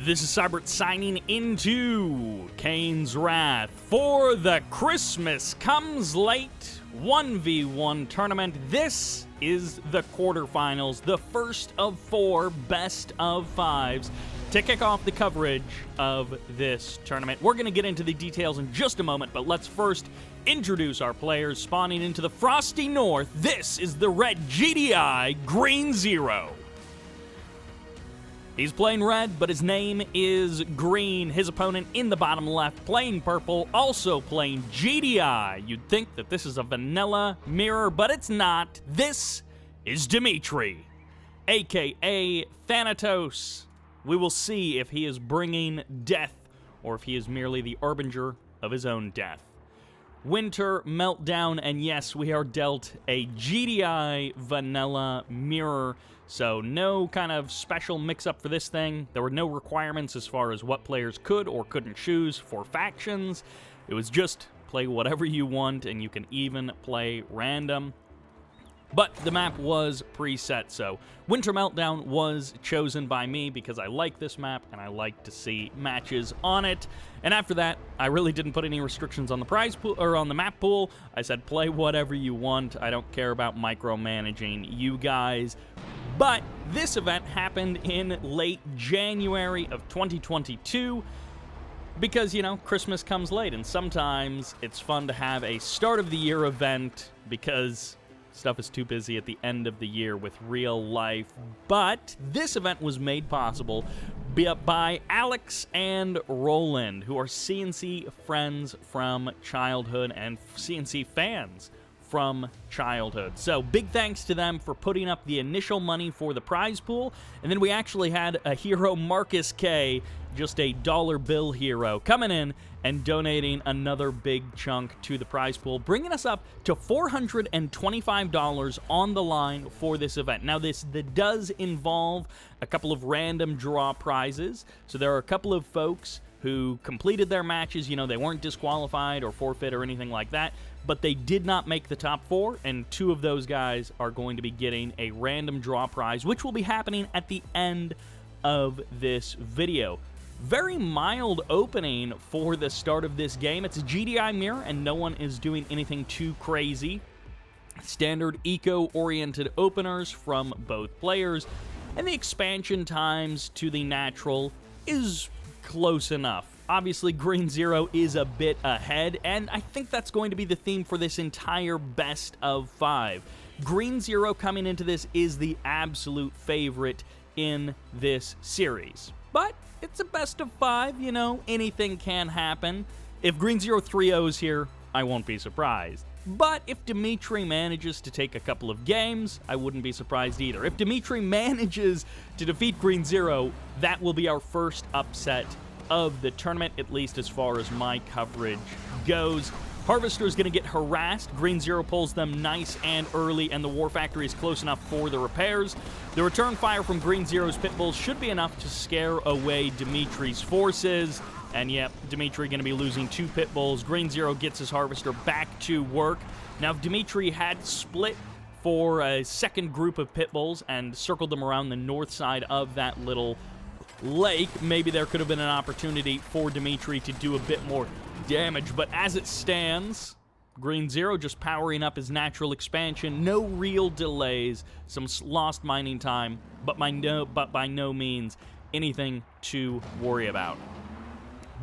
This is Cybert signing into Kane's Wrath for the Christmas Comes Late 1v1 tournament. This is the quarterfinals, the first of 4 best of 5s to kick off the coverage of this tournament. We're going to get into the details in just a moment, but let's first introduce our players spawning into the frosty north. This is the red GDI Green Zero. He's playing red, but his name is Green. His opponent in the bottom left playing purple, also playing GDI. You'd think that this is a vanilla mirror, but it's not. This is Dimitri, aka Thanatos. We will see if he is bringing death or if he is merely the harbinger of his own death. Winter Meltdown, and yes, we are dealt a GDI vanilla mirror. So no kind of special mix-up for this thing. There were no requirements as far as what players could or couldn't choose for factions. It was just play whatever you want, and you can even play random. But the map was preset, so Winter Meltdown was chosen by me because I like this map and I like to see matches on it. And after that, I really didn't put any restrictions on the prize pool or on the map pool. I said play whatever you want. I don't care about micromanaging you guys. But this event happened in late January of 2022 because, you know, Christmas comes late, and sometimes it's fun to have a start of the year event because stuff is too busy at the end of the year with real life. But this event was made possible by Alex and Roland, who are CNC friends from childhood and CNC fans from childhood. So big thanks to them for putting up the initial money for the prize pool. And then we actually had a hero, Markus K, just a dollar bill hero, coming in and donating another big chunk to the prize pool, bringing us up to $425 on the line for this event. Now, this does involve a couple of random draw prizes. So there are a couple of folks who completed their matches. You know, they weren't disqualified or forfeit or anything like that, but they did not make the top 4, and 2 of those guys are going to be getting a random draw prize, which will be happening at the end of this video. Very mild opening for the start of this game. It's a GDI mirror, and no one is doing anything too crazy. Standard eco-oriented openers from both players, and the expansion times to the natural is close enough. Obviously, Green Zero is a bit ahead, and I think that's going to be the theme for this entire best of 5. Green Zero coming into this is the absolute favorite in this series. But it's a best of 5, you know, anything can happen. If Green Zero 3-0s here, I won't be surprised. But if Dmitry manages to take a couple of games, I wouldn't be surprised either. If Dmitry manages to defeat Green Zero, that will be our first upset of the tournament, at least as far as my coverage goes. Harvester is going to get harassed. Green Zero pulls them nice and early, and the War Factory is close enough for the repairs. The return fire from Green Zero's pit bulls should be enough to scare away Dimitri's forces. And yep, Dmitry going to be losing 2 pit bulls. Green Zero gets his Harvester back to work. Now, if Dmitry had split for a second group of pit bulls and circled them around the north side of that little lake, maybe there could have been an opportunity for Dmitry to do a bit more damage. But as it stands, Green Zero just powering up his natural expansion. No real delays, some lost mining time, but by no means anything to worry about.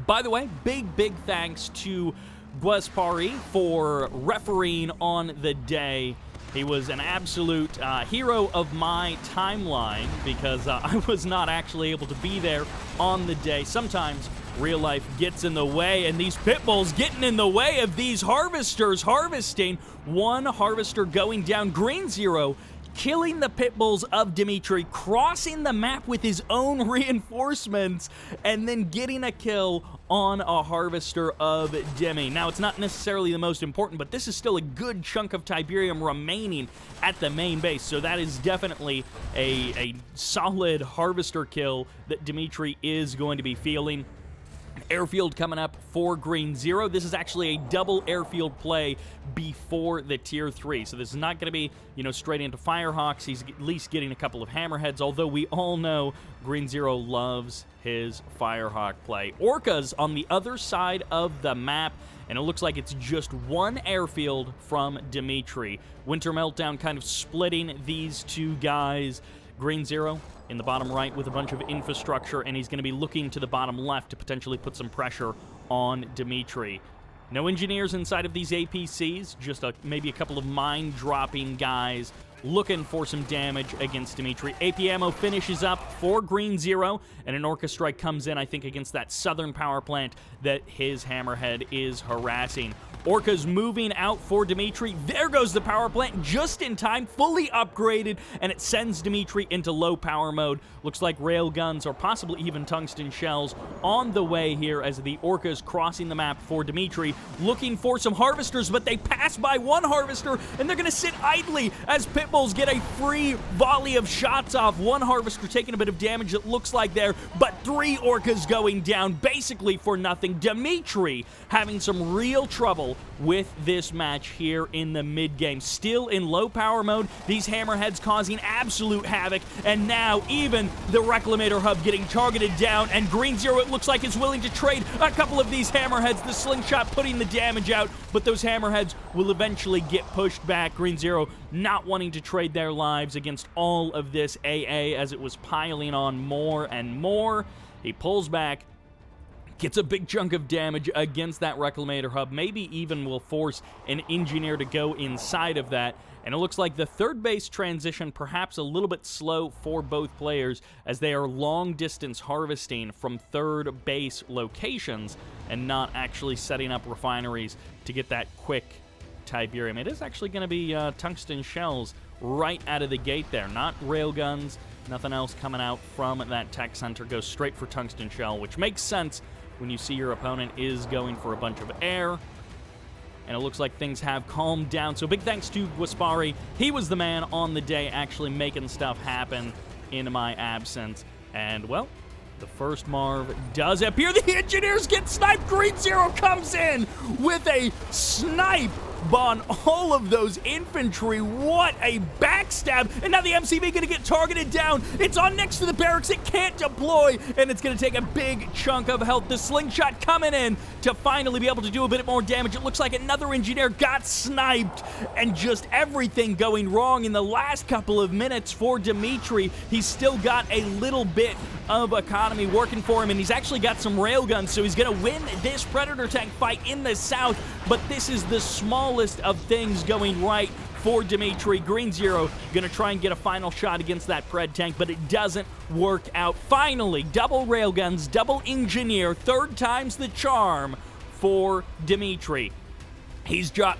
By the way, big thanks to GwaspaRi for refereeing on the day. He was an absolute hero of my timeline because I was not actually able to be there on the day. Sometimes real life gets in the way, and these pit bulls getting in the way of these harvesters harvesting. One harvester going down. Green Zero killing the pit bulls of Dmitry, crossing the map with his own reinforcements, and then getting a kill on a harvester of Demi. Now, it's not necessarily the most important, but this is still a good chunk of Tiberium remaining at the main base, so that is definitely a solid harvester kill that Dmitry is going to be feeling. Airfield coming up for Green Zero. This is actually a double airfield play before the Tier 3. So this is not going to be, straight into Firehawks. He's at least getting a couple of Hammerheads, although we all know Green Zero loves his Firehawk play. Orcas on the other side of the map, and it looks like it's just one airfield from Dimitri. Winter Meltdown kind of splitting these two guys. Green Zero in the bottom right with a bunch of infrastructure, and he's going to be looking to the bottom left to potentially put some pressure on Dmitry. No engineers inside of these APCs, just maybe a couple of mine-dropping guys looking for some damage against Dmitry. AP ammo finishes up for Green Zero, and an Orca strike comes in, I think, against that southern power plant that his Hammerhead is harassing. Orca's moving out for Dmitry. There goes the power plant just in time, fully upgraded, and it sends Dmitry into low power mode. Looks like railguns or possibly even tungsten shells on the way here as the Orcas crossing the map for Dmitry, looking for some harvesters, but they pass by one harvester, and they're going to sit idly as Pitbulls get a free volley of shots off. One harvester taking a bit of damage, it looks like there, but 3 Orcas going down basically for nothing. Dmitry having some real trouble with this match here in the mid-game. Still in low power mode, these Hammerheads causing absolute havoc, and now even the Reclamator Hub getting targeted down, and Green Zero, it looks like, is willing to trade a couple of these Hammerheads. The slingshot putting the damage out, but those Hammerheads will eventually get pushed back. Green Zero not wanting to trade their lives against all of this AA as it was piling on more and more. He pulls back, gets a big chunk of damage against that Reclamator Hub, maybe even will force an engineer to go inside of that. And it looks like the third base transition perhaps a little bit slow for both players as they are long-distance harvesting from third base locations and not actually setting up refineries to get that quick Tiberium. It is actually going to be tungsten shells right out of the gate there, not railguns, nothing else coming out from that tech center. Goes straight for tungsten shell, which makes sense when you see your opponent is going for a bunch of air. And it looks like things have calmed down. So big thanks to GwaspaRi. He was the man on the day actually making stuff happen in my absence. And, well, the first Marv does appear. The engineers get sniped. Green Zero comes in with a snipe on all of those infantry. What a backstab. And now the MCV going to get targeted down. It's on next to the barracks. It can't deploy, and it's going to take a big chunk of health. The slingshot coming in to finally be able to do a bit more damage. It looks like another engineer got sniped, and just everything going wrong in the last couple of minutes for Dmitry. He's still got a little bit of economy working for him, and he's actually got some railguns, so he's going to win this Predator tank fight in the south, but this is the smallest of things going right for Dmitry. Green Zero going to try and get a final shot against that Pred tank, but it doesn't work out. Finally, double railguns, double engineer, third time's the charm for Dmitry. He's got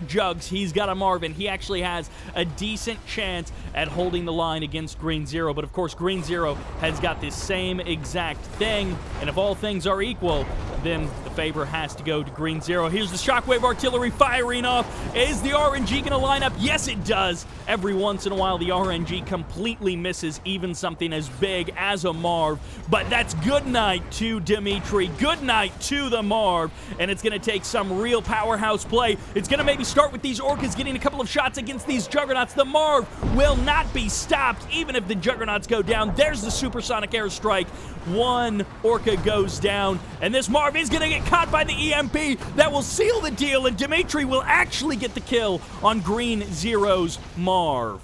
Jugs, he's got a Marvin. He actually has a decent chance at holding the line against Green Zero, but of course Green Zero has got this same exact thing, and if all things are equal, then the favor has to go to Green Zero. Here's the Shockwave Artillery firing off. Is the RNG going to line up? Yes, it does. Every once in a while, the RNG completely misses even something as big as a Marv, but that's good night to Dmitry. Good night to the Marv, and it's going to take some real powerhouse play. It's going to maybe start with these Orcas getting a couple of shots against these Juggernauts. The Marv will not be stopped, even if the Juggernauts go down. There's the supersonic airstrike. One Orca goes down, and this Marv is going to get caught by the EMP. That will seal the deal, and Dmitry will actually get the kill on Green Zero's Marv.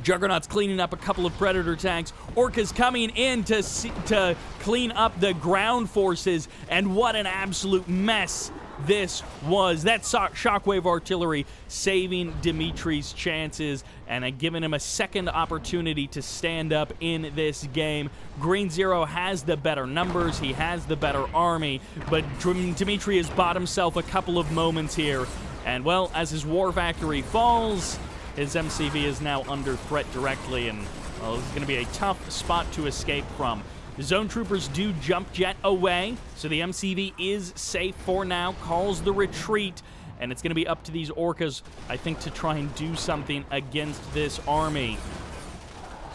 Juggernauts cleaning up a couple of Predator tanks. Orcas coming in to clean up the ground forces, and what an absolute mess this was. That Shockwave Artillery saving Dimitri's chances and giving him a second opportunity to stand up in this game. Green Zero has the better numbers, he has the better army, but Dmitry has bought himself a couple of moments here. And, well, as his War Factory falls, his MCV is now under threat directly, and, well, it's going to be a tough spot to escape from. The Zone Troopers do jump jet away, so the MCV is safe for now, calls the retreat, and it's going to be up to these Orcas, I think, to try and do something against this army.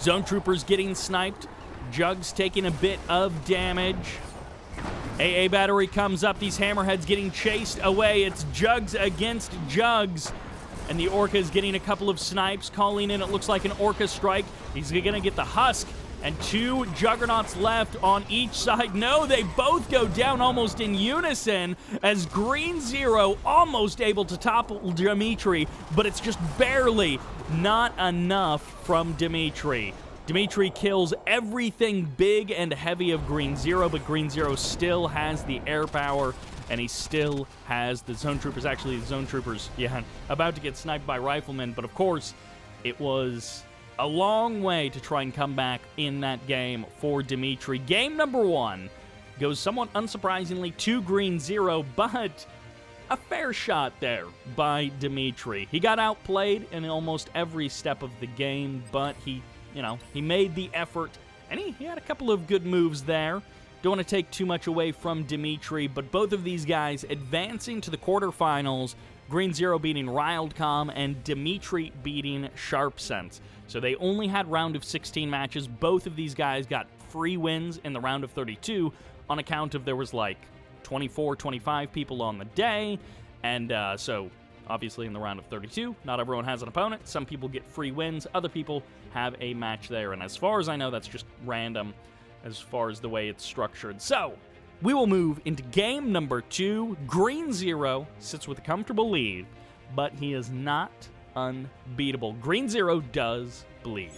Zone Troopers getting sniped, Jugs taking a bit of damage. AA battery comes up. These hammerheads getting chased away. It's Jugs against Jugs. And the Orca is getting a couple of snipes, calling in, it looks like an Orca strike. He's going to get the Husk, and 2 Juggernauts left on each side. No, they both go down almost in unison as Green Zero almost able to topple Dmitry, but it's just barely not enough from Dmitry. Dmitry kills everything big and heavy of Green Zero, but Green Zero still has the air power, and he still has the Zone Troopers. Actually, the Zone Troopers, yeah, about to get sniped by Riflemen, but of course, it was a long way to try and come back in that game for Dmitry. Game number 1 goes somewhat unsurprisingly to Green Zero, but a fair shot there by Dmitry. He got outplayed in almost every step of the game, but he made the effort, and he had a couple of good moves there. Don't want to take too much away from Dmitry, but both of these guys advancing to the quarterfinals, Green Zero beating Rildcom and Dmitry beating SharpSense. So they only had round of 16 matches. Both of these guys got free wins in the round of 32 on account of there was like 24, 25 people on the day, and so obviously in the round of 32, not everyone has an opponent. Some people get free wins, other people have a match there, and as far as I know, that's just random as far as the way it's structured. So, we will move into game number 2. Green Zero sits with a comfortable lead, but he is not unbeatable. Green Zero does bleed.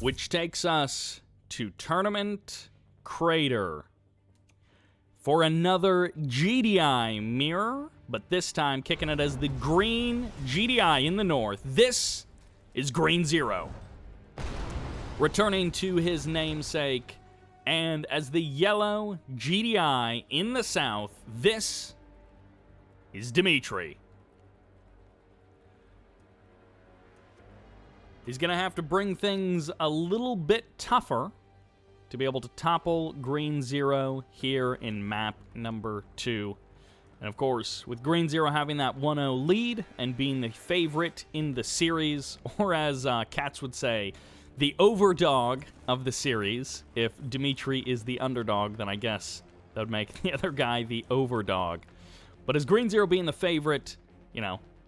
Which takes us to Tournament Crater for another GDI mirror, but this time kicking it as the green GDI in the north. This is Green Zero, returning to his namesake, and as the yellow GDI in the south, this is Dmitry. He's going to have to bring things a little bit tougher to be able to topple Green Zero here in map number 2. And of course, with Green Zero having that 1-0 lead and being the favorite in the series, or as Cats would say, the overdog of the series. If Dmitry is the underdog, then I guess that would make the other guy the overdog. But as Green Zero being the favorite,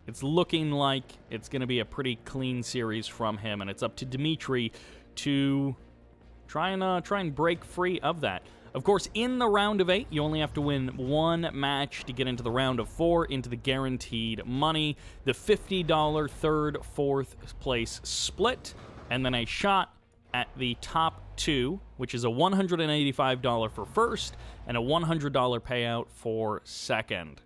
it's looking like it's going to be a pretty clean series from him, and it's up to Dmitry to try and break free of that. Of course, in the round of 8, you only have to win 1 match to get into the round of 4, into the guaranteed money, the $50 third, fourth place split, and then a shot at the top 2, which is a $185 for first and a $100 payout for second.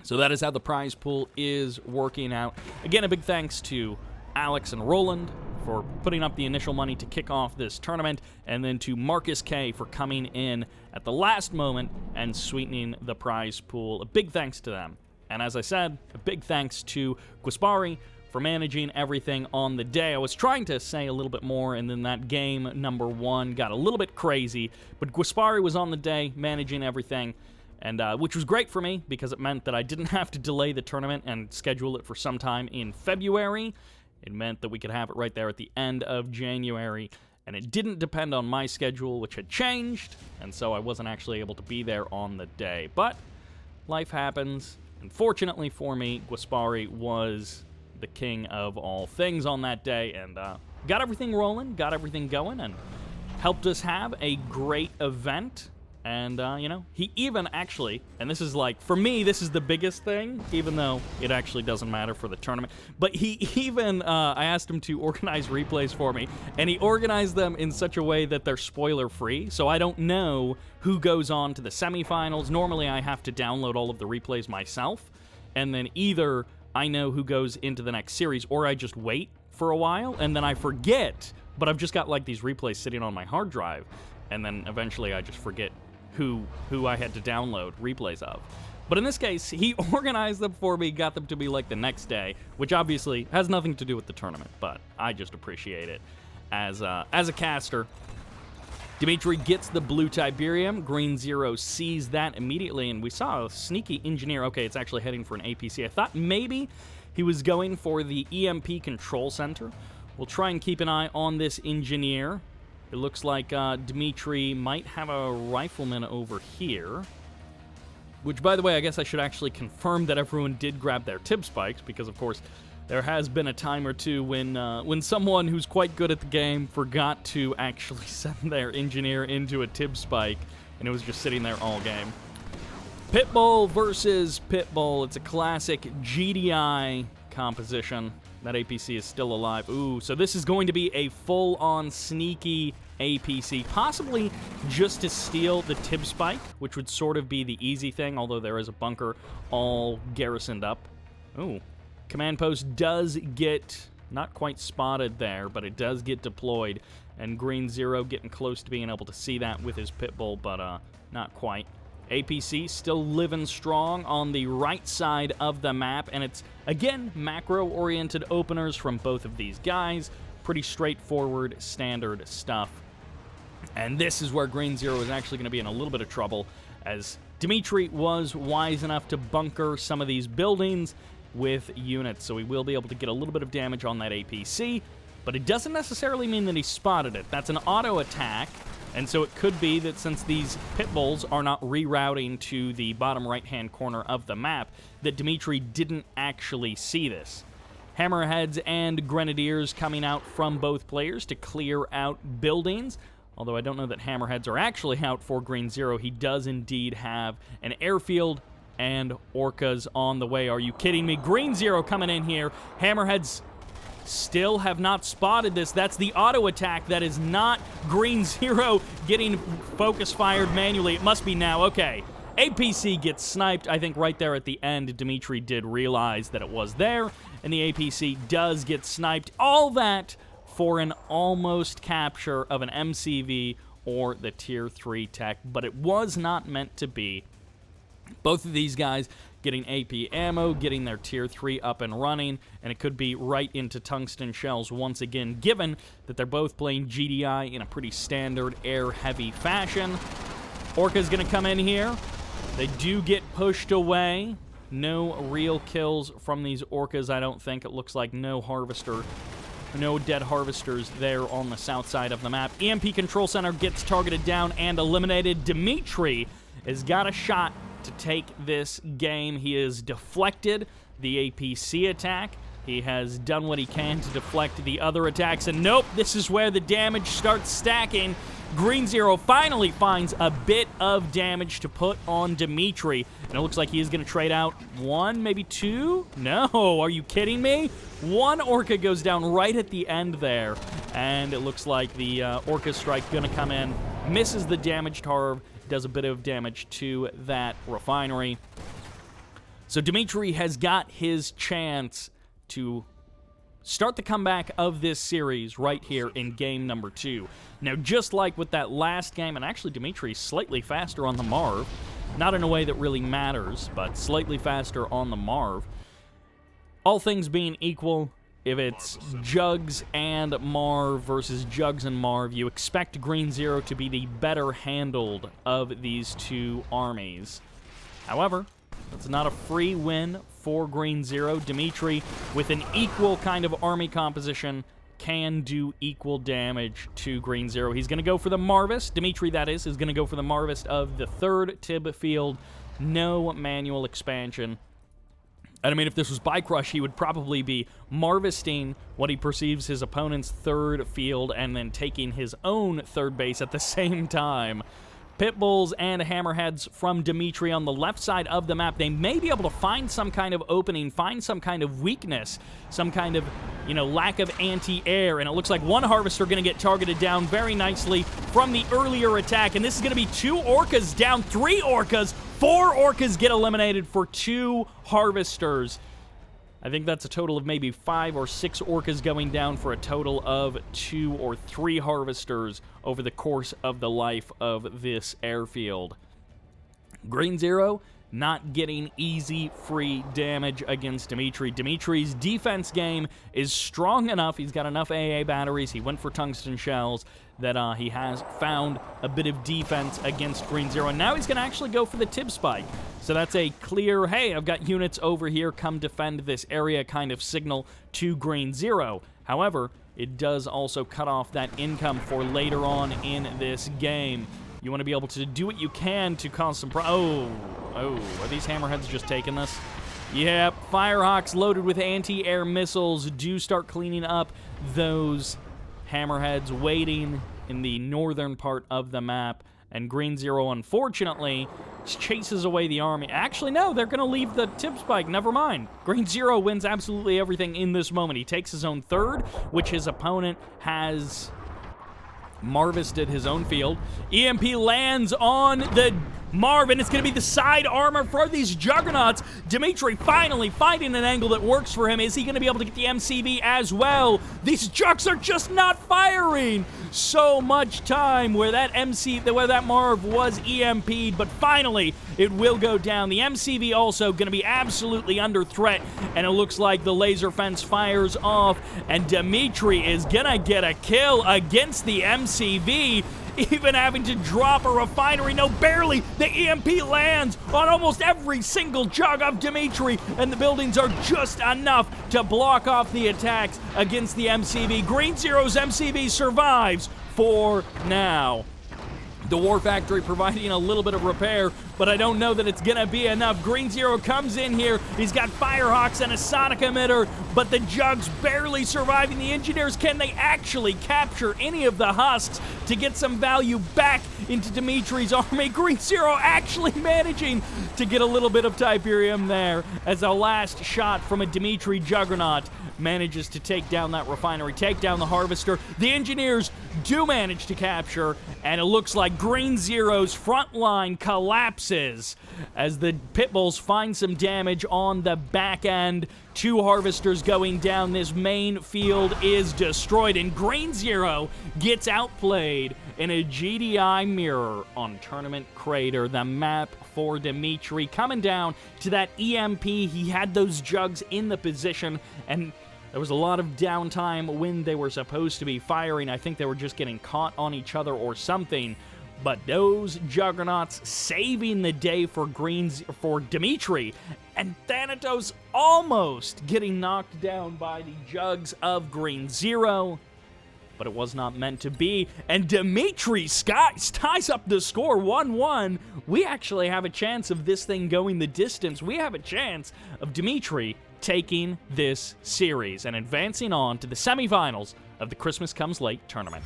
So that is how the prize pool is working out. Again, a big thanks to Alex and Roland for putting up the initial money to kick off this tournament, and then to Markus K for coming in at the last moment and sweetening the prize pool. A big thanks to them. And as I said, a big thanks to GwaspaRi for managing everything on the day. I was trying to say a little bit more, and then that game number 1 got a little bit crazy, but GwaspaRi was on the day managing everything, and which was great for me because it meant that I didn't have to delay the tournament and schedule it for sometime in February. It meant that we could have it right there at the end of January, and it didn't depend on my schedule, which had changed, and so I wasn't actually able to be there on the day. But life happens, and fortunately for me, GwaspaRi was the king of all things on that day, and got everything rolling, got everything going, and helped us have a great event. And, he even actually, and this is like, for me, this is the biggest thing, even though it actually doesn't matter for the tournament, but he even, I asked him to organize replays for me, and he organized them in such a way that they're spoiler-free, so I don't know who goes on to the semifinals. Normally, I have to download all of the replays myself, and then either I know who goes into the next series, or I just wait for a while, and then I forget, but I've just got, like, these replays sitting on my hard drive, and then eventually I just forget who I had to download replays of. But in this case, he organized them for me, got them to me like the next day, which obviously has nothing to do with the tournament, but I just appreciate it. As a caster, Dimitri gets the blue Tiberium. Green Zero sees that immediately, and we saw a sneaky engineer. Okay, it's actually heading for an APC. I thought maybe he was going for the EMP control center. We'll try and keep an eye on this engineer. It looks like Dmitry might have a rifleman over here. Which, by the way, I guess I should actually confirm that everyone did grab their tib spikes, because, of course, there has been a time or two when someone who's quite good at the game forgot to actually send their engineer into a tib spike, and it was just sitting there all game. Pitbull versus Pitbull. It's a classic GDI composition. That APC is still alive. Ooh, so this is going to be a full-on sneaky APC, possibly just to steal the tib spike, which would sort of be the easy thing, although there is a bunker all garrisoned up. Ooh, command post does get, not quite spotted there, but it does get deployed, and Green Zero getting close to being able to see that with his Pitbull, but not quite. APC still living strong on the right side of the map, and it's, again, macro-oriented openers from both of these guys. Pretty straightforward, standard stuff. And this is where Green Zero is actually going to be in a little bit of trouble, as Dimitri was wise enough to bunker some of these buildings with units, so he will be able to get a little bit of damage on that APC, but it doesn't necessarily mean that he spotted it. That's an auto attack, and so it could be that since these Pitbulls are not rerouting to the bottom right-hand corner of the map, that Dimitri didn't actually see this. Hammerheads and Grenadiers coming out from both players to clear out buildings. Although I don't know that Hammerheads are actually out for Green Zero. He does indeed have an airfield and Orcas on the way. Are you kidding me? Green Zero coming in here. Hammerheads still have not spotted this. That's the auto attack. That is not Green Zero getting focus fired manually. It must be now. Okay. APC gets sniped. I think right there at the end, Dimitri did realize that it was there, and the APC does get sniped. All that for an almost capture of an MCV or the Tier 3 tech, but it was not meant to be. Both of these guys getting AP ammo, getting their Tier 3 up and running, and it could be right into tungsten shells once again, given that they're both playing GDI in a pretty standard air-heavy fashion. Orca's going to come in here. They do get pushed away. No real kills from these Orcas, I don't think. It looks like no harvester. No dead harvesters there on the south side of the map. EMP Control Center gets targeted down and eliminated. Dmitry has got a shot to take this game. He has deflected the APC attack. He has done what he can to deflect the other attacks. And nope, this is where the damage starts stacking. Green Zero finally finds a bit of damage to put on Dmitry. And it looks like he is going to trade out one, maybe two? No, are you kidding me? One Orca goes down right at the end there. And it looks like the Orca strike going to come in. Misses the damaged Harv. Does a bit of damage to that refinery. So Dmitry has got his chance to start the comeback of this series right here in game number 2. Now, just like with that last game, and actually Dimitri's slightly faster on the Marv, not in a way that really matters, but slightly faster on the Marv. All things being equal, if it's Jugs and Marv versus Jugs and Marv, you expect Green Zero to be the better handled of these two armies. However, that's not a free win for Green Zero. Dmitry, with an equal kind of army composition, can do equal damage to Green Zero. He's going to go for the Marvist. Dmitry, that is going to go for the Marvist of the 3rd Tib field. No manual expansion. And I mean, if this was Bike Rush, he would probably be Marvisting what he perceives his opponent's 3rd field and then taking his own 3rd base at the same time. Pitbulls and Hammerheads from Dmitry on the left side of the map. They may be able to find some kind of opening, find some kind of weakness, some kind of, lack of anti-air. And it looks like one Harvester going to get targeted down very nicely from the earlier attack. And this is going to be 2 Orcas down, 3 Orcas. 4 Orcas get eliminated for 2 Harvesters. I think that's a total of maybe 5 or 6 Orcas going down for a total of 2 or 3 Harvesters over the course of the life of this airfield. Green Zero not getting easy free damage against Dmitry. Dimitri's defense game is strong enough. He's got enough AA batteries. He went for tungsten shells that he has found a bit of defense against Green Zero. And now he's going to actually go for the tib spike. So that's a clear, hey, I've got units over here, come defend this area kind of signal to Green Zero. However, it does also cut off that income for later on in this game. You want to be able to do what you can to cause some oh, are these hammerheads just taking this? Yep, Firehawks loaded with anti-air missiles do start cleaning up those hammerheads waiting in the northern part of the map. And Green Zero, unfortunately, chases away the army. Actually, no, they're going to leave the tip spike. Never mind. Green Zero wins absolutely everything in this moment. He takes his own third, which his opponent has harvested his own field. EMP lands on the Marv, and it's going to be the side armor for these juggernauts. Dimitri finally finding an angle that works for him. Is he going to be able to get the MCV as well? These jugs are just not firing. So much time where that Marv was EMP'd, but finally it will go down. The MCV also going to be absolutely under threat, and it looks like the laser fence fires off, and Dimitri is going to get a kill against the MCV. Even having to drop a refinery. No, barely. The EMP lands on almost every single jug of Dimitri, and the buildings are just enough to block off the attacks against the MCV. Green Zero's MCV survives for now. The War Factory providing a little bit of repair, but I don't know that it's going to be enough. Green Zero comes in here. He's got Firehawks and a Sonic Emitter, but the Jugs barely surviving. The Engineers, can they actually capture any of the husks to get some value back into Dimitri's army? Green Zero actually managing to get a little bit of Tiberium there as a last shot from a Dimitri Juggernaut manages to take down that refinery, take down the Harvester. The Engineers do manage to capture, and it looks like Green Zero's front line collapses as the Pitbulls find some damage on the back end. 2 Harvesters going down. This main field is destroyed, and Green Zero gets outplayed in a GDI mirror on Tournament Crater, the map for Dimitri. Coming down to that EMP, he had those jugs in the position, and there was a lot of downtime when they were supposed to be firing. I think they were just getting caught on each other or something. But those juggernauts saving the day for Dimitri, and Thanatos almost getting knocked down by the jugs of Green Zero. But it was not meant to be, and Dimitri ties up the score 1-1. We actually have a chance of this thing going the distance. We have a chance of Dimitri taking this series and advancing on to the semifinals of the Christmas Comes Late tournament.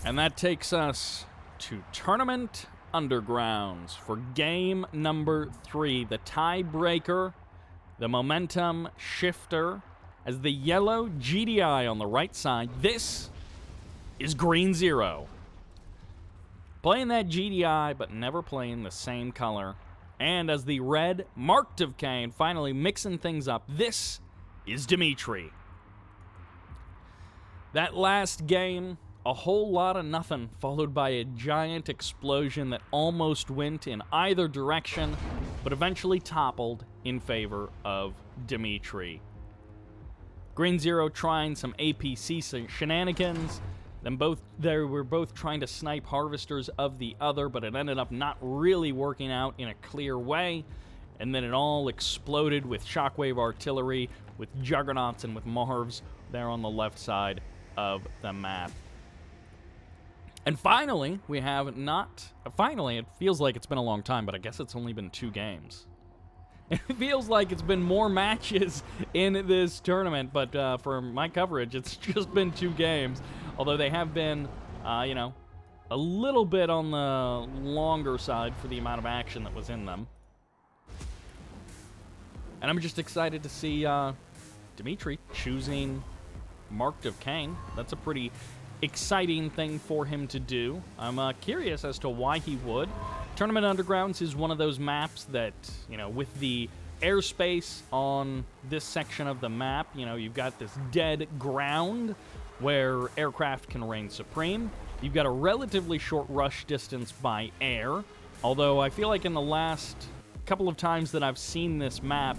And that takes us to Tournament Undergrounds for game number 3, the tiebreaker, the momentum shifter, as the yellow GDI on the right side. This is Green Zero. Playing that GDI, but never playing the same color. And as the red Marked of Kane, finally mixing things up, this is Dimitri. That last game, a whole lot of nothing, followed by a giant explosion that almost went in either direction, but eventually toppled in favor of Dimitri. Green Zero trying some APC shenanigans. They were both trying to snipe Harvesters of the other, but it ended up not really working out in a clear way. And then it all exploded with shockwave artillery, with Juggernauts and with Marvs there on the left side of the map. And finally, it feels like it's been a long time, but I guess it's only been 2 games. It feels like it's been more matches in this tournament, but for my coverage, it's just been 2 games. Although they have been, a little bit on the longer side for the amount of action that was in them. And I'm just excited to see Dimitri choosing Marked of Kane. That's a pretty exciting thing for him to do. I'm curious as to why he would. Tournament Undergrounds is one of those maps that, with the airspace on this section of the map, you've got this dead ground where aircraft can reign supreme. You've got a relatively short rush distance by air, although I feel like in the last couple of times that I've seen this map,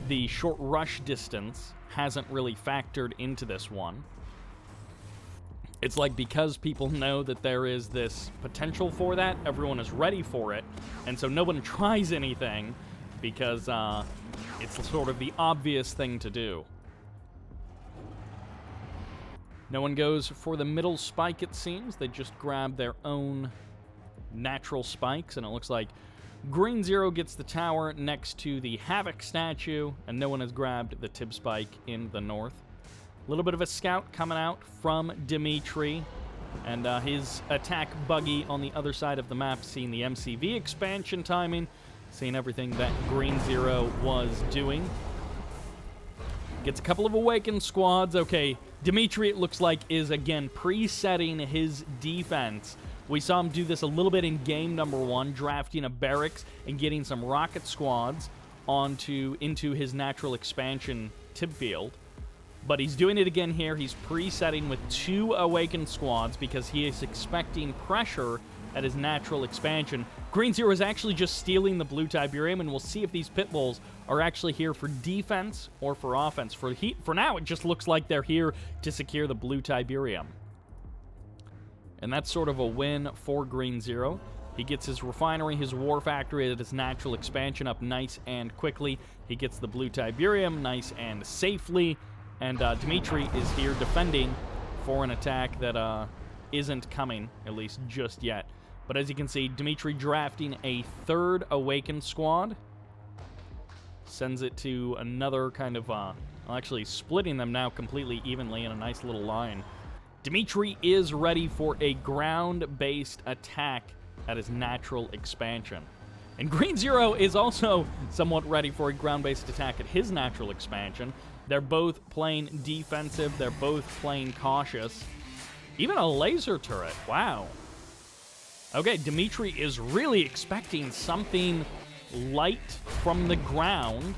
the short rush distance hasn't really factored into this one. It's like because people know that there is this potential for that, everyone is ready for it, and so no one tries anything because it's sort of the obvious thing to do. No one goes for the middle spike, it seems. They just grab their own natural spikes, and it looks like Green Zero gets the tower next to the Havoc statue, and no one has grabbed the Tib spike in the north. A little bit of a scout coming out from Dimitri, and his attack buggy on the other side of the map, seeing the MCV expansion timing, seeing everything that Green Zero was doing. Gets a couple of awakened squads. Okay, Dimitri, it looks like, is again presetting his defense. We saw him do this a little bit in game number 1, drafting a barracks and getting some rocket squads into his natural expansion tib field. But he's doing it again here. He's presetting with 2 awakened squads because he is expecting pressure at his natural expansion. Green Zero is actually just stealing the blue Tiberium, and we'll see if these pit bulls are actually here for defense or for offense. For now, it just looks like they're here to secure the blue Tiberium. And that's sort of a win for Green Zero. He gets his refinery, his war factory at his natural expansion up nice and quickly. He gets the blue Tiberium nice and safely. And Dmitry is here defending for an attack that isn't coming, at least just yet. But as you can see, Dmitry drafting a 3rd awakened squad. Sends it to another kind of, actually splitting them now completely evenly in a nice little line. Dmitry is ready for a ground-based attack at his natural expansion. And Green Zero is also somewhat ready for a ground-based attack at his natural expansion. They're both playing defensive. They're both playing cautious. Even a laser turret. Wow. Okay, Dmitry is really expecting something light from the ground.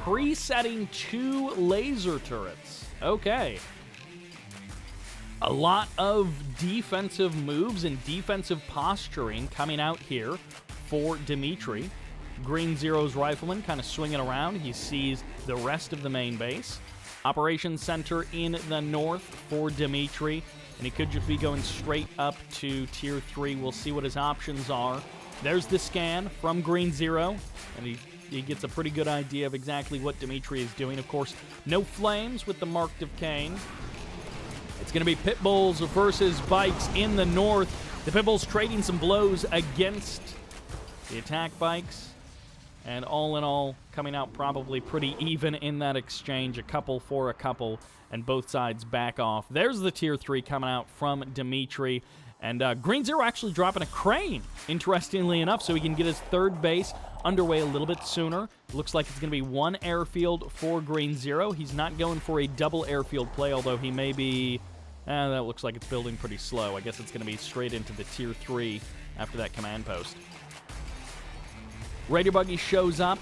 Presetting 2 laser turrets. Okay. A lot of defensive moves and defensive posturing coming out here for Dmitry. Green Zero's rifleman kind of swinging around. He sees the rest of the main base. Operations center in the north for Dmitry, and he could just be going straight up to tier 3. We'll see what his options are. There's the scan from Green Zero, and he gets a pretty good idea of exactly what Dmitry is doing. Of course, no flames with the Mark of Kane. It's going to be pit bulls versus bikes in the north. The pit bulls trading some blows against the attack bikes. And all in all, coming out probably pretty even in that exchange. A couple for a couple, and both sides back off. There's the tier 3 coming out from Dmitry. And Green Zero actually dropping a crane, interestingly enough, so he can get his 3rd base underway a little bit sooner. Looks like it's going to be 1 airfield for Green Zero. He's not going for a double airfield play, although he may be... that looks like it's building pretty slow. I guess it's going to be straight into the tier 3 after that command post. Radio Buggy shows up.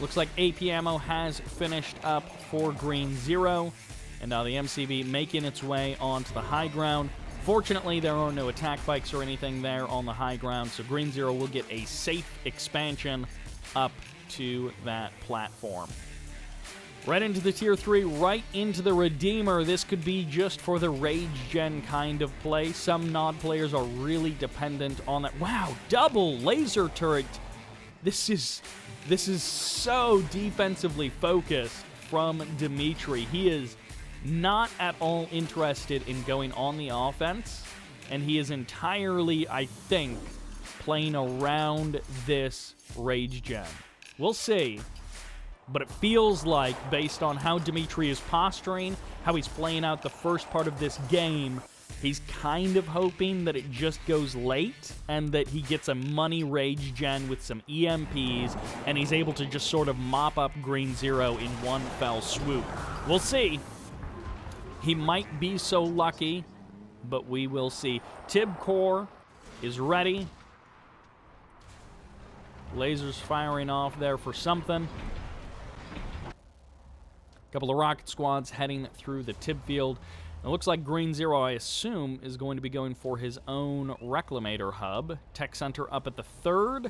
Looks like AP ammo has finished up for Green Zero. And now the MCV making its way onto the high ground. Fortunately, there are no attack bikes or anything there on the high ground, so Green Zero will get a safe expansion up to that platform. Right into the tier 3, right into the Redeemer. This could be just for the Rage Gen kind of play. Some Nod players are really dependent on that. Wow, double laser turret. This is so defensively focused from Dmitry. He is not at all interested in going on the offense, and he is entirely, I think, playing around this Rage Gen. We'll see, but it feels like, based on how Dmitry is posturing, how he's playing out the first part of this game, he's kind of hoping that it just goes late and that he gets a money Rage Gen with some EMPs, and he's able to just sort of mop up Green Zero in one fell swoop. We'll see. He might be so lucky, but we will see. Tib Core is ready. Lasers firing off there for something. A couple of rocket squads heading through the Tib field. It looks like Green Zero, I assume, is going to be going for his own Reclamator hub. Tech Center up at the 3rd.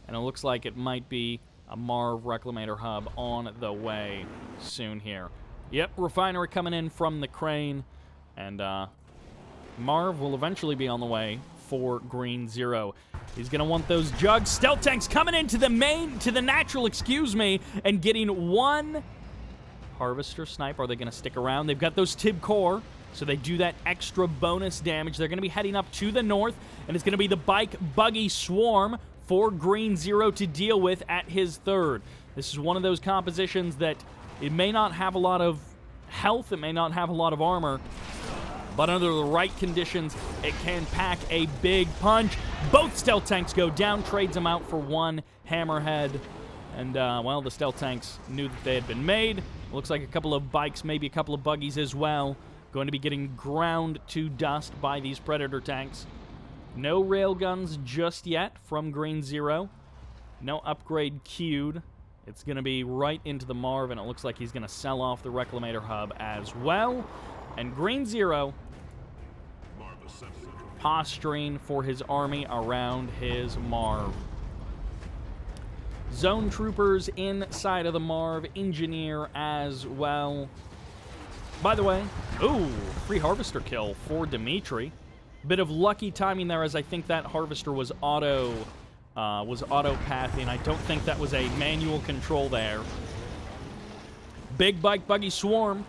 And it looks like it might be a Marv Reclamator hub on the way soon here. Yep, refinery coming in from the crane. And Marv will eventually be on the way for Green Zero. He's going to want those jugs. Stealth tanks coming into the natural, and getting one Harvester snipe. Are they going to stick around? They've got those Tib core, so they do that extra bonus damage. They're going to be heading up to the north, and it's going to be the bike buggy swarm for Green Zero to deal with at his third. This is one of those compositions that it may not have a lot of health, it may not have a lot of armor, but under the right conditions, it can pack a big punch. Both stealth tanks go down, trades them out for one hammerhead. And, well, the stealth tanks knew that they had been made. Looks like a couple of bikes, maybe a couple of buggies as well, going to be getting ground to dust by these Predator tanks. No railguns just yet from Green Zero. No upgrade queued. It's going to be right into the Marv, and it looks like he's going to sell off the Reclamator hub as well. And Green Zero posturing for his army around his Marv. Zone troopers inside of the Marv, engineer as well. By the way, ooh, free harvester kill for Dimitri. Bit of lucky timing there, as I think that harvester was auto-pathing. I don't think that was a manual control there. Big bike buggy swarm.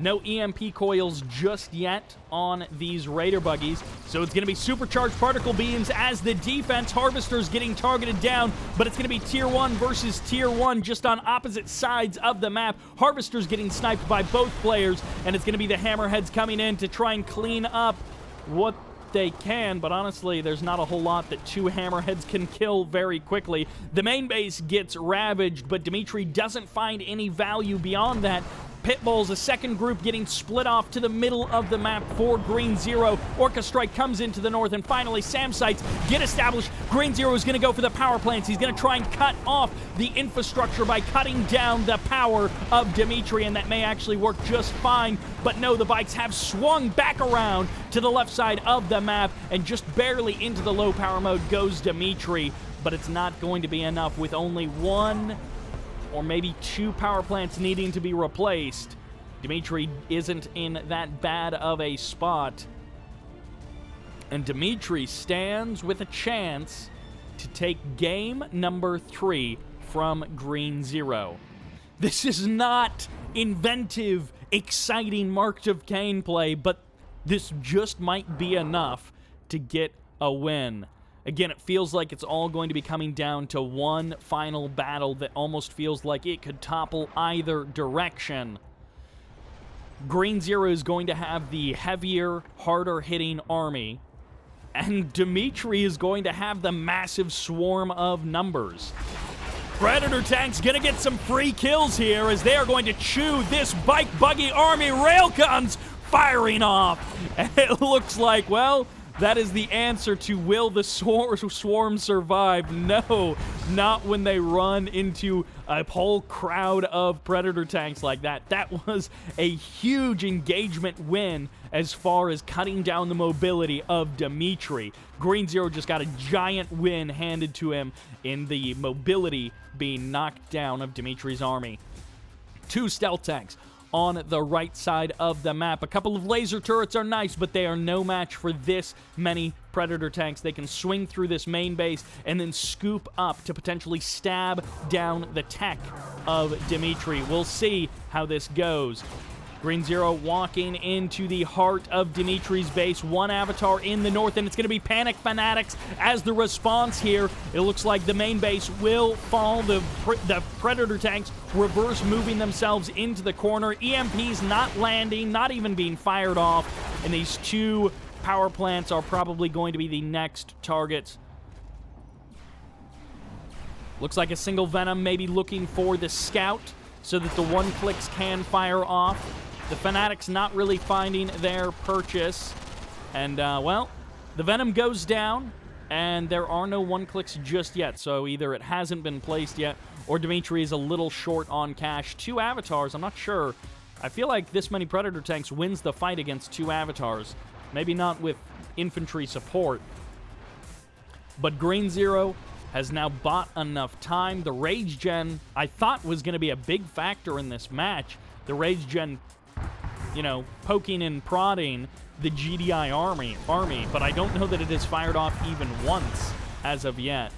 No EMP coils just yet on these Raider buggies, so it's going to be supercharged particle beams as the defense. Harvester's getting targeted down, but it's going to be Tier 1 versus Tier 1 just on opposite sides of the map. Harvester's getting sniped by both players, and it's going to be the Hammerheads coming in to try and clean up what they can, but honestly, there's not a whole lot that two Hammerheads can kill very quickly. The main base gets ravaged, but Dmitry doesn't find any value beyond that. Pitbulls, a second group getting split off to the middle of the map for Green Zero. Orca Strike comes into the north, and finally SAM sites get established. Green Zero is going to go for the power plants. He's going to try and cut off the infrastructure by cutting down the power of Dmitry, and that may actually work just fine. But no, the bikes have swung back around to the left side of the map, and just barely into the low power mode goes Dmitry. But it's not going to be enough with only one or maybe two power plants needing to be replaced. Dmitry isn't in that bad of a spot. And Dmitry stands with a chance to take game number 3 from Green Zero. This is not inventive, exciting Mark of Kane play, but this just might be enough to get a win. Again, it feels like it's all going to be coming down to one final battle that almost feels like it could topple either direction. Green Zero is going to have the heavier, harder-hitting army, and Dmitry is going to have the massive swarm of numbers. Predator tanks gonna get some free kills here as they are going to chew this bike buggy army. Railguns firing off, and it looks like, well, that is the answer to will the swarm survive? No, not when they run into a whole crowd of Predator tanks like that. That was a huge engagement win as far as cutting down the mobility of Dmitry. Green Zero just got a giant win handed to him in the mobility being knocked down of Dmitry's army. 2 stealth tanks on the right side of the map. A couple of laser turrets are nice, but they are no match for this many Predator tanks. They can swing through this main base and then scoop up to potentially stab down the tech of Dmitry. We'll see how this goes. Green Zero walking into the heart of Dimitri's base. One avatar in the north, and it's going to be Panic Fanatics as the response here. It looks like the main base will fall. The Predator tanks reverse moving themselves into the corner. EMPs not landing, not even being fired off. And these 2 power plants are probably going to be the next targets. Looks like a single Venom maybe looking for the Scout so that the 1-clicks can fire off. The Fanatics not really finding their purchase. And, well, the Venom goes down, and there are no 1-clicks just yet. So either it hasn't been placed yet, or Dmitry is a little short on cash. 2 avatars, I'm not sure. I feel like this many Predator tanks wins the fight against 2 avatars. Maybe not with infantry support. But Green Zero has now bought enough time. The Rage Gen, I thought, was going to be a big factor in this match. The Rage Gen, you know, poking and prodding the GDI army, but I don't know that it has fired off even once as of yet.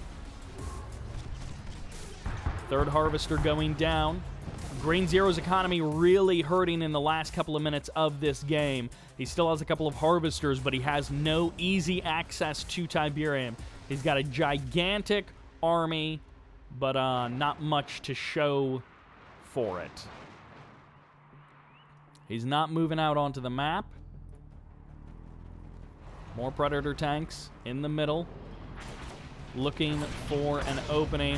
3rd harvester going down. Green Zero's economy really hurting in the last couple of minutes of this game. He still has a couple of harvesters, but he has no easy access to Tiberium. He's got a gigantic army, but not much to show for it. He's not moving out onto the map. More Predator tanks in the middle, looking for an opening.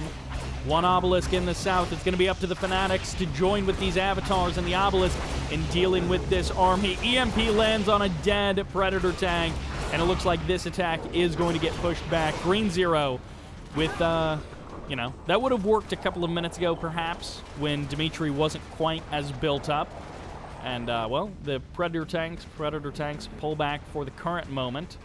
One obelisk in the south. It's going to be up to the Fanatics to join with these avatars and the obelisk in dealing with this army. EMP lands on a dead Predator tank, and it looks like this attack is going to get pushed back. Green Zero with, you know, that would have worked a couple of minutes ago, perhaps, when Dmitry wasn't quite as built up. And, well, the Predator tanks pull back for the current moment.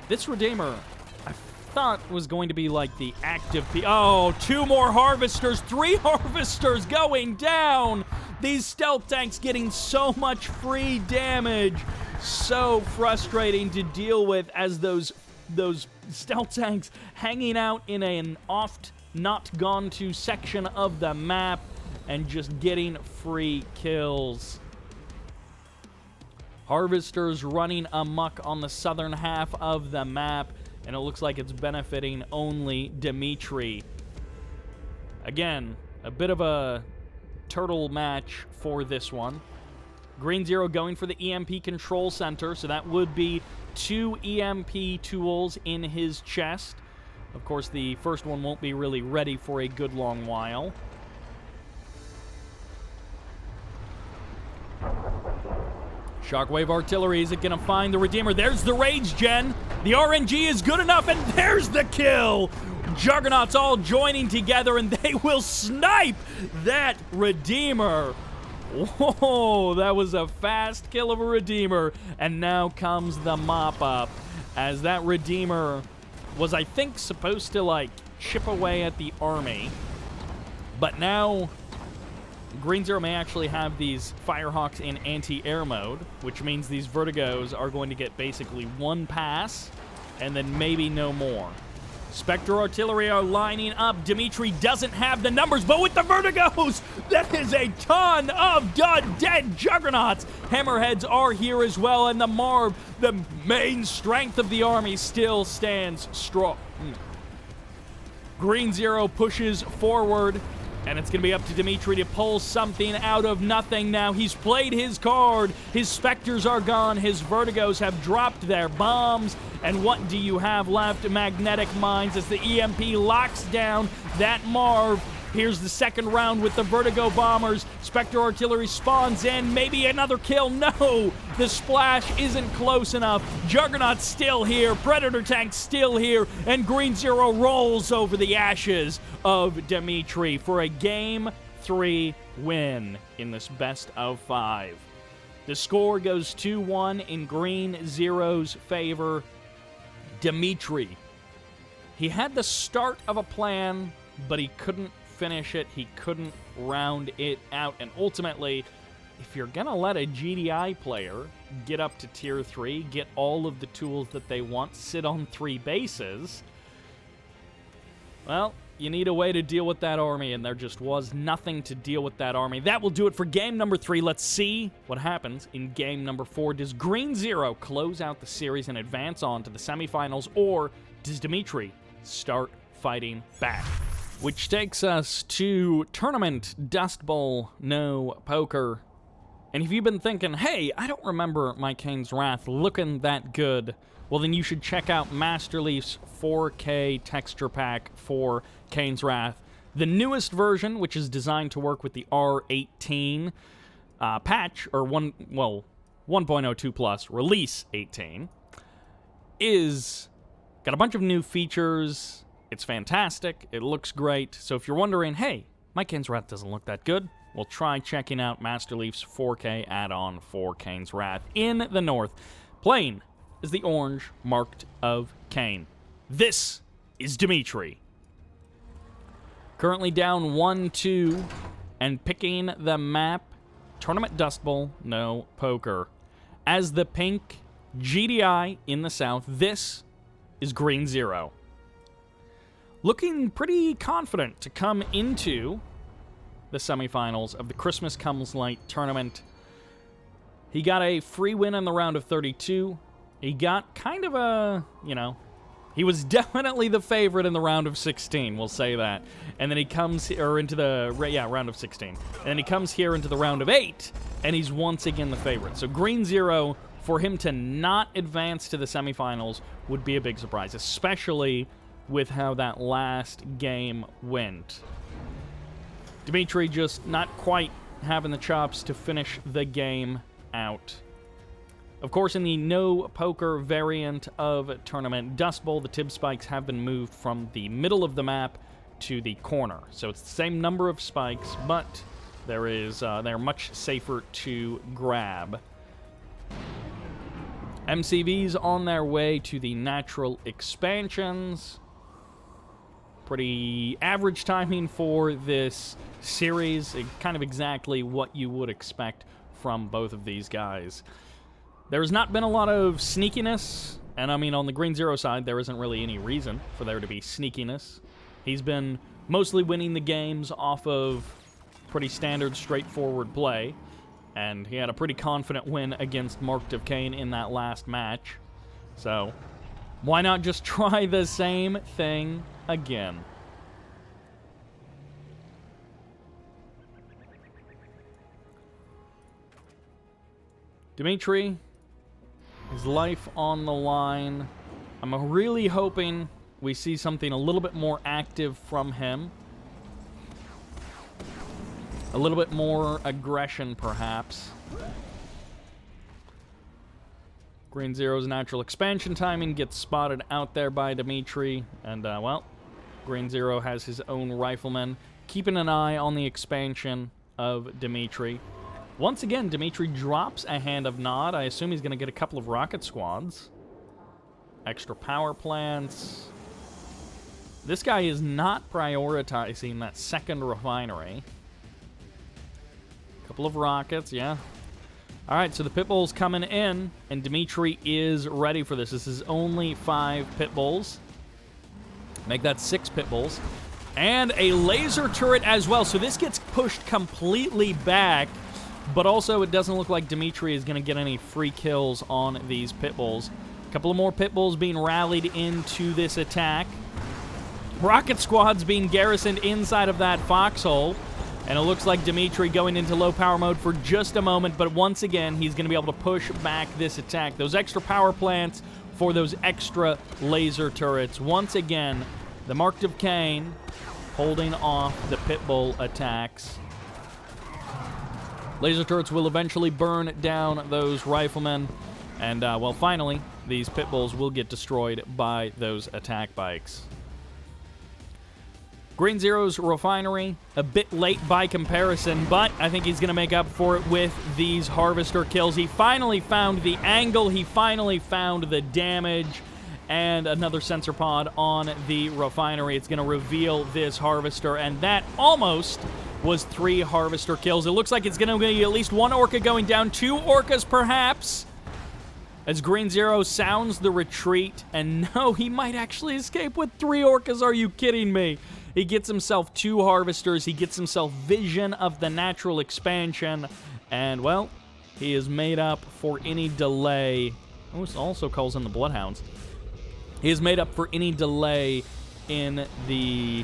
This Redeemer, I thought was going to be like the active... Oh, 2 more harvesters, 3 harvesters going down! These stealth tanks getting so much free damage. So frustrating to deal with as those stealth tanks hanging out in an oft not gone to section of the map and just getting free kills. Harvesters running amok on the southern half of the map, and it looks like it's benefiting only Dmitry. Again, a bit of a turtle match for this one. Green Zero going for the EMP control center, so that would be 2 EMP tools in his chest. Of course, the first one won't be really ready for a good long while. Shockwave artillery, is it going to find the Redeemer? There's the Rage Gen. The RNG is good enough, and there's the kill. Juggernauts all joining together, and they will snipe that Redeemer. Whoa, that was a fast kill of a Redeemer. And now comes the mop-up, as that Redeemer was, I think, supposed to, like, chip away at the army. But now Green Zero may actually have these Firehawks in anti-air mode, which means these Vertigos are going to get basically 1 pass and then maybe no more. Spectre Artillery are lining up. Dmitry doesn't have the numbers, but with the Vertigos, that is a ton of dead Juggernauts. Hammerheads are here as well, and the Marv, the main strength of the army, still stands strong. Green Zero pushes forward, and it's going to be up to Dmitry to pull something out of nothing now. He's played his card. His Spectres are gone. His Vertigos have dropped their bombs. And what do you have left? Magnetic Mines as the EMP locks down that Marv. Here's the second round with the Vertigo Bombers. Spectre Artillery spawns in. Maybe another kill. No! The splash isn't close enough. Juggernaut's still here. Predator Tank's still here. And Green Zero rolls over the ashes of Dmitry for a Game 3 win in this best of 5. The score goes 2-1 in Green Zero's favor. Dmitry, he had the start of a plan, but he couldn't finish it. He couldn't round it out. And ultimately, if you're going to let a GDI player get up to Tier 3, get all of the tools that they want, sit on 3 bases, well, you need a way to deal with that army, and there just was nothing to deal with that army. That will do it for game number 3. Let's see what happens in game number 4. Does Green Zero close out the series and advance on to the semifinals, or does Dmitry start fighting back? Which takes us to Tournament Dust Bowl No Poker. And if you've been thinking, hey, I don't remember my Kane's Wrath looking that good, well, then you should check out Masterleaf's 4K texture pack for Kane's Wrath. The newest version, which is designed to work with the R18 patch, or 1.02 plus release 18, is got a bunch of new features. It's fantastic. It looks great. So if you're wondering, hey, my Kane's Wrath doesn't look that good, well, try checking out Masterleaf's 4K add-on for Kane's Wrath. In the north, playing is the orange marked of Kane. This is Dmitry. Currently down 1-2 and picking the map, Tournament Dust Bowl, no poker. As the pink GDI in the south, this is Green Zero. looking pretty confident to come into the semifinals of the Christmas Comes Late tournament. He got a free win in the round of 32. He got kind of a, he was definitely the favorite in the round of 16, we'll say that. And then he comes here into the, round of 16. And then he comes here into the round of 8, and he's once again the favorite. So Green Zero, for him to not advance to the semifinals would be a big surprise, especially with how that last game went. Dmitry just not quite having the chops to finish the game out. Of course, in the no poker variant of Tournament Dust Bowl, the tib spikes have been moved from the middle of the map to the corner. So it's the same number of spikes, but they're much safer to grab. MCV's on their way to the natural expansions. Pretty average timing for this series. Kind of exactly what you would expect from both of these guys. There's not been a lot of sneakiness, and I mean on the Green Zero side there isn't really any reason for there to be sneakiness. He's been mostly winning the games off of pretty standard straightforward play, and he had a pretty confident win against Markus K in that last match. So why not just try the same thing again? Dmitry, his life on the line. I'm really hoping we see something a little bit more active from him. A little bit more aggression, perhaps. Green Zero's natural expansion timing gets spotted out there by Dmitry. And, well, Green Zero has his own rifleman, keeping an eye on the expansion of Dmitry. Once again, Dmitry drops a Hand of Nod. I assume he's going to get a couple of rocket squads. Extra power plants. This guy is not prioritizing that second refinery. Couple of rockets, yeah. All right, so the pit bulls coming in, and Dmitry is ready for this. This is only 5 pit bulls. Make that 6 pit bulls. And a laser turret as well. So this gets pushed completely back. But also, it doesn't look like Dmitry is going to get any free kills on these pit bulls. A couple of more pit bulls being rallied into this attack. Rocket squads being garrisoned inside of that foxhole. And it looks like Dmitry going into low power mode for just a moment. But once again, he's going to be able to push back this attack. Those extra power plants for those extra laser turrets. Once again, the Markus K holding off the pit bull attacks. Laser turrets will eventually burn down those riflemen. And, well, finally, these pit bulls will get destroyed by those attack bikes. Green Zero's refinery, a bit late by comparison, but I think he's going to make up for it with these harvester kills. He finally found the angle. He finally found the damage. And another sensor pod on the refinery. It's going to reveal this harvester, and that almost was 3 harvester kills. It looks like it's going to be at least 1 orca going down, 2 orcas perhaps, as Green Zero sounds the retreat. And no, he might actually escape with 3 orcas. Are you kidding me? He gets himself 2 harvesters. He gets himself vision of the natural expansion. And, well, he is made up for any delay. Also calls in the Bloodhounds. He is made up for any delay in the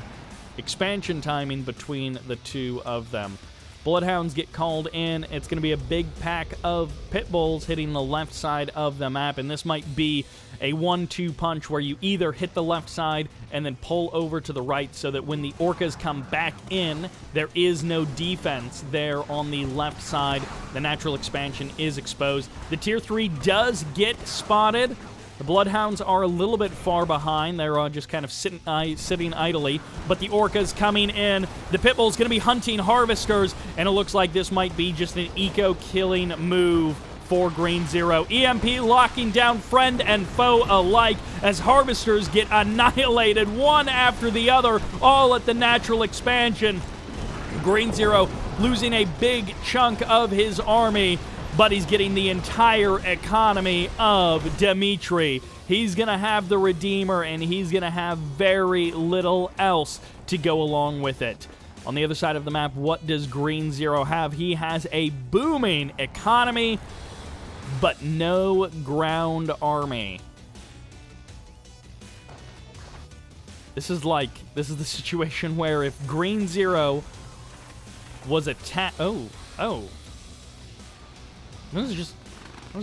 expansion timing between the two of them. Bloodhounds get called in. It's going to be a big pack of pit bulls hitting the left side of the map, and this might be a 1-2 punch where you either hit the left side and then pull over to the right so that when the orcas come back in, there is no defense there on the left side. The natural expansion is exposed. The Tier 3 does get spotted. The Bloodhounds are a little bit far behind. They're just kind of sitting idly. But the orcas coming in. The Pitbull's going to be hunting harvesters. And it looks like this might be just an eco-killing move for Green Zero. EMP locking down friend and foe alike as harvesters get annihilated one after the other, all at the natural expansion. Green Zero losing a big chunk of his army. but he's getting the entire economy of Dimitri. He's going to have the Redeemer, and he's going to have very little else to go along with it. On the other side of the map, what does Green Zero have? He has a booming economy, but no ground army. This is the situation where if Green Zero was attacked... Oh. This is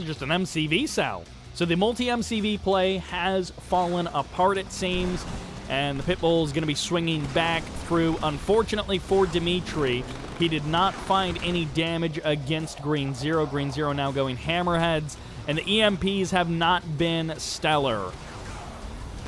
just an MCV cell. So the multi-MCV play has fallen apart, it seems, and the Pitbull is going to be swinging back through. Unfortunately for Dimitri, he did not find any damage against Green Zero. Green Zero now going hammerheads, and the EMPs have not been stellar.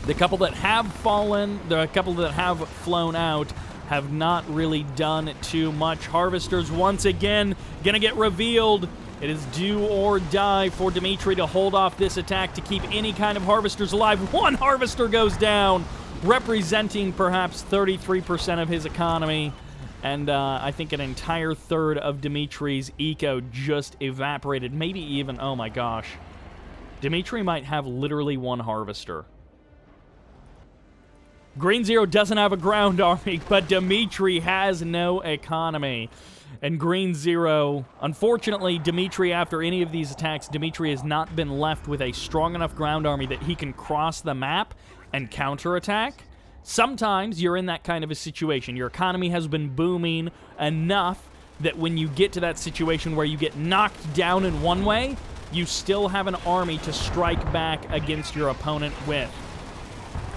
The couple that have fallen, the couple that have flown out, have not really done too much. Harvesters once again going to get revealed. It is do or die for Dimitri to hold off this attack to keep any kind of harvesters alive. One harvester goes down, representing perhaps 33% of his economy. And I think an entire third of Dimitri's eco just evaporated. Maybe even, oh my gosh. Dimitri might have literally one harvester. Green Zero doesn't have a ground army, but Dimitri has no economy. And Green Zero, unfortunately, Dimitri, after any of these attacks, Dimitri has not been left with a strong enough ground army that he can cross the map and counterattack. Sometimes you're in that kind of a situation. Your economy has been booming enough that when you get to that situation where you get knocked down in one way, you still have an army to strike back against your opponent with.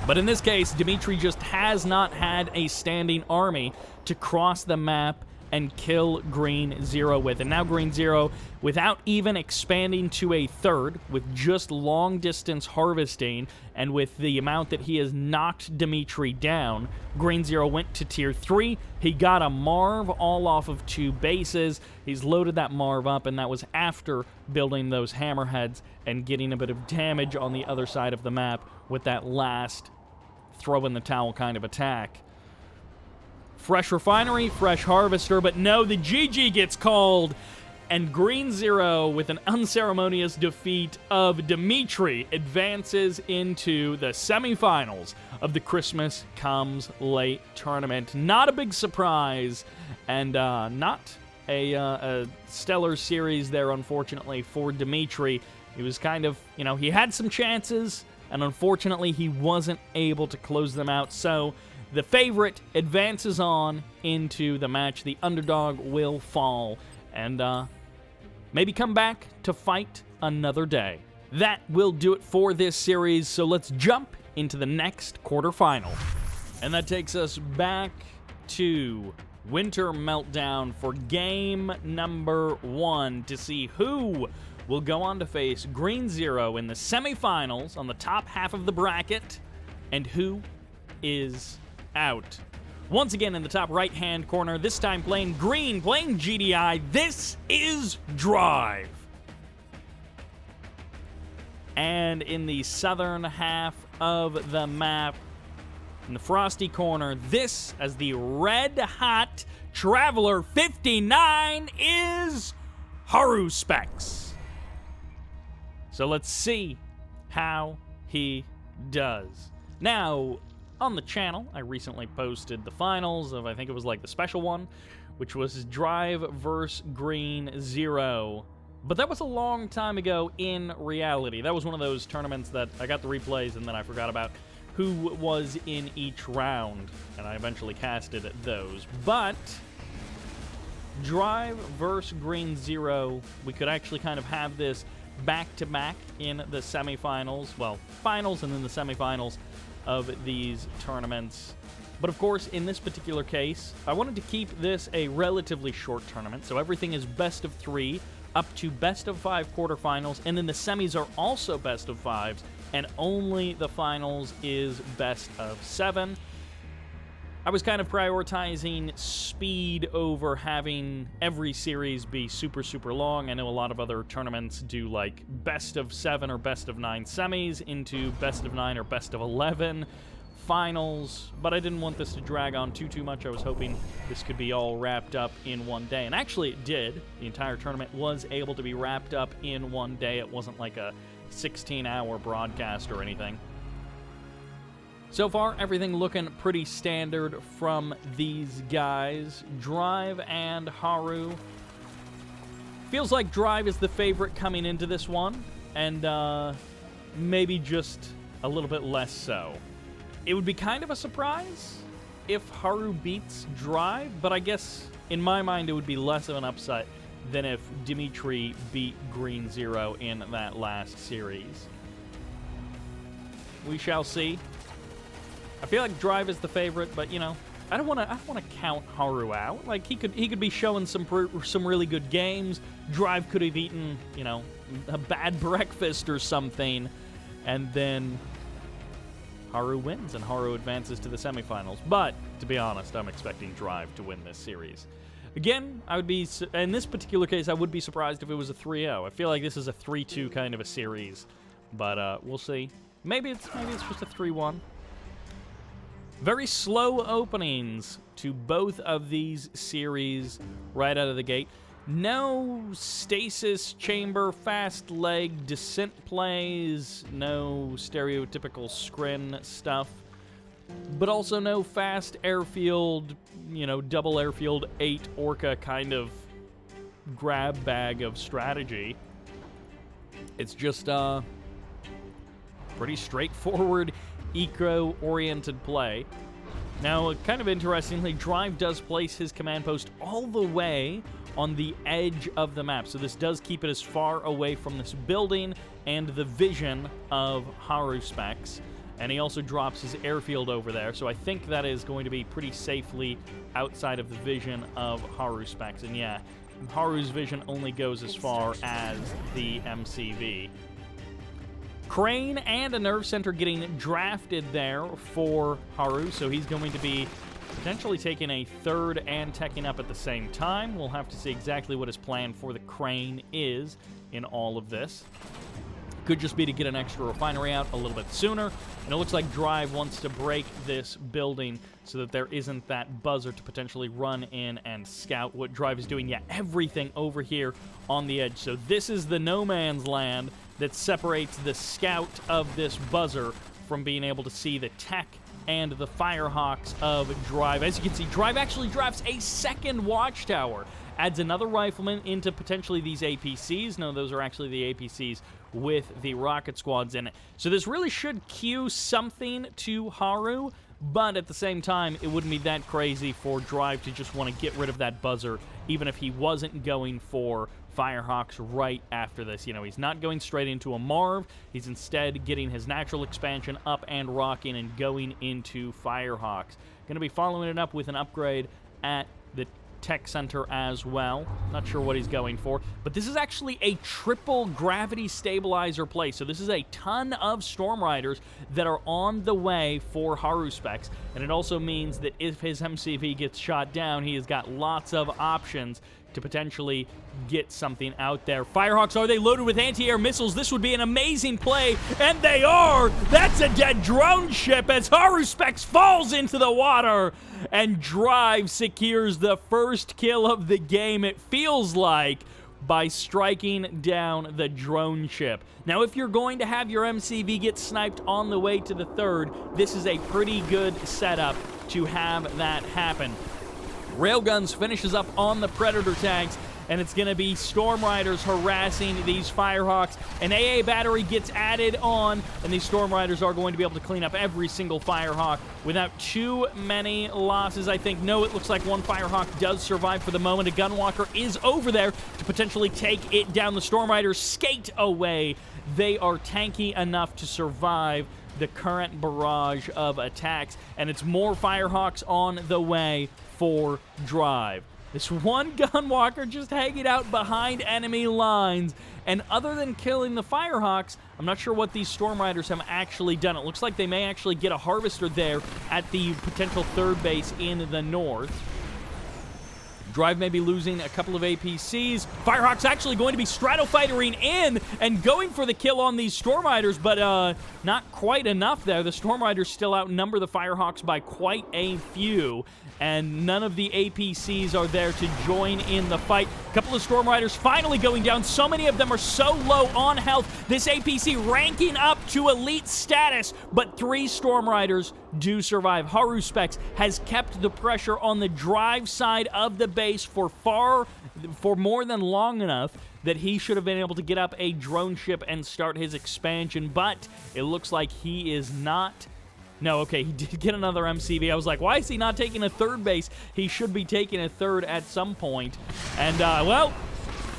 But in this case, Dimitri just has not had a standing army to cross the map and kill Green Zero with. And now Green Zero, without even expanding to a third, with just long-distance harvesting, and with the amount that he has knocked Dimitri down, Green Zero went to Tier 3. He got a Marv all off of 2 bases. He's loaded that Marv up, and that was after building those hammerheads and getting a bit of damage on the other side of the map with that last throw-in-the-towel kind of attack. Fresh refinery, fresh harvester, but no, the GG gets called, and Green Zero, with an unceremonious defeat of Dimitri, advances into the semifinals of the Christmas Comes Late tournament. Not a big surprise, and not a stellar series there, unfortunately, for Dimitri. He was kind of, he had some chances, and unfortunately, he wasn't able to close them out, so the favorite advances on into the match. The underdog will fall and maybe come back to fight another day. That will do it for this series, so let's jump into the next quarterfinal. And that takes us back to Winter Meltdown for game number 1 to see who will go on to face Green Zero in the semifinals on the top half of the bracket and who is out. Once again in the top right-hand corner, this time playing green, playing GDI, this is Drive. And in the southern half of the map, in the frosty corner, this, as the red-hot Traveler 59, is haruspex. So let's see how he does. Now, on the channel, I recently posted the finals of, I think it was like the special one, which was Drive vs. Green Zero. But that was a long time ago in reality. That was one of those tournaments that I got the replays and then I forgot about who was in each round, and I eventually casted those. But Drive vs. Green Zero, we could actually kind of have this back-to-back in the semifinals. Well, finals and then the semifinals of these tournaments. But of course, in this particular case, I wanted to keep this a relatively short tournament, so everything is best of 3 up to best of 5 quarterfinals, and then the semis are also best of 5s, and only the finals is best of 7. I was kind of prioritizing speed over having every series be super, super long. I know a lot of other tournaments do like best of 7 or best of 9 semis into best of 9 or best of 11 finals, but I didn't want this to drag on too much. I was hoping this could be all wrapped up in one day, and actually it did. The entire tournament was able to be wrapped up in one day. It wasn't like a 16-hour broadcast or anything. So far, everything looking pretty standard from these guys. Drive and Haru. Feels like Drive is the favorite coming into this one, and maybe just a little bit less so. It would be kind of a surprise if Haru beats Drive, but I guess in my mind it would be less of an upset than if Dimitri beat Green Zero in that last series. We shall see. I feel like Drive is the favorite, but you know, I don't want to count Haru out. Like he could be showing some really good games. Drive could have eaten, you know, a bad breakfast or something, and then Haru wins and Haru advances to the semifinals. But to be honest, I'm expecting Drive to win this series. Again, I would be, in this particular case, I would be surprised if it was a 3-0. I feel like this is a 3-2 kind of a series, but we'll see. Maybe it's just a 3-1. Very slow openings to both of these series right out of the gate. No stasis chamber, fast leg, descent plays, no stereotypical scrin stuff, but also no fast airfield, you know, double airfield 8 Orca kind of grab bag of strategy. It's just pretty straightforward, eco-oriented play. Now, kind of interestingly, Drive does place his command post all the way on the edge of the map, so this does keep it as far away from this building and the vision of haruspex, and he also drops his airfield over there, so I think that is going to be pretty safely outside of the vision of haruspex, and yeah, Haru's vision only goes as far as the MCV. Crane and a nerve center getting drafted there for Haru, so he's going to be potentially taking a third and teching up at the same time. We'll have to see exactly what his plan for the Crane is in all of this. Could just be to get an extra refinery out a little bit sooner, and it looks like Drive wants to break this building so that there isn't that buzzer to potentially run in and scout what Drive is doing. Yeah, everything over here on the edge. So this is the no man's land that separates the scout of this buzzer from being able to see the tech and the Firehawks of Drive. As you can see, Drive actually drafts a second watchtower, adds another rifleman into potentially these APCs. No, those are actually the APCs with the rocket squads in it. So this really should cue something to Haru, but at the same time, it wouldn't be that crazy for Drive to just want to get rid of that buzzer, even if he wasn't going for Firehawks right after this. You know, he's not going straight into a Marv. He's instead getting his natural expansion up and rocking and going into Firehawks. Going to be following it up with an upgrade at the tech center as well. Not sure what he's going for, but this is actually a triple gravity stabilizer play, so this is a ton of Storm Riders that are on the way for haruspex, and it also means that if his MCV gets shot down, he has got lots of options to potentially get something out there. Firehawks, are they loaded with anti-air missiles? This would be an amazing play, and they are! That's a dead drone ship as haruspex falls into the water, and Drive secures the first kill of the game, it feels like, by striking down the drone ship. Now, if you're going to have your MCV get sniped on the way to the third, this is a pretty good setup to have that happen. Railguns finishes up on the Predator tanks, and it's going to be Storm Riders harassing these Firehawks. An AA battery gets added on, and these Storm Riders are going to be able to clean up every single Firehawk without too many losses, I think. No, it looks like one Firehawk does survive for the moment. A Gunwalker is over there to potentially take it down. The Storm Riders skate away. They are tanky enough to survive the current barrage of attacks, and it's more Firehawks on the way for Drive. This one Gunwalker just hanging out behind enemy lines, and other than killing the Firehawks, I'm not sure what these Storm Riders have actually done. It looks like they may actually get a Harvester there at the potential third base in the north. Drive may be losing a couple of APCs. Firehawk's actually going to be stratofighting in and going for the kill on these Storm Riders, but not quite enough there. The Storm Riders still outnumber the Firehawks by quite a few, and none of the APCs are there to join in the fight. A couple of Storm Riders finally going down. So many of them are so low on health. This APC ranking up to elite status, but 3 Storm Riders do survive. haruspex has kept the pressure on the drive side of the base for more than long enough that he should have been able to get up a drone ship and start his expansion, but it looks like he is not. No, okay, he did get another MCV. I was like, why is he not taking a third base? He should be taking a third at some point. And, well,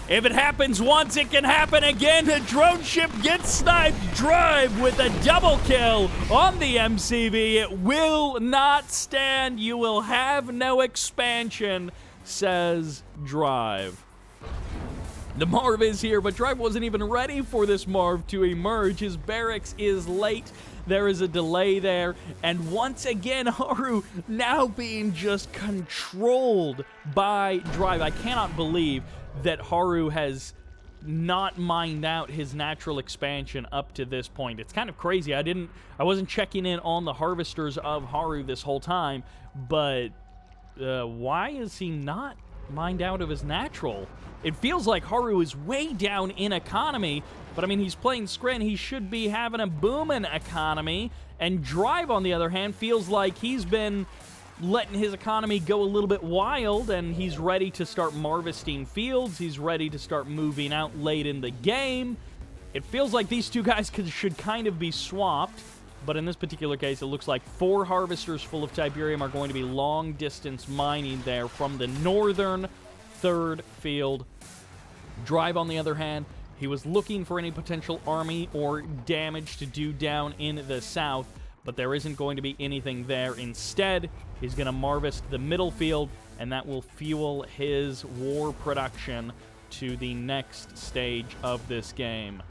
if it happens once, it can happen again. A drone ship gets sniped. Drive with a double kill on the MCV. It will not stand. You will have no expansion, says Drive. The Marv is here, but Drive wasn't even ready for this Marv to emerge. His barracks is late. There is a delay there. And once again, Haru now being just controlled by Drive. I cannot believe that Haru has not mined out his natural expansion up to this point. It's kind of crazy. I wasn't checking in on the harvesters of Haru this whole time, but why is he not mined out of his natural? It feels like Haru is way down in economy, but I mean, he's playing Scrin. He should be having a booming economy, and Drive, on the other hand, feels like he's been letting his economy go a little bit wild, and he's ready to start harvesting fields. He's ready to start moving out late in the game. It feels like these two guys should kind of be swapped, but in this particular case, it looks like 4 harvesters full of Tiberium are going to be long-distance mining there from the northern 3rd field. Drive, on the other hand, he was looking for any potential army or damage to do down in the south, but there isn't going to be anything there. Instead, he's going to harvest the middle field, and that will fuel his war production to the next stage of this game.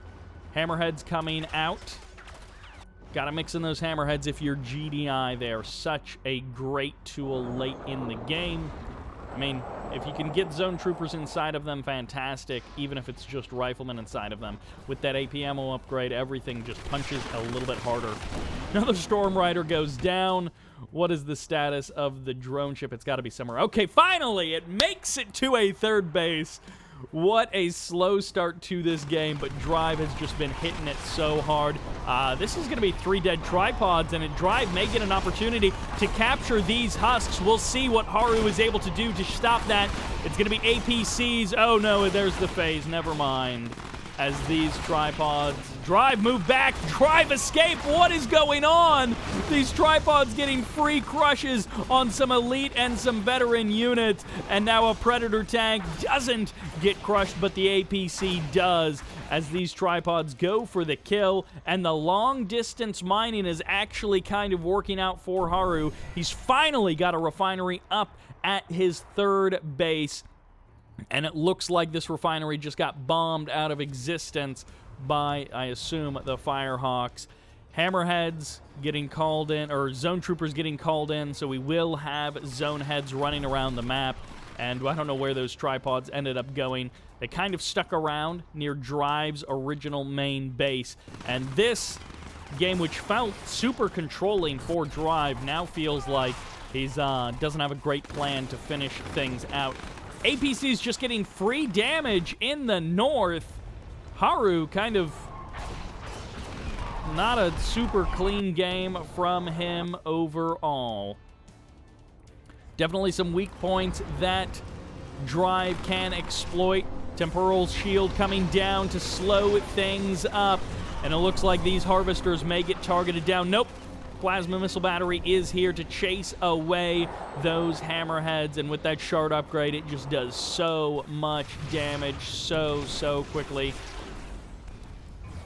Hammerheads coming out. Got to mix in those hammerheads if you're GDI. They are such a great tool late in the game. I mean, if you can get zone troopers inside of them, fantastic, even if it's just riflemen inside of them. With that AP ammo upgrade, everything just punches a little bit harder. Another Storm Rider goes down. What is the status of the drone ship? It's got to be somewhere. Okay, finally, it makes it to a 3rd base. What a slow start to this game, but Drive has just been hitting it so hard. This is going to be 3 dead tripods, and Drive may get an opportunity to capture these husks. We'll see what Haru is able to do to stop that. It's going to be APCs. Oh, no, there's the phase. Never mind. As these tripods... Drive, move back. Drive, escape. What is going on? These tripods getting free crushes on some elite and some veteran units. And now a Predator tank doesn't get crushed, but the APC does. As these tripods go for the kill. And the long-distance mining is actually kind of working out for Haru. He's finally got a refinery up at his 3rd base. And it looks like this refinery just got bombed out of existence by, I assume, the Firehawks. Hammerheads getting called in, or zone troopers getting called in, so we will have zone heads running around the map. And I don't know where those tripods ended up going. They kind of stuck around near Drive's original main base. And this game, which felt super controlling for Drive, now feels like he's doesn't have a great plan to finish things out. APC's just getting free damage in the north. Haru kind of not a super clean game from him overall. Definitely some weak points that Drive can exploit. Temporal shield coming down to slow things up. And it looks like these harvesters may get targeted down. Nope. Plasma missile battery is here to chase away those hammerheads, and with that shard upgrade, it just does so much damage so quickly.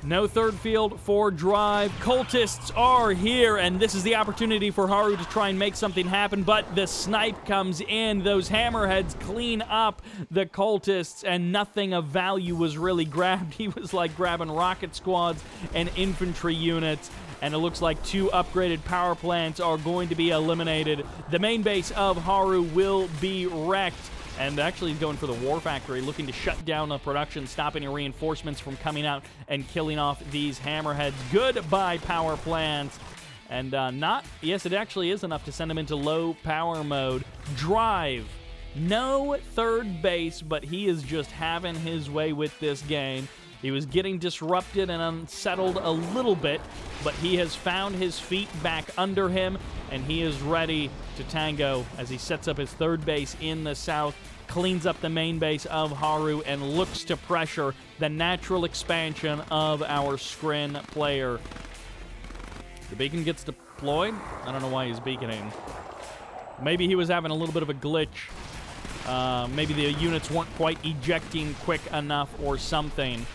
No 3rd field for Drive. Cultists are here, and this is the opportunity for Haru to try and make something happen, but the snipe comes in. Those hammerheads clean up the cultists, and nothing of value was really grabbed. He was like grabbing rocket squads and infantry units, and it looks like 2 upgraded power plants are going to be eliminated. The main base of Haru will be wrecked. and actually he's going for the War Factory, looking to shut down the production, stop any reinforcements from coming out and killing off these hammerheads. Goodbye, power plants. And yes, it actually is enough to send him into low power mode. Drive. No third base, but he is just having his way with this game. He was getting disrupted and unsettled a little bit, but he has found his feet back under him, and he is ready to tango as he sets up his third base in the south, cleans up the main base of Haru, and looks to pressure the natural expansion of our Skrin player. The beacon gets deployed. I don't know why he's beaconing. Maybe he was having a little bit of a glitch. Maybe the units weren't quite ejecting quick enough or something.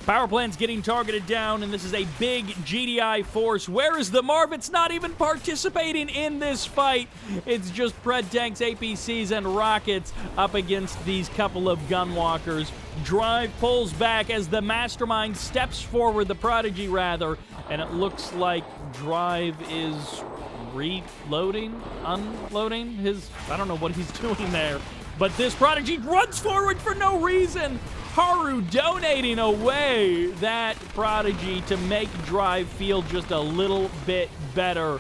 Power plant's getting targeted down, and this is a big GDI force. Where is the Marv? It's not even participating in this fight. It's just Pred tanks, APCs, and rockets up against these couple of gunwalkers. Drive pulls back as the mastermind steps forward, the prodigy rather, and it looks like Drive is reloading, unloading his, I don't know what he's doing there, but this prodigy runs forward for no reason. Haru donating away that prodigy to make Drive feel just a little bit better.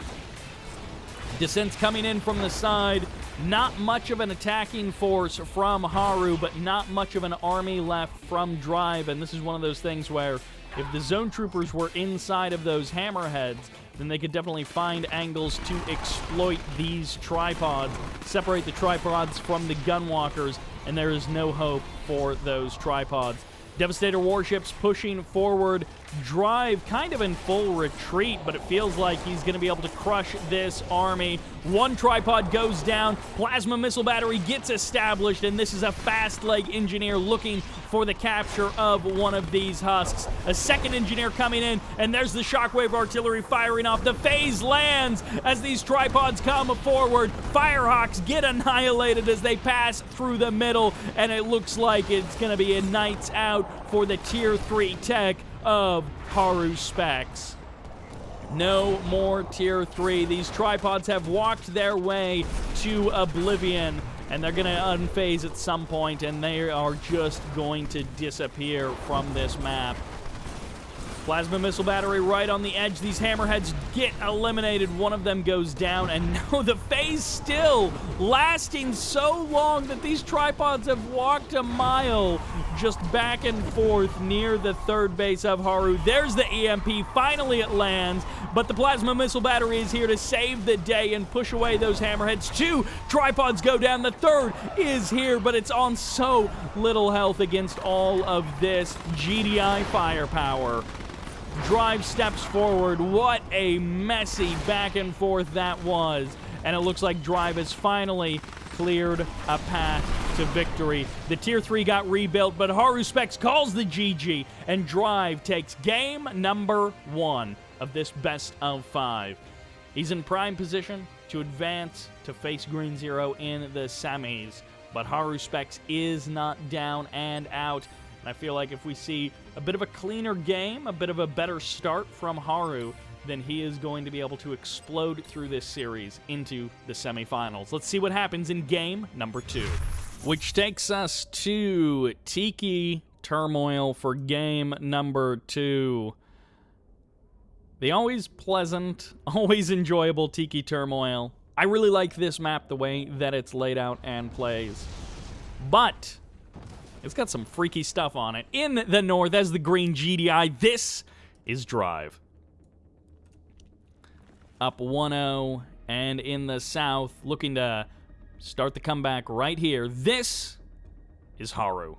Descent's coming in from the side. Not much of an attacking force from Haru, but not much of an army left from Drive, and this is one of those things where if the zone troopers were inside of those hammerheads, then they could definitely find angles to exploit these tripods, separate the tripods from the gunwalkers, and there is no hope for those tripods. Devastator warships pushing forward. Drive kind of in full retreat, but it feels like he's going to be able to crush this army. One tripod goes down. Plasma missile battery gets established, and this is a fast leg engineer looking for the capture of one of these husks. A second engineer coming in, and there's the shockwave artillery firing off. The phase lands as these tripods come forward. Firehawks get annihilated as they pass through the middle, and it looks like it's going to be a nights out for the Tier 3 tech of haruspex. No more Tier 3. These tripods have walked their way to oblivion, and they're going to unphase at some point, and they are just going to disappear from this map. Plasma missile battery right on the edge. These hammerheads get eliminated. One of them goes down, and no, the phase still lasting so long that these tripods have walked a mile just back and forth near the third base of Haru. There's the EMP. Finally it lands, but the plasma missile battery is here to save the day and push away those hammerheads. Two tripods go down. The third is here, but it's on so little health against all of this GDI firepower. Drive steps forward. What a messy back and forth that was. And it looks like Drive has finally cleared a path to victory. The Tier 3 got rebuilt, but haruspex calls the GG, and Drive takes game number 1 of this best of 5. He's in prime position to advance to face Green Zero in the semis, but haruspex is not down and out. And I feel like if we see a bit of a cleaner game, a bit of a better start from Haru, then he is going to be able to explode through this series into the semifinals. Let's see what happens in game number 2, which takes us to Tiki Turmoil for game number 2. The always pleasant, always enjoyable Tiki Turmoil. I really like this map the way that it's laid out and plays. But it's got some freaky stuff on it. In the north, as the green GDI, this is Drive. Up 1-0, and in the south, looking to start the comeback right here, this is Haru.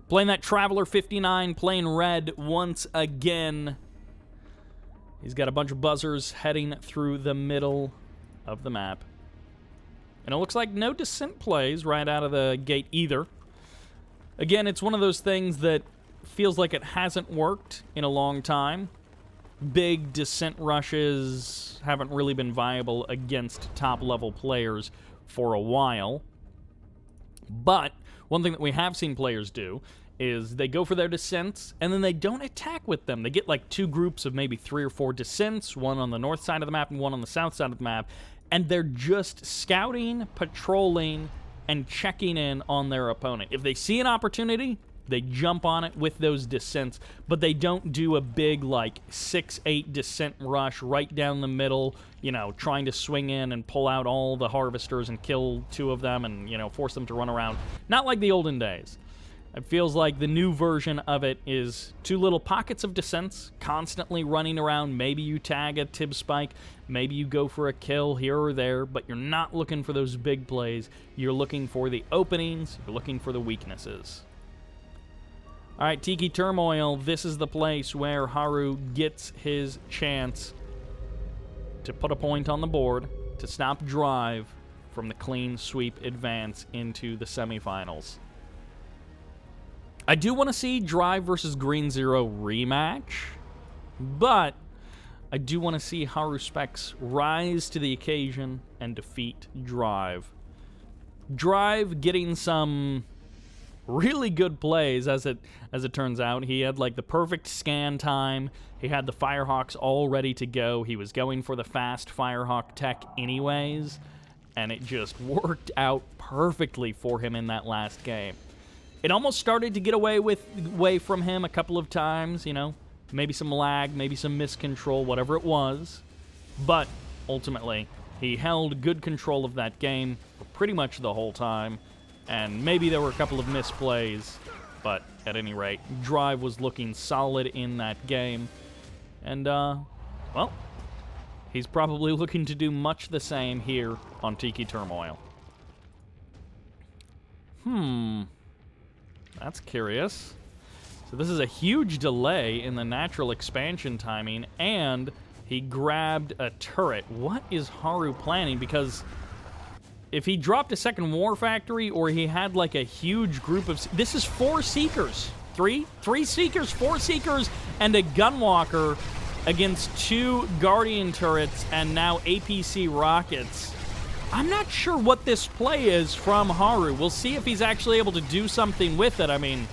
Playing that Traveler 59, playing red once again. He's got a bunch of buzzers heading through the middle of the map. And it looks like no descent plays right out of the gate either. Again, it's one of those things that feels like it hasn't worked in a long time. Big descent rushes haven't really been viable against top-level players for a while. But one thing that we have seen players do is they go for their descents, and then they don't attack with them. They get like 2 groups of maybe 3 or 4 descents, one on the north side of the map and one on the south side of the map, and they're just scouting, patrolling, and checking in on their opponent. If they see an opportunity, they jump on it with those descents, but they don't do a big, like, 6-8 descent rush right down the middle, you know, trying to swing in and pull out all the harvesters and kill 2 of them and, you know, force them to run around. Not like the olden days. It feels like the new version of it is 2 little pockets of descents, constantly running around. Maybe you tag a tib spike, maybe you go for a kill here or there, but you're not looking for those big plays. You're looking for the openings, you're looking for the weaknesses. All right, Tiki Turmoil, this is the place where Haru gets his chance to put a point on the board, to stop Drive from the clean sweep advance into the semifinals. I do want to see Drive versus Green Zero rematch, but I do want to see haruspex rise to the occasion and defeat Drive. Drive getting some really good plays, as it turns out. He had like the perfect scan time. He had the Firehawks all ready to go. He was going for the fast Firehawk tech anyways, and it just worked out perfectly for him in that last game. It almost started to get away from him a couple of times, you know, maybe some lag, maybe some miscontrol, whatever it was, but ultimately he held good control of that game for pretty much the whole time. And maybe there were a couple of misplays, but at any rate, Drive was looking solid in that game. And, well, he's probably looking to do much the same here on Tiki Turmoil. That's curious. So this is a huge delay in the natural expansion timing, and he grabbed a turret. What is Haru planning? Because if he dropped a second War Factory, or he had like a huge group of... This is 4 Seekers. Three Seekers, 4 Seekers, and a Gunwalker against 2 Guardian turrets and now APC rockets. I'm not sure what this play is from Haru. We'll see if he's actually able to do something with it. I mean,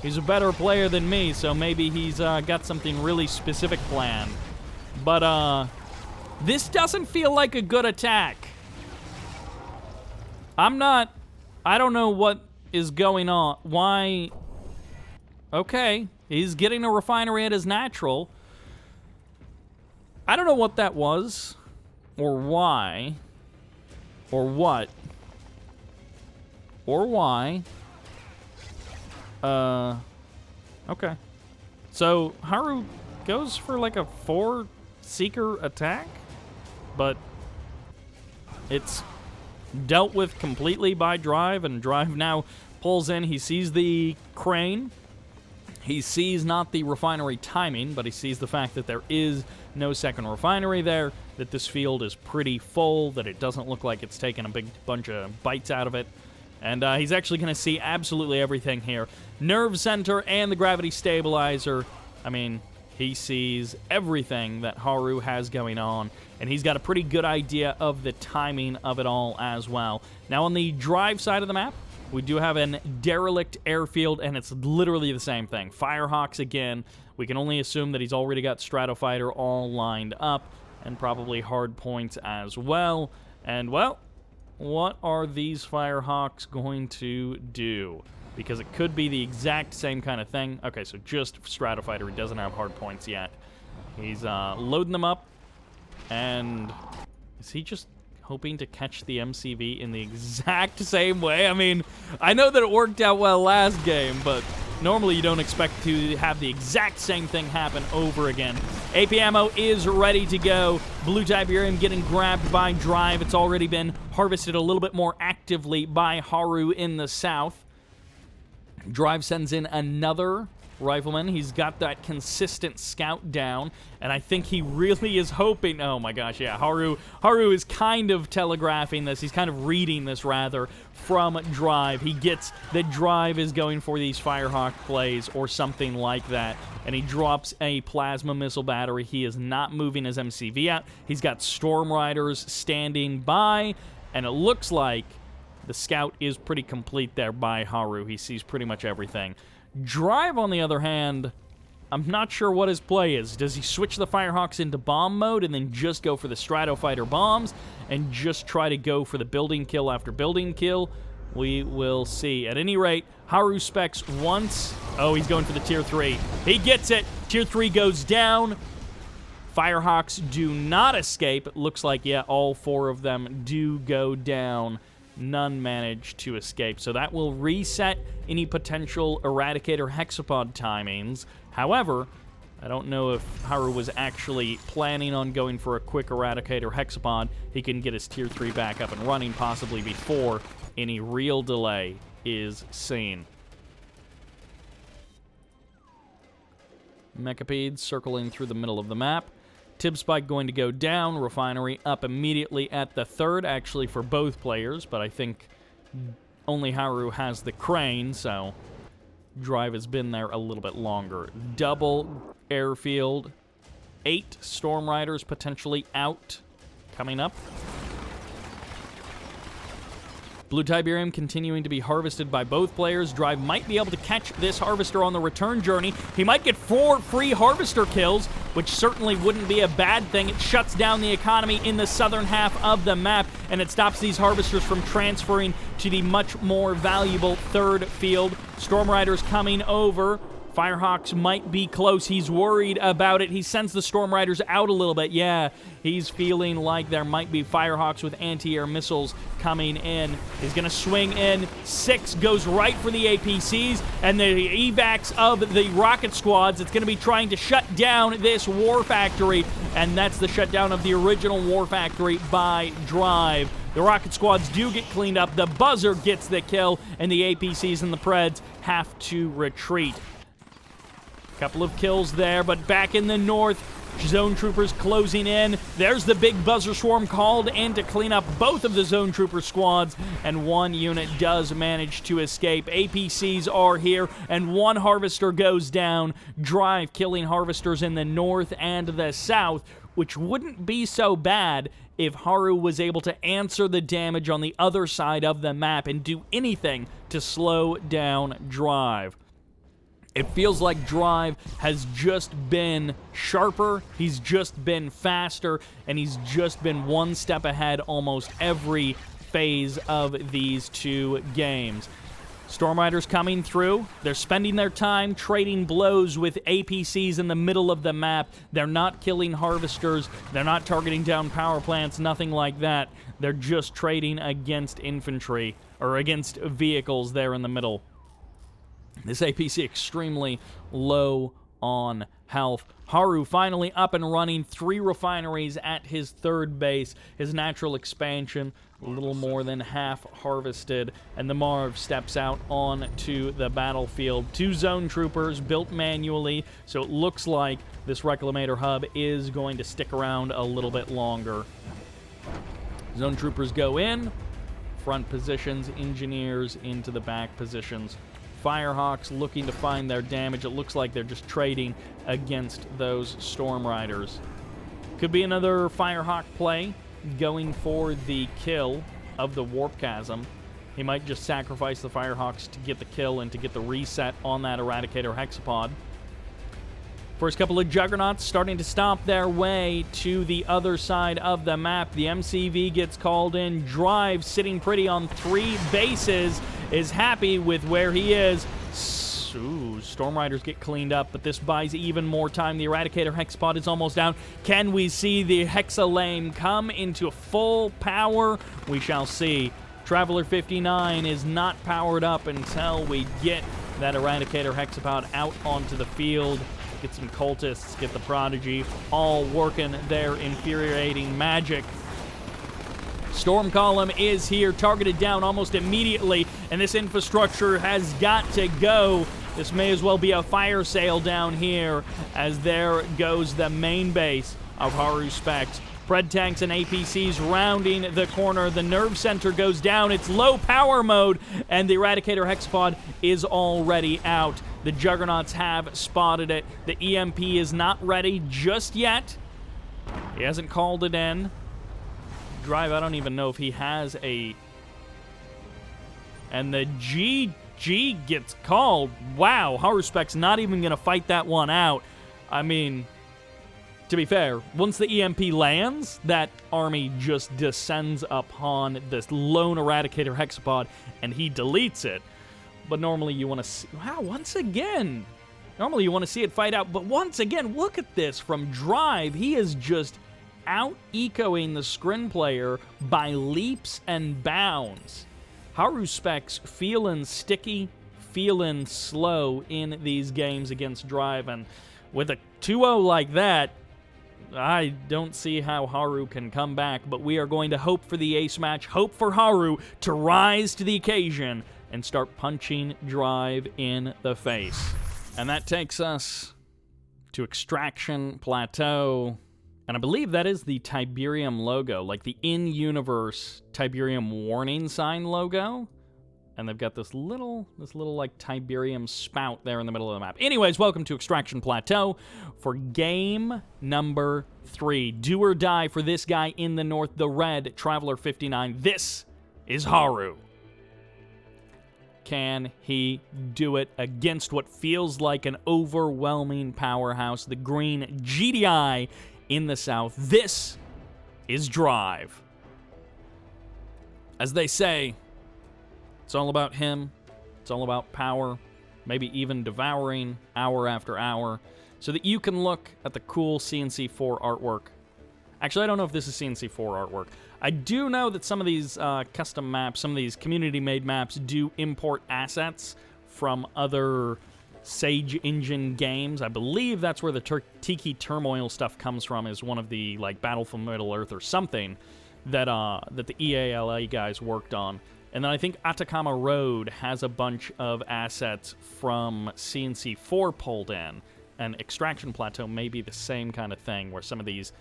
he's a better player than me, so maybe he's got something really specific planned. But, this doesn't feel like a good attack. I don't know what is going on. Why? Okay, he's getting a refinery at his natural. I don't know what that was, or why, or what, or why. Okay. So, Haru goes for like a 4 Seeker attack, but it's dealt with completely by Drive, and Drive now pulls in. He sees the crane. He sees not the refinery timing, but he sees the fact that there is no second refinery there, that this field is pretty full, that it doesn't look like it's taken a big bunch of bites out of it. And he's actually going to see absolutely everything here. Nerve center and the gravity stabilizer. I mean, he sees everything that Haru has going on, and he's got a pretty good idea of the timing of it all as well. Now, on the Drive side of the map, we do have an derelict airfield, and it's literally the same thing. Firehawks again. We can only assume that he's already got Stratofighter all lined up, and probably hard points as well. And, well, what are these Firehawks going to do? Because it could be the exact same kind of thing. Okay, so just Stratofighter. He doesn't have hard points yet. He's loading them up. And is he just hoping to catch the MCV in the exact same way? I mean, I know that it worked out well last game, but normally you don't expect to have the exact same thing happen over again. AP ammo is ready to go. Blue Tiberium getting grabbed by Drive. It's already been harvested a little bit more actively by Haru in the south. Drive sends in another rifleman. He's got that consistent scout down, and I think he really is hoping... Oh my gosh, yeah, Haru is kind of telegraphing this. He's kind of reading this, rather, from Drive. He gets that Drive is going for these Firehawk plays or something like that, and he drops a plasma missile battery. He is not moving his MCV out. He's got Storm Riders standing by, and it looks like the scout is pretty complete there by Haru. He sees pretty much everything. Drive, on the other hand, I'm not sure what his play is. Does he switch the Firehawks into bomb mode and then just go for the Stratofighter bombs and just try to go for the building kill after building kill? We will see. At any rate, haruspex once. Oh, he's going for the Tier 3. He gets it. Tier 3 goes down. Firehawks do not escape. It looks like, yeah, all 4 of them do go down. None manage to escape. So that will reset any potential Eradicator Hexapod timings. However, I don't know if Haru was actually planning on going for a quick Eradicator Hexapod. He can get his Tier 3 back up and running possibly before any real delay is seen. Mechapede circling through the middle of the map. Tib Spike going to go down. Refinery up immediately at the 3rd, actually for both players, but I think only Haru has the crane, so drive has been there a little bit longer. Double airfield. 8 Storm Riders potentially out coming up. Blue Tiberium continuing to be harvested by both players. Drive might be able to catch this Harvester on the return journey. He might get 4 free Harvester kills, which certainly wouldn't be a bad thing. It shuts down the economy in the southern half of the map, and it stops these Harvesters from transferring to the much more valuable 3rd field. Storm Riders coming over. Firehawks might be close. He's worried about it. He sends the Storm Riders out a little bit. Yeah, he's feeling like there might be Firehawks with anti-air missiles coming in. He's going to swing in. 6 goes right for the APCs, and the evacs of the rocket squads. It's going to be trying to shut down this war factory, and that's the shutdown of the original war factory by Drive. The rocket squads do get cleaned up. The buzzer gets the kill, and the APCs and the Preds have to retreat. Couple of kills there, but back in the north, Zone Troopers closing in. There's the big buzzer swarm called in to clean up both of the Zone Trooper squads, and 1 unit does manage to escape. APCs are here, and 1 Harvester goes down. Drive killing Harvesters in the north and the south, which wouldn't be so bad if Haru was able to answer the damage on the other side of the map and do anything to slow down Drive. It feels like Drive has just been sharper, he's just been faster, and he's just been 1 step ahead almost every phase of these 2 games. Storm Riders coming through. They're spending their time trading blows with APCs in the middle of the map. They're not killing Harvesters. They're not targeting down power plants, nothing like that. They're just trading against infantry, or against vehicles there in the middle. This APC extremely low on health. Haru finally up and running. 3 refineries at his 3rd base. His natural expansion, a little more than half harvested. And the Marv steps out onto the battlefield. 2 Zone Troopers built manually, so it looks like this Reclamator hub is going to stick around a little bit longer. Zone Troopers go in. Front positions, engineers into the back positions. Firehawks looking to find their damage. It looks like they're just trading against those Storm Riders. Could be another Firehawk play, going for the kill of the Warp Chasm. He might just sacrifice the Firehawks to get the kill and to get the reset on that Eradicator Hexapod. First couple of Juggernauts starting to stomp their way to the other side of the map. The MCV gets called in. Drive, sitting pretty on 3 bases, is happy with where he is. Ooh, Storm Riders get cleaned up, but this buys even more time. The Eradicator Hexapod is almost down. Can we see the Hexalame come into full power? We shall see. Traveler 59 is not powered up until we get that Eradicator Hexapod out onto the field. Get some cultists, get the Prodigy, all working their infuriating magic. Storm Column is here, targeted down almost immediately, and this infrastructure has got to go. This may as well be a fire sale down here, as there goes the main base of haruspex. Pred tanks and APCs rounding the corner. The nerve center goes down. It's low power mode, and the Eradicator Hexapod is already out. The Juggernauts have spotted it. The EMP is not ready just yet. He hasn't called it in. Drive, I don't even know if he has a... And the G gets called. Wow, haruspex not even going to fight that one out. I mean, to be fair, once the EMP lands, that army just descends upon this lone Eradicator Hexapod, and he deletes it. But normally you want to see... Wow, once again! Normally you want to see it fight out, but once again, look at this from Drive. He is just out-ecoing the screen player by leaps and bounds. haruspex feeling sticky, feeling slow in these games against Drive, and with a 2-0 like that, I don't see how Haru can come back, but we are going to hope for the ace match, hope for Haru to rise to the occasion and start punching Drive in the face. And that takes us to Extraction Plateau, and I believe that is the Tiberium logo, like the in-universe Tiberium warning sign logo. And they've got this little like Tiberium spout there in the middle of the map. Anyways, welcome to Extraction Plateau for game number 3. Do or die for this guy in the north, the red Traveler 59. This is Haru. Can he do it against what feels like an overwhelming powerhouse, the green GDI in the south? This is Drive. As they say, it's all about him. It's all about power, maybe even devouring hour after hour, so that you can look at the cool CNC4 artwork. Actually, I don't know if this is CNC4 artwork. I do know that some of these custom maps, some of these community-made maps do import assets from other Sage Engine games. I believe that's where the Tiki Turmoil stuff comes from, is one of the, like, Battle for Middle-earth or something that the EALA guys worked on. And then I think Atacama Road has a bunch of assets from CNC4 pulled in. And Extraction Plateau may be the same kind of thing, where some of these,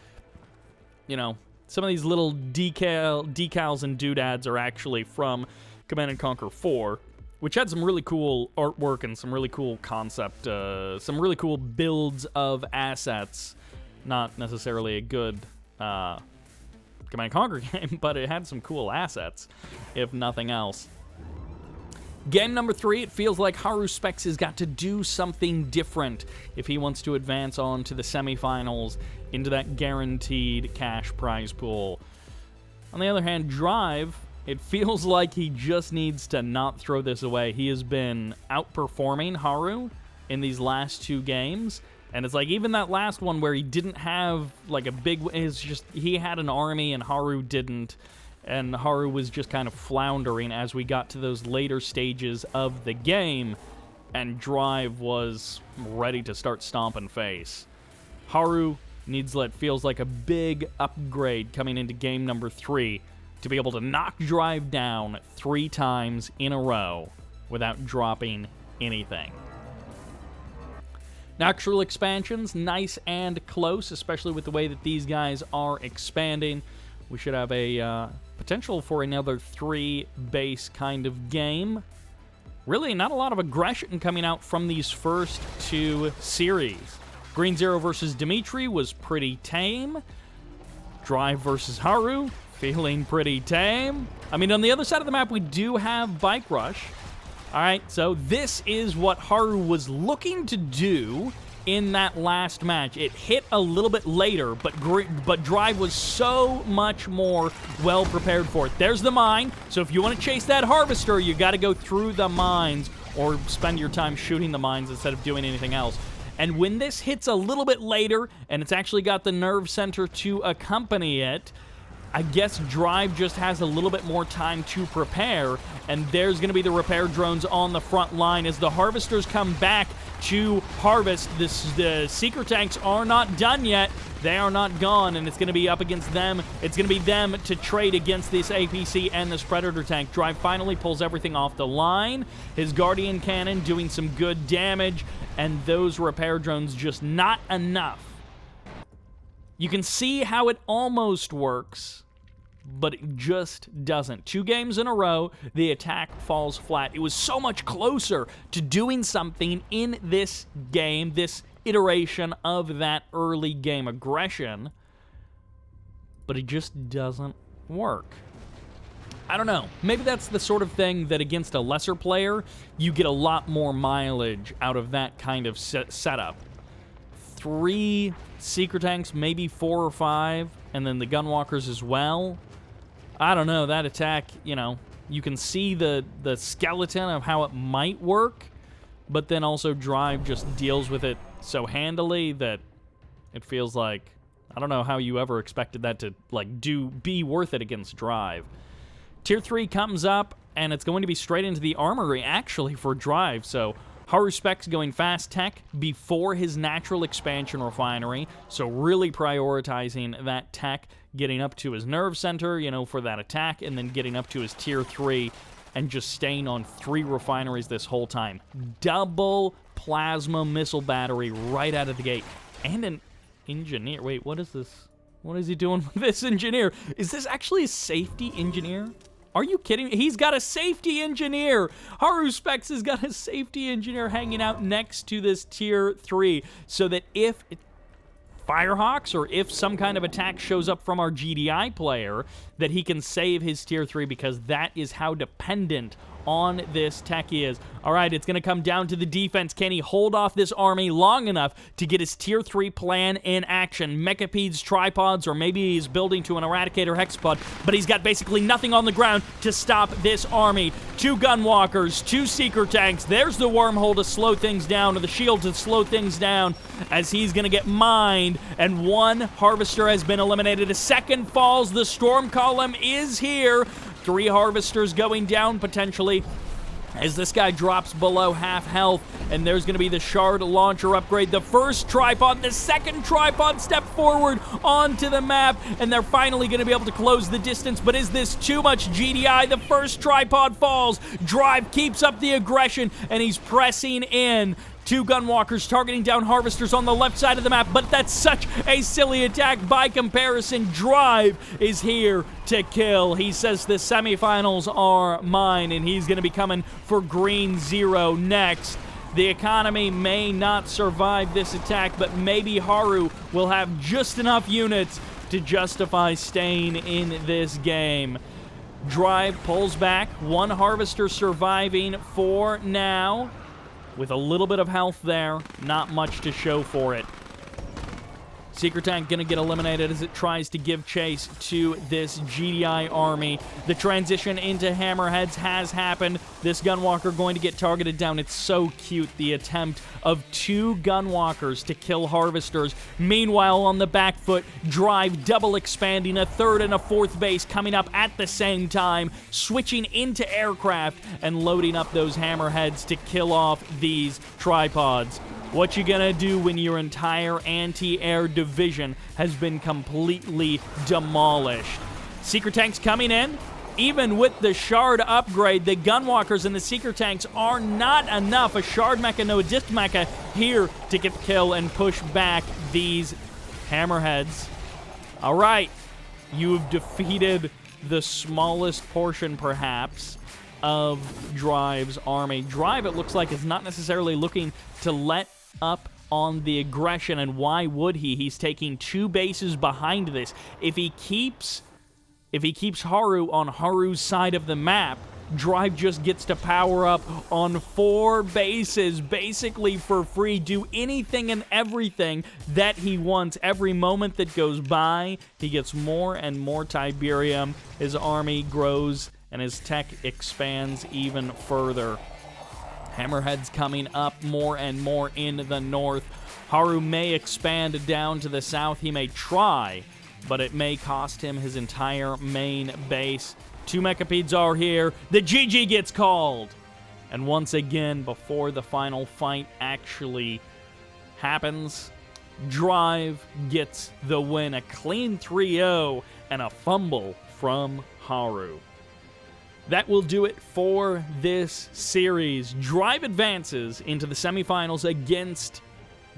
you know, some of these little decals and doodads are actually from Command & Conquer 4, which had some really cool artwork and some really cool concept, some really cool builds of assets. Not necessarily a good Command & Conquer game, but it had some cool assets, if nothing else. Game number 3, it feels like haruspex has got to do something different if he wants to advance on to the semifinals into that guaranteed cash prize pool. On the other hand, Drive, it feels like he just needs to not throw this away. He has been outperforming Haru in these last 2 games, and it's like even that last one where he didn't have like a big... It's just he had an army and Haru didn't. And Haru was just kind of floundering as we got to those later stages of the game, and Drive was ready to start stomping face. Haru needs what feels like a big upgrade coming into game number 3 to be able to knock Drive down 3 times in a row without dropping anything. Natural expansions, nice and close, especially with the way that these guys are expanding. We should have a potential for another 3 base kind of game. Really, not a lot of aggression coming out from these first 2 series. Green Zero versus Dimitri was pretty tame. Drive versus Haru, feeling pretty tame. I mean, on the other side of the map, we do have Bike Rush. All right, so this is what Haru was looking to do in that last match. It hit a little bit later, but Drive was so much more well prepared for it. There's the mine, so if you want to chase that harvester, you got to go through the mines or spend your time shooting the mines instead of doing anything else. And when this hits a little bit later, and it's actually got the nerve center to accompany it, I guess Drive just has a little bit more time to prepare, and there's going to be the repair drones on the front line as the harvesters come back to harvest. The seeker tanks are not done yet. They are not gone, and it's going to be up against them. It's going to be them to trade against this APC and this Predator tank. Drive finally pulls everything off the line. His Guardian Cannon doing some good damage, and those repair drones just not enough. You can see how it almost works, but it just doesn't. 2 games in a row, the attack falls flat. It was so much closer to doing something in this game, this iteration of that early game aggression, but it just doesn't work. I don't know. Maybe that's the sort of thing that against a lesser player, you get a lot more mileage out of that kind of setup. 3 Secret Tanks, maybe 4 or 5, and then the Gunwalkers as well. I don't know. That attack, you know, you can see the skeleton of how it might work, but then also Drive just deals with it so handily that it feels like, I don't know how you ever expected that to, like, be worth it against Drive. Tier 3 comes up, and it's going to be straight into the armory, actually, for Drive. So haruspex going fast tech before his natural expansion refinery. So really prioritizing that tech, getting up to his nerve center, you know, for that attack, and then getting up to his tier 3 and just staying on 3 refineries this whole time. Double plasma missile battery right out of the gate. And an engineer. Wait, what is this? What is he doing with this engineer? Is this actually a safety engineer? Are you kidding me? He's got a safety engineer. haruspex has got a safety engineer hanging out next to this tier 3 so that if Firehawks or if some kind of attack shows up from our GDI player, that he can save his tier 3 because that is how dependent on this tech he is. All right, it's going to come down to the defense. Can he hold off this army long enough to get his tier 3 plan in action? Mechapedes, tripods, or maybe he's building to an Eradicator hexapod, but he's got basically nothing on the ground to stop this army. 2 Gunwalkers, 2 Seeker Tanks. There's the wormhole to slow things down, or the shield to slow things down, as he's going to get mined, and 1 Harvester has been eliminated. A second falls. The Storm Column is here. 3 Harvesters going down potentially as this guy drops below half health, and there's going to be the Shard Launcher upgrade. The first tripod, the second tripod step forward onto the map, and they're finally going to be able to close the distance, but is this too much GDI? The first tripod falls. Drive keeps up the aggression, and he's pressing in. 2 Gunwalkers targeting down Harvesters on the left side of the map, but that's such a silly attack by comparison. Drive is here to kill. He says the semifinals are mine, and he's going to be coming for green 0 next. The economy may not survive this attack, but maybe Haru will have just enough units to justify staying in this game. Drive pulls back. 1 Harvester surviving for now. With a little bit of health there, not much to show for it. Secret Tank going to get eliminated as it tries to give chase to this GDI army. The transition into Hammerheads has happened. This Gunwalker going to get targeted down. It's so cute, the attempt of 2 Gunwalkers to kill Harvesters. Meanwhile, on the back foot, Drive double expanding, a 3rd and a 4th base coming up at the same time, switching into aircraft and loading up those Hammerheads to kill off these tripods. What you gonna do when your entire anti-air division has been completely demolished? Secret Tanks coming in. Even with the Shard upgrade, the Gunwalkers and the Secret Tanks are not enough. A Shard Mecha, no, a Disc Mecha here to get the kill and push back these Hammerheads. All right, you've defeated the smallest portion, perhaps, of Drive's army. Drive, it looks like, is not necessarily looking to let up on the aggression, and why would he? He's taking 2 bases behind this. If he keeps Haru on Haru's side of the map, Drive just gets to power up on 4 bases, basically for free, do anything and everything that he wants. Every moment that goes by, he gets more and more Tiberium. His army grows, and his tech expands even further. Hammerheads coming up more and more in the north. Haru may expand down to the south. He may try, but it may cost him his entire main base. 2 Mechapedes are here. The GG gets called. And once again, before the final fight actually happens, Drive gets the win. A clean 3-0 and a fumble from Haru. That will do it for this series. Drive advances into the semifinals against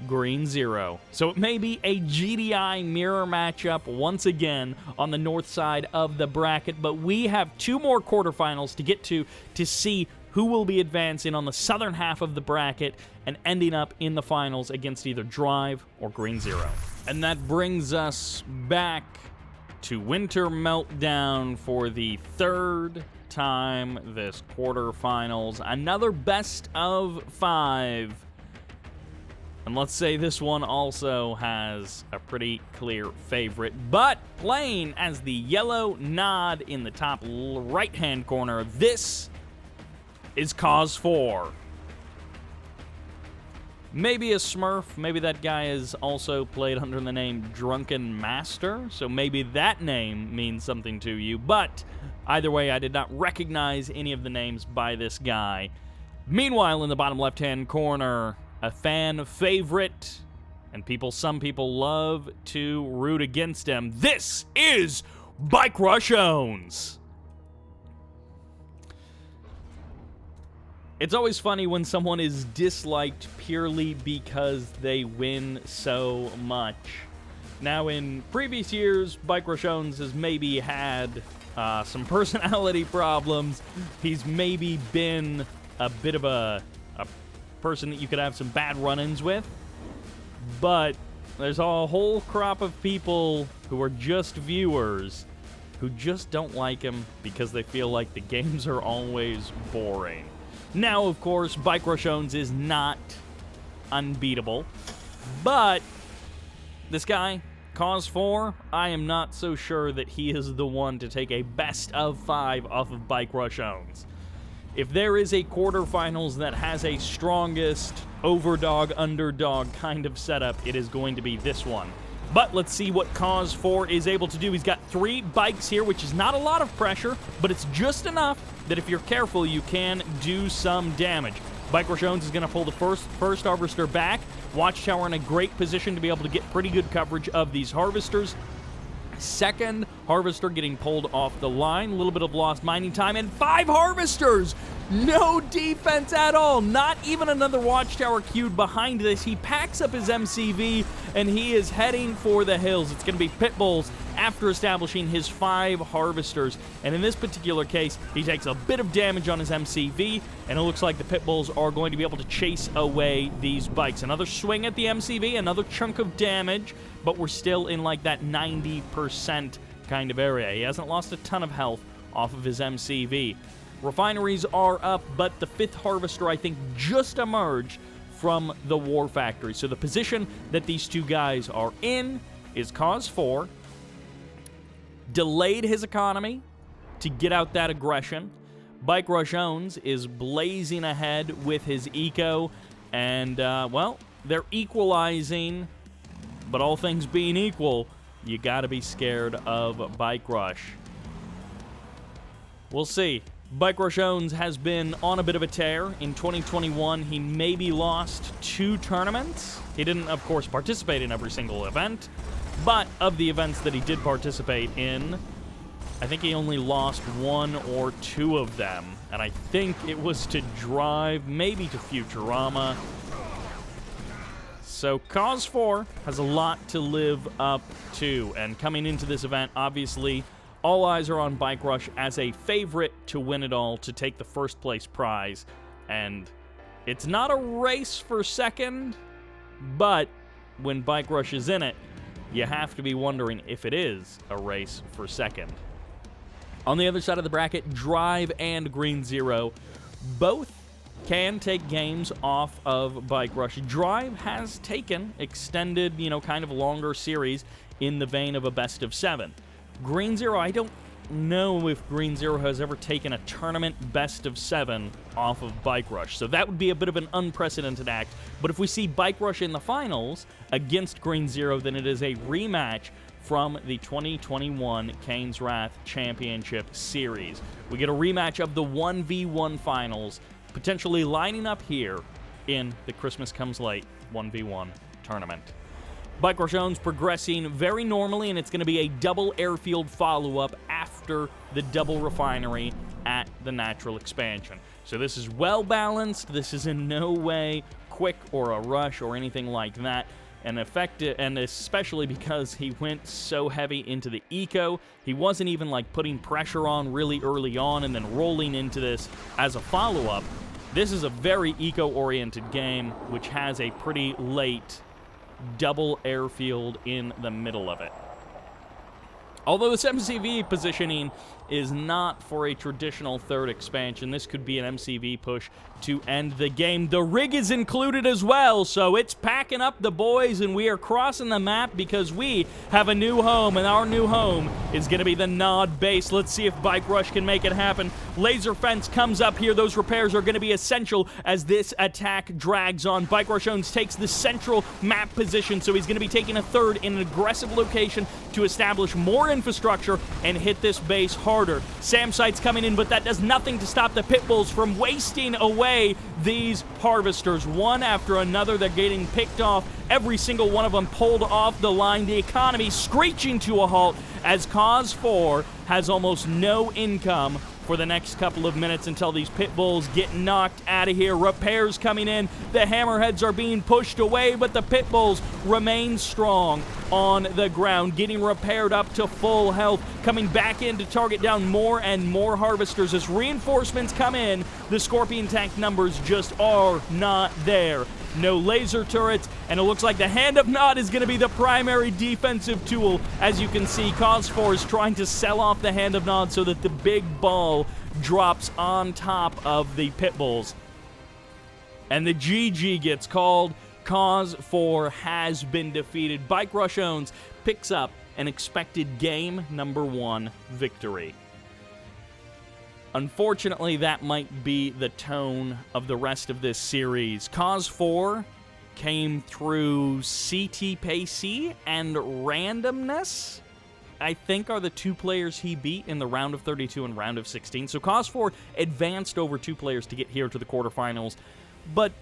Green 0. So it may be a GDI mirror matchup once again on the north side of the bracket, but we have 2 more quarterfinals to get to see who will be advancing on the southern half of the bracket and ending up in the finals against either Drive or Green 0. And that brings us back to Winter Meltdown for the third time this quarterfinals. Another best of 5. And let's say this one also has a pretty clear favorite. But playing as the yellow nod in the top right-hand corner, this is Kauz-IV. Maybe a Smurf. Maybe that guy is also played under the name Drunken Master. So maybe that name means something to you. But either way, I did not recognize any of the names by this guy. Meanwhile, in the bottom left-hand corner, a fan favorite, and some people love to root against him. This is BikeRushOwnz. It's always funny when someone is disliked purely because they win so much. Now, in previous years, BikeRushOwnz has maybe had some personality problems. He's maybe been a bit of a person that you could have some bad run-ins with. But there's a whole crop of people who are just viewers who just don't like him because they feel like the games are always boring. Now, of course, BikeRushOwnz is not unbeatable, but this guy, Kauz-IV, I am not so sure that he is the one to take a best of 5 off of BikeRushOwnz. If there is a quarterfinals that has a strongest overdog, underdog kind of setup, it is going to be this one. But let's see what Kauz-IV is able to do. He's got 3 bikes here, which is not a lot of pressure, but it's just enough that if you're careful, you can do some damage. BikeRushOwnz is going to pull the first harvester back. Watchtower in a great position to be able to get pretty good coverage of these harvesters. Second harvester getting pulled off the line. A little bit of lost mining time. And 5 harvesters! No defense at all. Not even another watchtower queued behind this. He packs up his MCV, and he is heading for the hills. It's going to be Pitbulls after establishing his 5 harvesters. And in this particular case, he takes a bit of damage on his MCV, and it looks like the Pitbulls are going to be able to chase away these bikes. Another swing at the MCV, another chunk of damage, but we're still in like that 90% kind of area. He hasn't lost a ton of health off of his MCV. Refineries are up, but the 5th harvester, I think, just emerged from the war factory. So the position that these two guys are in is Kauz-IV delayed his economy to get out that aggression. BikeRushOwnz is blazing ahead with his eco, and, well, they're equalizing, but all things being equal, you gotta be scared of Bike Rush. We'll see. BikeRushOwnz has been on a bit of a tear. In 2021, he maybe lost 2 tournaments. He didn't, of course, participate in every single event, but of the events that he did participate in, I think he only lost 1 or 2 of them, and I think it was to Drive, maybe to Futurama. So Kauz-IV has a lot to live up to, and coming into this event, obviously, all eyes are on Bike Rush as a favorite to win it all, to take the first place prize. And it's not a race for second, but when Bike Rush is in it, you have to be wondering if it is a race for second. On the other side of the bracket, Drive and Green Zero both can take games off of Bike Rush. Drive has taken extended, kind of longer series in the vein of a best of 7. Green Zero, I don't know if Green Zero has ever taken a tournament best of 7 off of Bike Rush, so that would be a bit of an unprecedented act. But if we see Bike Rush in the finals against Green Zero, then it is a rematch from the 2021 Kane's Wrath Championship Series. We get a rematch of the 1v1 finals, potentially lining up here in the Christmas Comes Late 1v1 tournament. BikeRushOwnz progressing very normally, and it's going to be a double airfield follow-up after the double refinery at the natural expansion. So this is well-balanced. This is in no way quick or a rush or anything like that. And effective, and especially because he went so heavy into the eco, he wasn't even like putting pressure on really early on and then rolling into this as a follow-up. This is a very eco-oriented game, which has a pretty late double airfield in the middle of it. Although this MCV positioning is not for a traditional third expansion, this could be an MCV push to end the game. The rig is included as well, so it's packing up the boys, and we are crossing the map because we have a new home, and our new home is going to be the Nod base. Let's see if Bike Rush can make it happen. Laser fence comes up here. Those repairs are going to be essential as this attack drags on. BikeRushOwnz takes the central map position, so he's going to be taking a third in an aggressive location to establish more infrastructure and hit this base harder. Sam Site's coming in, but that does nothing to stop the Pitbulls from wasting away these harvesters. One after another, they're getting picked off. Every single one of them pulled off the line. The economy screeching to a halt as Kauz-IV has almost no income for the next couple of minutes until these Pitbulls get knocked out of here. Repairs coming in. The Hammerheads are being pushed away, but the Pitbulls remain strong on the ground, getting repaired up to full health, coming back in to target down more and more harvesters. As reinforcements come in, the Scorpion tank numbers just are not there. No laser turrets, and it looks like the Hand of Nod is going to be the primary defensive tool. As you can see, Kauz-IV is trying to sell off the Hand of Nod so that the big ball drops on top of the Pitbulls. And the GG gets called. Kauz-IV has been defeated. BikeRushOwnz picks up an expected game number 1 victory. Unfortunately, that might be the tone of the rest of this series. Kauz-IV came through CT and randomness, I think, are the two players he beat in the round of 32 and round of 16. So Kauz-IV advanced over 2 players to get here to the quarterfinals. But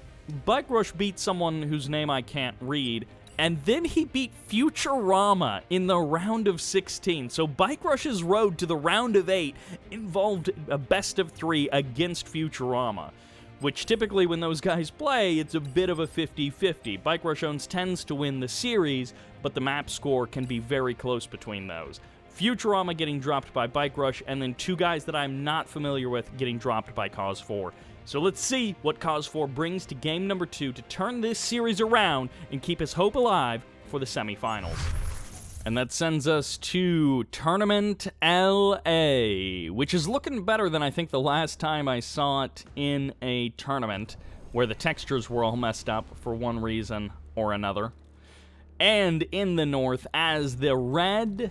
Bike Rush beat someone whose name I can't read, and then he beat Futurama in the round of 16. So Bike Rush's road to the round of 8 involved a best of 3 against Futurama, which typically when those guys play, it's a bit of a 50-50. BikeRushOwnz tends to win the series, but the map score can be very close between those. Futurama getting dropped by Bike Rush, and then 2 guys that I'm not familiar with getting dropped by Kauz-IV. So let's see what Kauz-IV brings to game number 2 to turn this series around and keep his hope alive for the semifinals. And that sends us to Tournament LA, which is looking better than I think the last time I saw it in a tournament, where the textures were all messed up for one reason or another. And in the north, as the red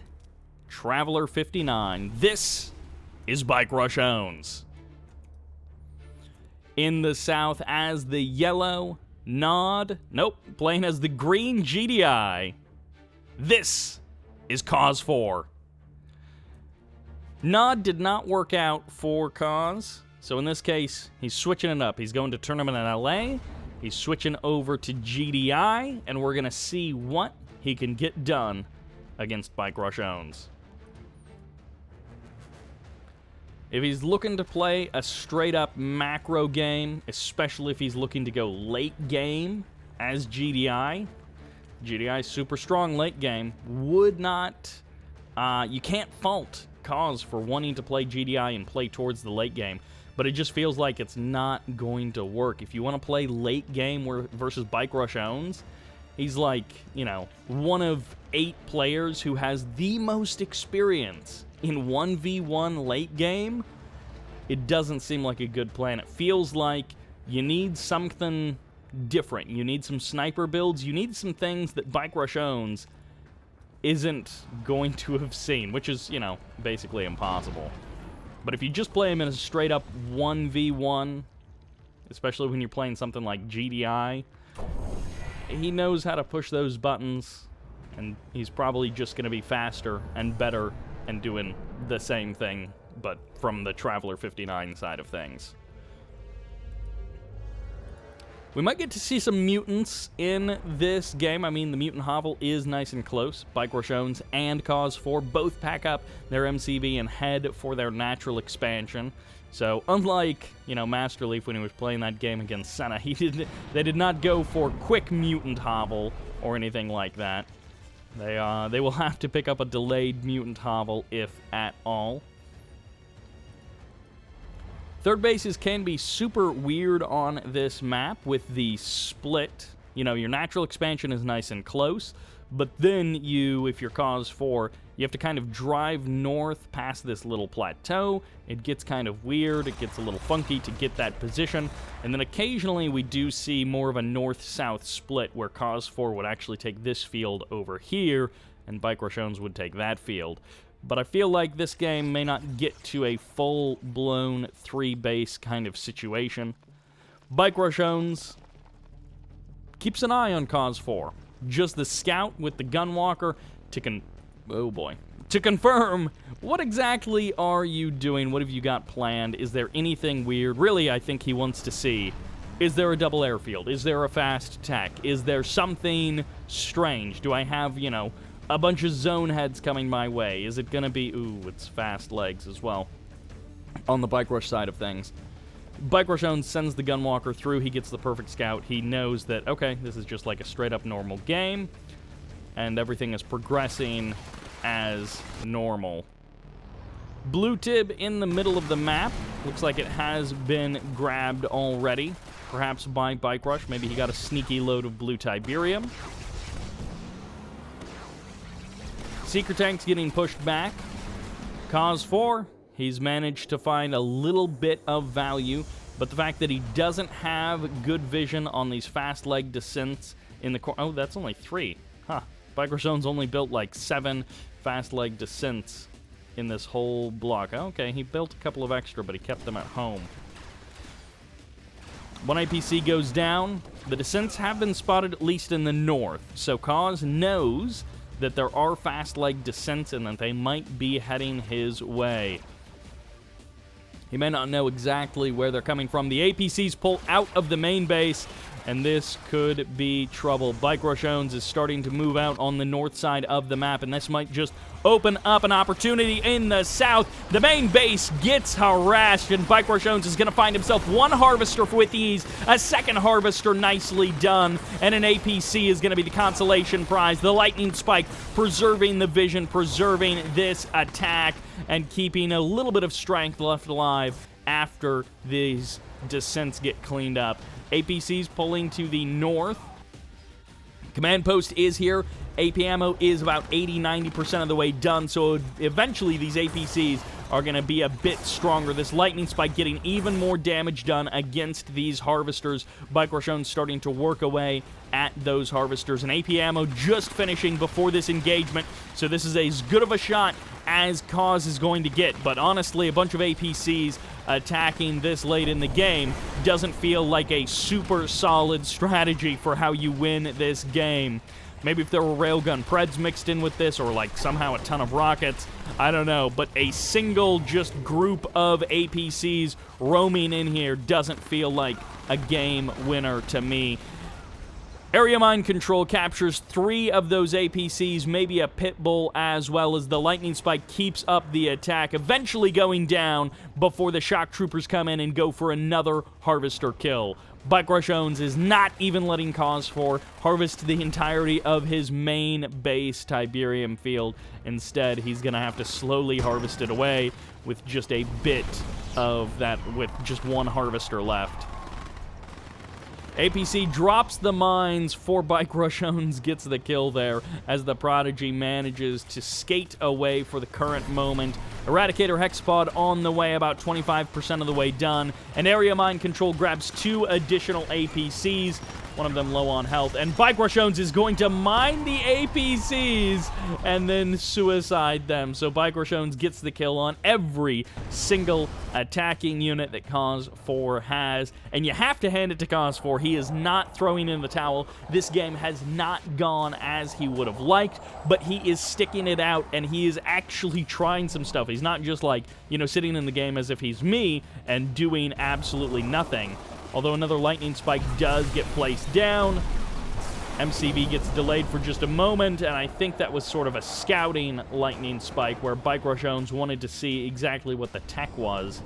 Traveler 59, this is BikeRushOwnz. In the south, as the yellow Nod, playing as the green GDI, this is Kauz-IV. Nod did not work out for Kauz, so in this case, he's switching it up. He's going to Tournament in LA, he's switching over to GDI, and we're going to see what he can get done against BikeRushOwnz. If he's looking to play a straight-up macro game, especially if he's looking to go late game as GDI, GDI's super strong late game, would not... you can't fault Kauz for wanting to play GDI and play towards the late game, but it just feels like it's not going to work. If you want to play late game versus BikeRushOwnz, he's like, one of 8 players who has the most experience in 1v1 late game. It doesn't seem like a good plan. It feels like you need something different. You need some sniper builds. You need some things that BikeRushOwnz isn't going to have seen, which is, basically impossible. But if you just play him in a straight-up 1v1, especially when you're playing something like GDI, he knows how to push those buttons, and he's probably just going to be faster and better and doing the same thing, but from the Traveler 59 side of things. We might get to see some mutants in this game. I mean, the mutant hovel is nice and close. BikeRushOwnz and Kauz-IV both pack up their MCV and head for their natural expansion. So, unlike, Master Leaf when he was playing that game against Senna, they did not go for quick mutant hovel or anything like that. They will have to pick up a delayed mutant hovel, if at all. Third bases can be super weird on this map with the split. Your natural expansion is nice and close, but then if you're Kauz-IV, You have to kind of drive north past this little plateau. It gets kind of weird. It gets a little funky to get that position. And then occasionally we do see more of a north-south split where Kauz-IV would actually take this field over here, and BikeRushOwnz would take that field. But I feel like this game may not get to a full-blown 3-base kind of situation. BikeRushOwnz keeps an eye on Kauz-IV. Just the scout with the gunwalker to to confirm, what exactly are you doing? What have you got planned? Is there anything weird? Really, I think he wants to see, is there a double airfield? Is there a fast attack? Is there something strange? Do I have, you know, a bunch of zone heads coming my way? Is it gonna be, ooh, it's fast legs as well, on the Bike Rush side of things. BikeRushOwnz sends the gunwalker through. He gets the perfect scout. He knows that, okay, this is just like a straight-up normal game, and everything is progressing as normal. Blue tib in the middle of the map. Looks like it has been grabbed already, perhaps by Bike Rush. Maybe he got a sneaky load of blue Tiberium. Secret tank's getting pushed back. Kauz-IV, he's managed to find a little bit of value, but the fact that he doesn't have good vision on these fast leg descents in the corner. Oh, that's only 3. Huh. BikeRushOwnz only built like 7 fast leg descents in this whole block. Okay, he built a couple of extra, but he kept them at home. One APC goes down. The descents have been spotted at least in the north, so Kauz knows that there are fast leg descents and that they might be heading his way. He may not know exactly where they're coming from. The APCs pull out of the main base, and this could be trouble. BikeRushOwnz is starting to move out on the north side of the map, and this might just open up an opportunity in the south. The main base gets harassed, and BikeRushOwnz is going to find himself one harvester with ease, a second harvester nicely done, and an APC is going to be the consolation prize. The lightning spike preserving the vision, preserving this attack, and keeping a little bit of strength left alive after these descents get cleaned up. APCs pulling to the north. Command post is here. AP ammo is about 80-90% of the way done, so eventually these APCs are going to be a bit stronger. This lightning spike getting even more damage done against these harvesters. BikeRushOwnz starting to work away at those harvesters, and AP ammo just finishing before this engagement, so this is as good of a shot as Kauz is going to get. But honestly, a bunch of APCs attacking this late in the game doesn't feel like a super solid strategy for how you win this game. Maybe if there were railgun Preds mixed in with this, or like somehow a ton of rockets, I don't know. But a single just group of APCs roaming in here doesn't feel like a game winner to me. Area Mine Control captures 3 of those APCs, maybe a pit bull as well, as the lightning spike keeps up the attack, eventually going down before the shock troopers come in and go for another harvester kill. BikeRushOwnz is not even letting Kauz-IV harvest the entirety of his main base Tiberium field. Instead, he's going to have to slowly harvest it away with just a bit of that, with just one harvester left. APC drops the mines for BikeRushOwnz, gets the kill there as the Prodigy manages to skate away for the current moment. Eradicator Hexapod on the way, about 25% of the way done. And Area Mine Control grabs 2 additional APCs, one of them low on health. And BikeRushOwnz is going to mine the APCs and then suicide them. So BikeRushOwnz gets the kill on every single attacking unit that Kauz-IV has. And you have to hand it to Kauz-IV. He is not throwing in the towel. This game has not gone as he would have liked, but he is sticking it out, and he is actually trying some stuff. He's not just like, you know, sitting in the game as if he's me and doing absolutely nothing. Although another lightning spike does get placed down. MCV gets delayed for just a moment, and I think that was sort of a scouting lightning spike where BikeRushOwnz wanted to see exactly what the tech was.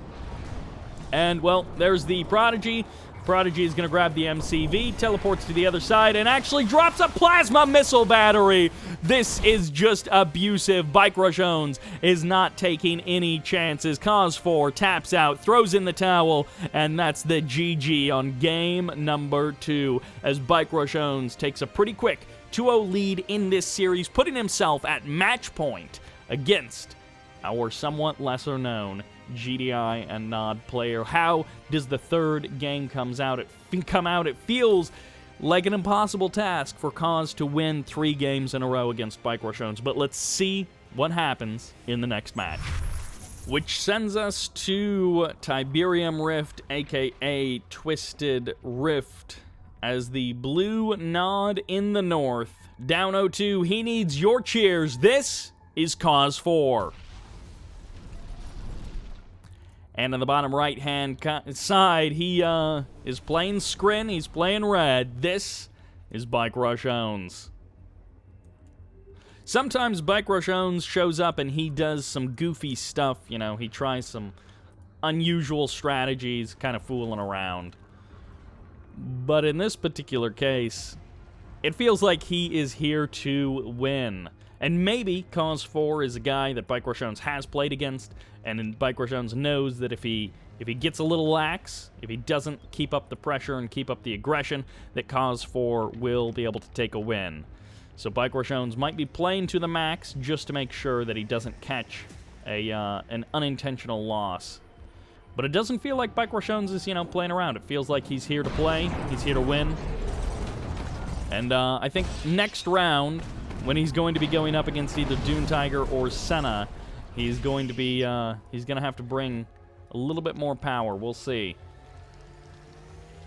And, well, there's the Prodigy. Prodigy is going to grab the MCV, teleports to the other side, and actually drops a plasma missile battery. This is just abusive. BikeRushOwnz is not taking any chances. Kauz-IV taps out, throws in the towel, and that's the GG on game number 2, as BikeRushOwnz takes a pretty quick 2-0 lead in this series, putting himself at match point against our somewhat lesser-known GDI and Nod player. How does the third game come out? It feels like an impossible task for Kauz to win 3 games in a row against BikeRushOwnz, but let's see what happens in the next match. Which sends us to Tiberium Rift, aka Twisted Rift, as the blue Nod in the north. Down 0-2, he needs your cheers. This is Kauz-IV. And on the bottom right-hand side, he is playing Scrin, he's playing red. This is BikeRushOwnz. Sometimes BikeRushOwnz shows up and he does some goofy stuff, you know, he tries some unusual strategies, kind of fooling around. But in this particular case, it feels like he is here to win. And maybe Kauz-IV is a guy that BikeRushOwnz has played against, and BikeRushOwnz knows that if he gets a little lax, if he doesn't keep up the pressure and keep up the aggression, that Kauz-IV will be able to take a win. So BikeRushOwnz might be playing to the max just to make sure that he doesn't catch an unintentional loss. But it doesn't feel like BikeRushOwnz is, you know, playing around. It feels like he's here to play, he's here to win. And I think next round, when he's going to be going up against either DuneTiger or Senna, he's going to have to bring a little bit more power. We'll see.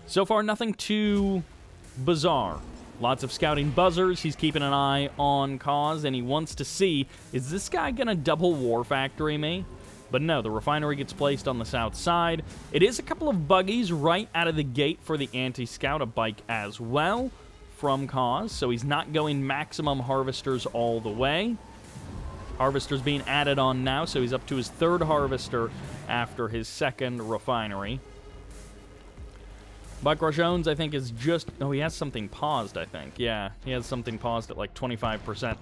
So far, nothing too bizarre. Lots of scouting buzzers. He's keeping an eye on Kauz, and he wants to see, is this guy going to double War Factory me? But no, the refinery gets placed on the south side. It is a couple of buggies right out of the gate for the anti-scout, a bike as well from Kauz, so he's not going maximum harvesters all the way. Harvester's being added on now, so he's up to his 3rd harvester after his 2nd refinery. BikeRushOwnz, I think, is just... Oh, he has something paused, I think. Yeah, he has something paused at like 25%.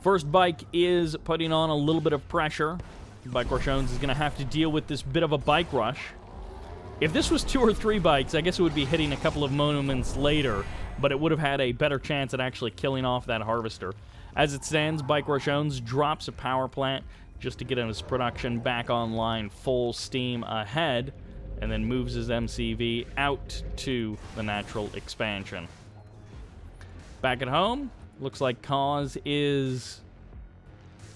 First bike is putting on a little bit of pressure. BikeRushOwnz is going to have to deal with this bit of a bike rush. If this was 2 or 3 bikes, I guess it would be hitting a couple of moments later, but it would have had a better chance at actually killing off that harvester. As it stands, BikeRushOwnz drops a power plant just to get his production back online full steam ahead, and then moves his MCV out to the natural expansion. Back at home, looks like Kauz is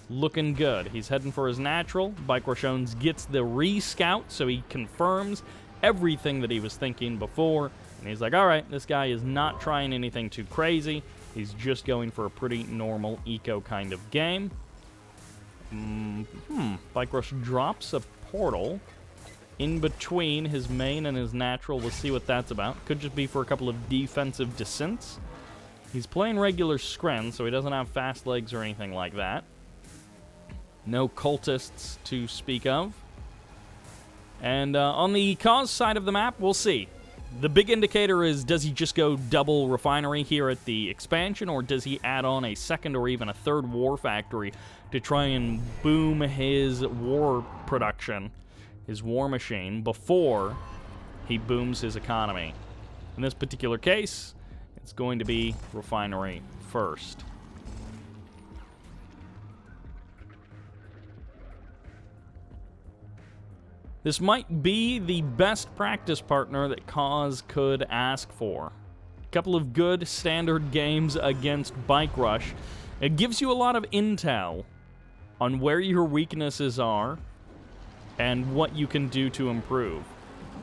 looking good. He's heading for his natural. BikeRushOwnz gets the re-scout, so he confirms everything that he was thinking before. And he's like, all right, this guy is not trying anything too crazy. He's just going for a pretty normal eco kind of game. BikeRush drops a portal in between his main and his natural. We'll see what that's about. Could just be for a couple of defensive descents. He's playing regular Scren, so he doesn't have fast legs or anything like that. No cultists to speak of. And on the Kauz side of the map, we'll see. The big indicator is, does he just go double refinery here at the expansion, or does he add on a 2nd or even a 3rd war factory to try and boom his war production, his war machine, before he booms his economy? In this particular case, it's going to be refinery first. This might be the best practice partner that Kauz could ask for. A couple of good standard games against BikeRush. It gives you a lot of intel on where your weaknesses are and what you can do to improve.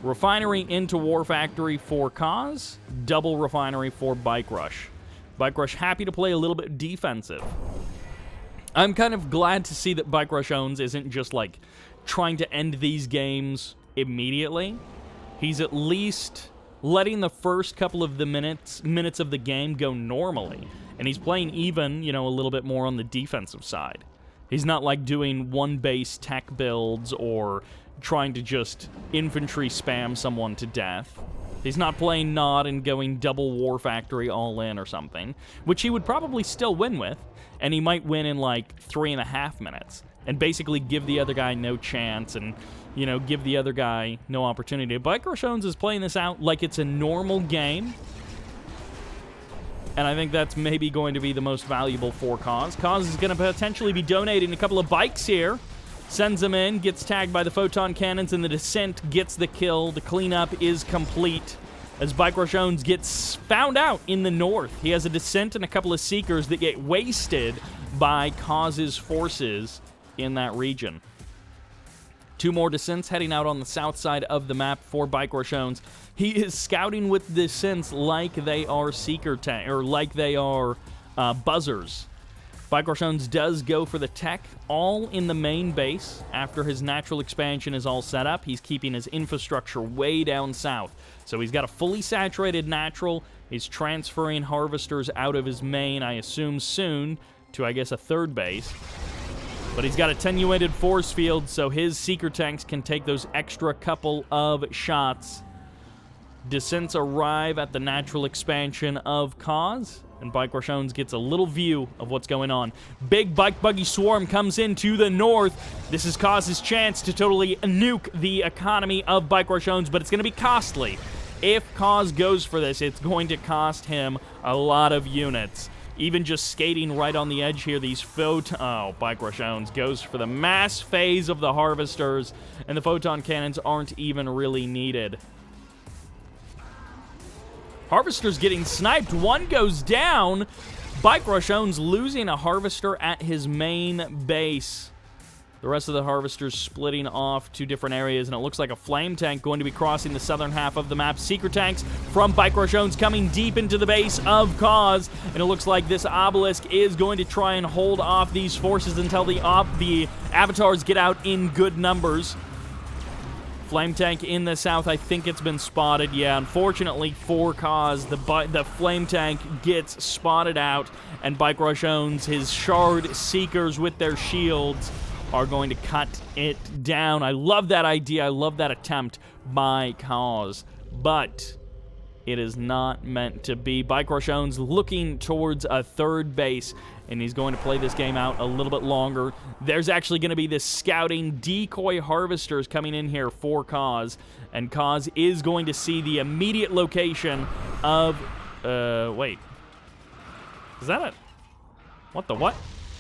Refinery into War Factory for Kauz, double refinery for BikeRush. BikeRush happy to play a little bit defensive. I'm kind of glad to see that BikeRushOwnz isn't just like trying to end these games immediately. He's at least letting the first couple of the minutes of the game go normally, and he's playing even, you know, a little bit more on the defensive side. He's not like doing one base tech builds or trying to just infantry spam someone to death. He's not playing Nod and going double War Factory all in or something, which he would probably still win with, and he might win in like 3.5 minutes. And basically give the other guy no chance and, you know, give the other guy no opportunity. BikeRushOwnz is playing this out like it's a normal game. And I think that's maybe going to be the most valuable for Kauz. Kauz is going to potentially be donating a couple of bikes here. Sends them in, gets tagged by the photon cannons, and the descent gets the kill. The cleanup is complete as BikeRushOwnz gets found out in the north. He has a descent and a couple of seekers that get wasted by Kauz's forces in that region. 2 more descents heading out on the south side of the map for BikeRushOwnz. He is scouting with descents like they are like they are buzzers. BikeRushOwnz does go for the tech, all in the main base. After his natural expansion is all set up, he's keeping his infrastructure way down south. So he's got a fully saturated natural. He's transferring harvesters out of his main, I assume soon, to, I guess, a 3rd base. But he's got attenuated force field, so his seeker tanks can take those extra couple of shots. Descents arrive at the natural expansion of Kauz, and BikeRushOwnz gets a little view of what's going on. Big bike buggy swarm comes in to the north. This is Kauz's chance to totally nuke the economy of BikeRushOwnz, but it's going to be costly. If Kauz goes for this, it's going to cost him a lot of units. Even just skating right on the edge here, these BikeRushOwnz goes for the mass phase of the harvesters, and the photon cannons aren't even really needed. Harvester's getting sniped. One goes down. BikeRushOwnz losing a harvester at his main base. The rest of the harvesters splitting off to different areas, and it looks like a flame tank going to be crossing the southern half of the map. Seeker tanks from BikeRushOwnz coming deep into the base of Kauz, and it looks like this obelisk is going to try and hold off these forces until the avatars get out in good numbers. Flame tank in the south, I think it's been spotted. Yeah, unfortunately for Kauz, the flame tank gets spotted out, and BikeRushOwnz, his shard seekers with their shields, are going to cut it down. I love that idea. I love that attempt by Kauz, but it is not meant to be. BikeRushOwnz looking towards a 3rd base, and he's going to play this game out a little bit longer. There's actually going to be this scouting decoy harvesters coming in here for Kauz, and Kauz is going to see the immediate location of, wait. Is that it? What the what?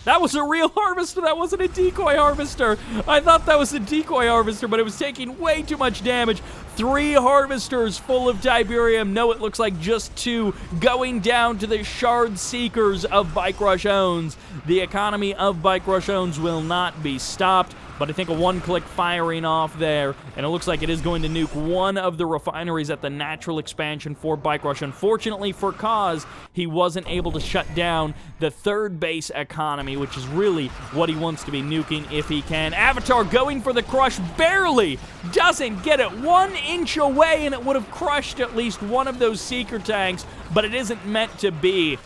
That was a real harvester. That wasn't a decoy harvester. I thought that was a decoy harvester, but it was taking way too much damage. 3 harvesters full of Tiberium. No, it looks like just 2 going down to the shard seekers of BikeRushOwnz. The economy of BikeRushOwnz will not be stopped, but I think a 1-click firing off there, and it looks like it is going to nuke one of the refineries at the natural expansion for BikeRush. Unfortunately for Kauz, he wasn't able to shut down the 3rd base economy, which is really what he wants to be nuking if he can. Avatar going for the crush, barely doesn't get it 1 inch away, and it would have crushed at least one of those seeker tanks, but it isn't meant to be.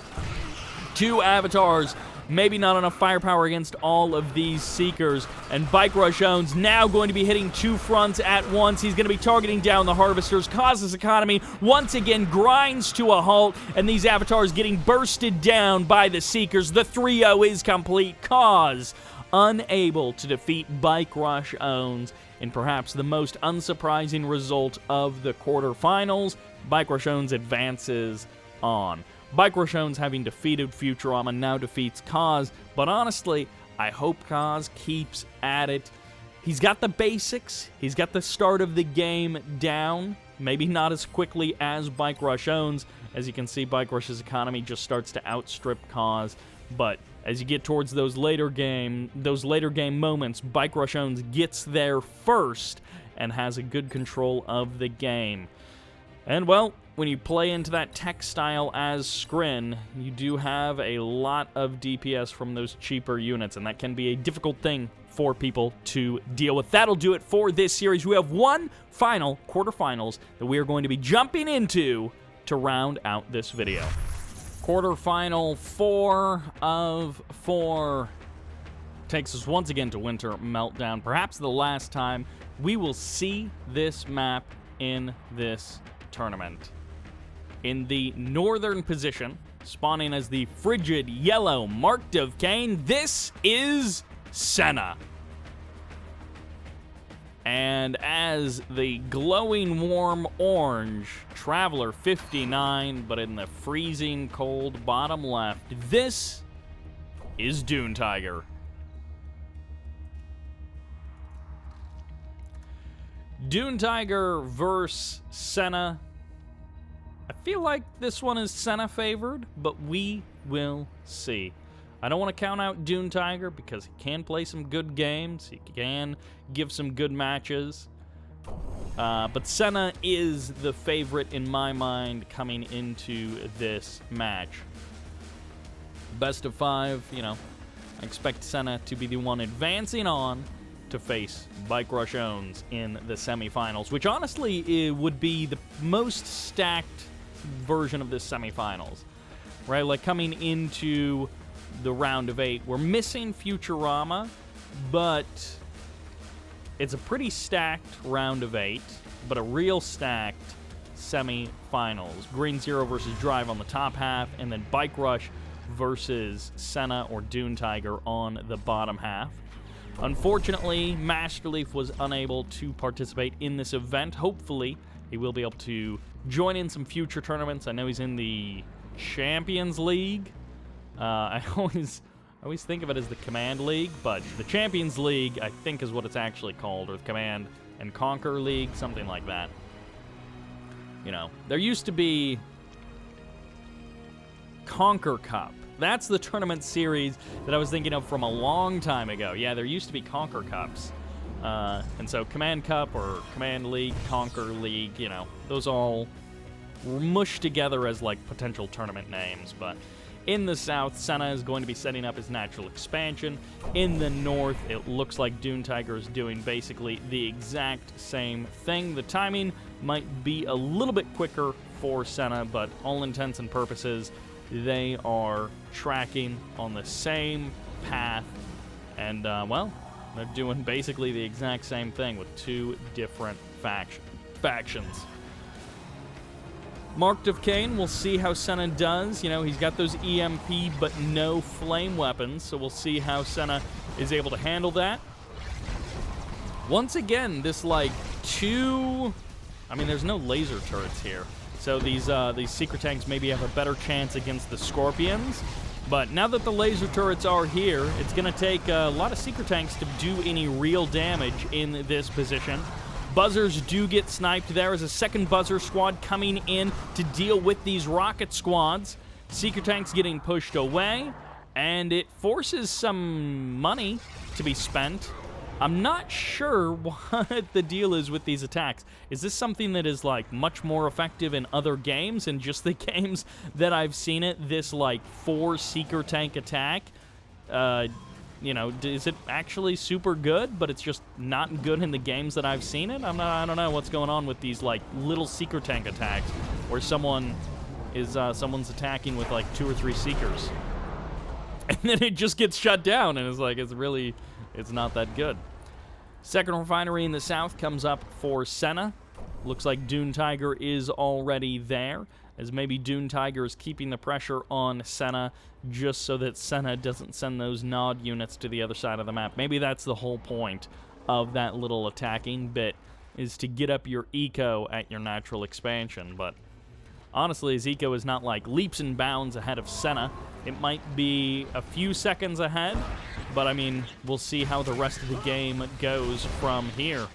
2 avatars, maybe not enough firepower against all of these seekers, and BikeRushOwnz now going to be hitting 2 fronts at once. He's going to be targeting down the harvesters. Kauz's economy once again grinds to a halt, and these avatars getting bursted down by the seekers. The 3-0 is complete. Kauz unable to defeat BikeRushOwnz in perhaps the most unsurprising result of the quarterfinals. BikeRushOwnz advances on. BikeRushOwnz, having defeated Futurama, now defeats Kauz, but honestly, I hope Kauz keeps at it. He's got the basics, he's got the start of the game down, maybe not as quickly as BikeRushOwnz. As you can see, BikeRush's economy just starts to outstrip Kauz, but as you get towards those later game moments, BikeRushOwnz gets there first and has a good control of the game. And, well, when you play into that tech style as Skrin, you do have a lot of DPS from those cheaper units, and that can be a difficult thing for people to deal with. That'll do it for this series. We have one final quarterfinals that we are going to be jumping into to round out this video. Quarterfinal 4 of 4 takes us once again to Winter Meltdown. Perhaps the last time we will see this map in this tournament. In the northern position, spawning as the frigid yellow marked of Kane, this is Senna. And as the glowing warm orange Traveler 59, but in the freezing cold bottom left, this is DuneTiger. DuneTiger versus Senna. I feel like this one is Senna favored, but we will see. I don't want to count out DuneTiger because he can play some good games. He can give some good matches. But Senna is the favorite in my mind coming into this match. Best of 5, you know, I expect Senna to be the one advancing on to face BikeRushOwnz in the semifinals, which honestly it would be the most stacked version of this semifinals, right? Like coming into the round of 8, we're missing Futurama, but it's a pretty stacked round of 8, but a real stacked semifinals. Green Zero versus Drive on the top half, and then Bike Rush versus Senna or DuneTiger on the bottom half. Unfortunately, Masterleaf was unable to participate in this event. Hopefully, he will be able to join in some future tournaments. I know he's in the Champions League. I always think of it as the Command League, but the Champions League, I think, is what it's actually called, or the Command and Conquer League, something like that. You know, there used to be Conquer Cup. That's the tournament series that I was thinking of from a long time ago. Yeah, there used to be Conquer Cups. And so Command Cup or Command League, Conquer League, you know, those all were mushed together as like potential tournament names. But in the south, Senna is going to be setting up his natural expansion. In the north, it looks like DuneTiger is doing basically the exact same thing. The timing might be a little bit quicker for Senna, but all intents and purposes, they are tracking on the same path. And, well, they're doing basically the exact same thing with two different factions. Marked of Kane, we'll see how Senna does. You know, he's got those EMP but no flame weapons, so we'll see how Senna is able to handle that. Once again, this like there's no laser turrets here. So these secret tanks maybe have a better chance against the Scorpions. But now that the laser turrets are here, it's going to take a lot of secret tanks to do any real damage in this position. Buzzers do get sniped. There is a second buzzer squad coming in to deal with these rocket squads. Secret tanks getting pushed away, and it forces some money to be spent. I'm not sure what the deal is with these attacks. Is this something that is like much more effective in other games and just the games that I've seen it? This like 4 seeker tank attack, you know, is it actually super good, but it's just not good in the games that I've seen it? I don't know what's going on with these like little seeker tank attacks where someone's attacking with like 2 or 3 seekers, and then it just gets shut down, and it's like it's not that good. Second refinery in the south comes up for Senna. Looks like DuneTiger is already there, as maybe DuneTiger is keeping the pressure on Senna just so that Senna doesn't send those nod units to the other side of the map. Maybe that's the whole point of that little attacking bit, is to get up your eco at your natural expansion. But honestly, his eco is not like leaps and bounds ahead of Senna. It might be a few seconds ahead, but I mean, we'll see how the rest of the game goes from here.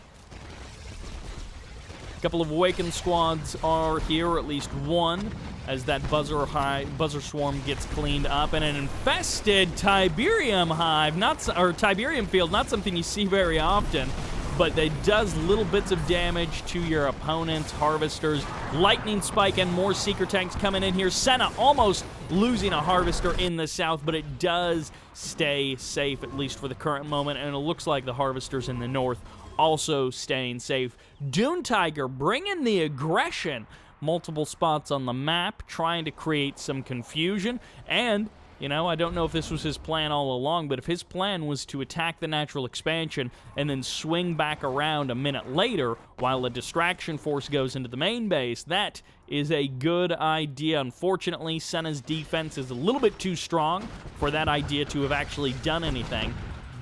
A couple of Awakened squads are here, or at least one, as that buzzer swarm gets cleaned up, and an infested Tiberium hive, Tiberium field, not something you see very often, but it does little bits of damage to your opponent's harvesters. Lightning spike and more seeker tanks coming in here. Senna almost losing a harvester in the south, but it does stay safe, at least for the current moment, and it looks like the harvesters in the north also staying safe. DuneTiger bringing the aggression. Multiple spots on the map, trying to create some confusion, and you know, I don't know if this was his plan all along, but if his plan was to attack the natural expansion and then swing back around a minute later while a distraction force goes into the main base, that is a good idea. Unfortunately, Senna's defense is a little bit too strong for that idea to have actually done anything.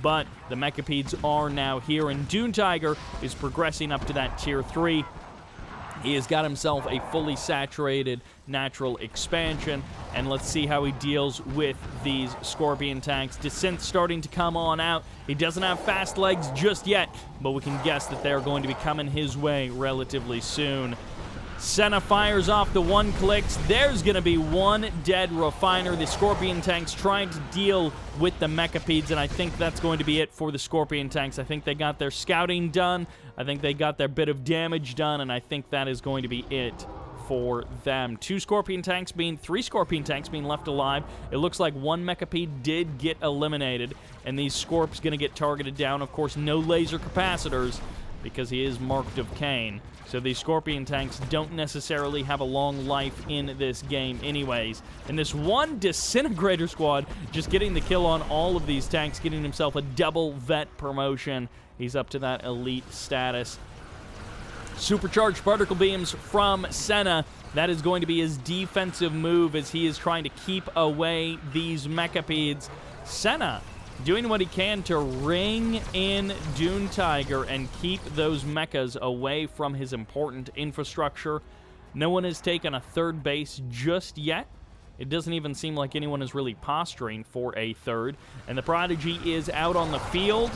but the Mechapeds are now here, and DuneTiger is progressing up to that Tier 3. He has got himself a fully saturated natural expansion, and let's see how he deals with these Scorpion tanks. Descent starting to come on out. He doesn't have fast legs just yet, but we can guess that they're going to be coming his way relatively soon. Senna fires off the 1 clicks. There's going to be 1 dead Refiner. The Scorpion tanks trying to deal with the Mechapeds, and I think that's going to be it for the Scorpion tanks. I think they got their scouting done. I think they got their bit of damage done, and I think that is going to be it for them. 3 Scorpion tanks being left alive. It looks like 1 Mechapede did get eliminated, and these Scorps going to get targeted down. Of course, no laser capacitors because he is marked of Kane. So these Scorpion tanks don't necessarily have a long life in this game anyways. And this 1 Disintegrator squad just getting the kill on all of these tanks, getting himself a double vet promotion. He's up to that elite status. Supercharged particle beams from Senna. That is going to be his defensive move as he is trying to keep away these Mechapeds. Senna doing what he can to ring in DuneTiger and keep those mechas away from his important infrastructure. No one has taken a 3rd base just yet. It doesn't even seem like anyone is really posturing for a 3rd. And the Prodigy is out on the field.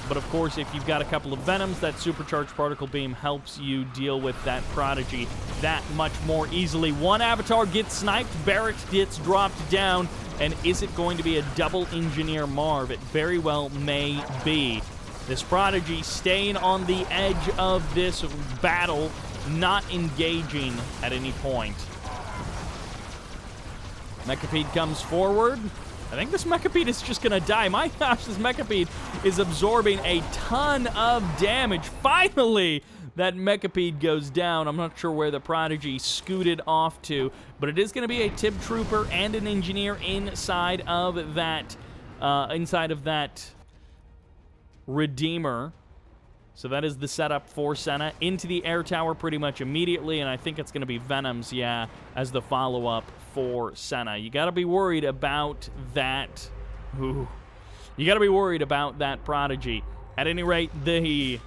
But of course, if you've got a couple of Venoms, that Supercharged Particle Beam helps you deal with that Prodigy that much more easily. 1 Avatar gets sniped, Barrett gets dropped down, and is it going to be a double Engineer Marv? It very well may be. This Prodigy staying on the edge of this battle, not engaging at any point. Mechapede comes forward. I think this Mechapede is just going to die. My gosh, this Mechapede is absorbing a ton of damage. Finally, that Mechapede goes down. I'm not sure where the Prodigy scooted off to, but it is going to be a Tib Trooper and an Engineer inside of that Redeemer. So that is the setup for Senna. Into the air tower pretty much immediately, and I think it's going to be Venoms, yeah, as the follow-up for Senna. You got to be worried about that. Ooh. You got to be worried about that Prodigy. At any rate, there